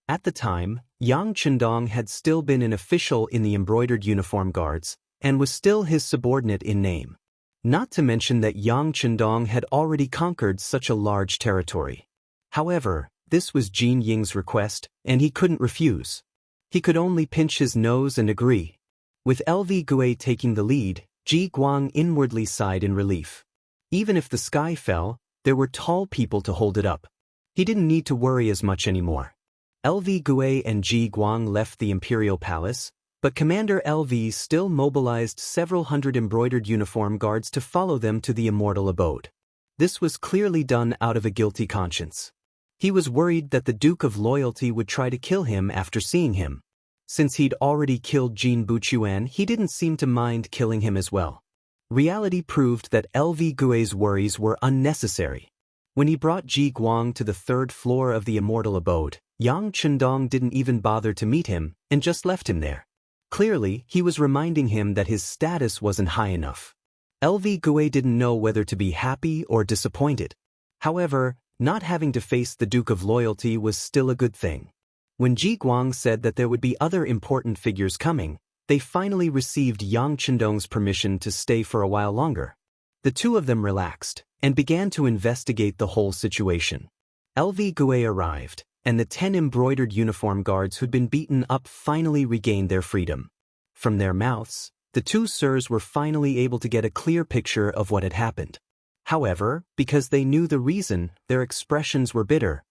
A: At the time, Yang Chendong had still been an official in the embroidered uniform guards, and was still his subordinate in name. Not to mention that Yang Chendong had already conquered such a large territory. However, this was Jin Ying's request, and he couldn't refuse. He could only pinch his nose and agree. With LV Gue taking the lead, Ji Guang inwardly sighed in relief. Even if the sky fell, there were tall people to hold it up. He didn't need to worry as much anymore. LV Gue and Ji Guang left the Imperial Palace, but Commander LV still mobilized several hundred embroidered uniform guards to follow them to the immortal abode. This was clearly done out of a guilty conscience. He was worried that the Duke of Loyalty would try to kill him after seeing him. Since he'd already killed Jin Buchuan, he didn't seem to mind killing him as well. Reality proved that LV Gue's worries were unnecessary. When he brought Ji Guang to the 3rd floor of the immortal abode, Yang Chendong didn't even bother to meet him, and just left him there. Clearly, he was reminding him that his status wasn't high enough. LV Gue didn't know whether to be happy or disappointed. However, not having to face the Duke of Loyalty was still a good thing. When Ji Guang said that there would be other important figures coming, they finally received Yang Chendong's permission to stay for a while longer. The two of them relaxed, and began to investigate the whole situation. LV Gue arrived, and the 10 embroidered uniform guards who'd been beaten up finally regained their freedom. From their mouths, the two sirs were finally able to get a clear picture of what had happened. However, because they knew the reason, their expressions were bitter.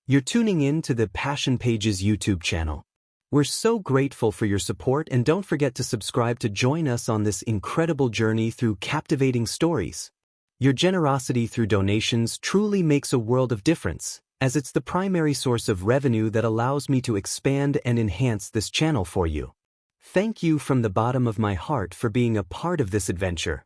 A: You're tuning in to the Passion Pages YouTube channel. We're so grateful for your support, and don't forget to subscribe to join us on this incredible journey through captivating stories. Your generosity through donations truly makes a world of difference, as it's the primary source of revenue that allows me to expand and enhance this channel for you. Thank you from the bottom of my heart for being a part of this adventure.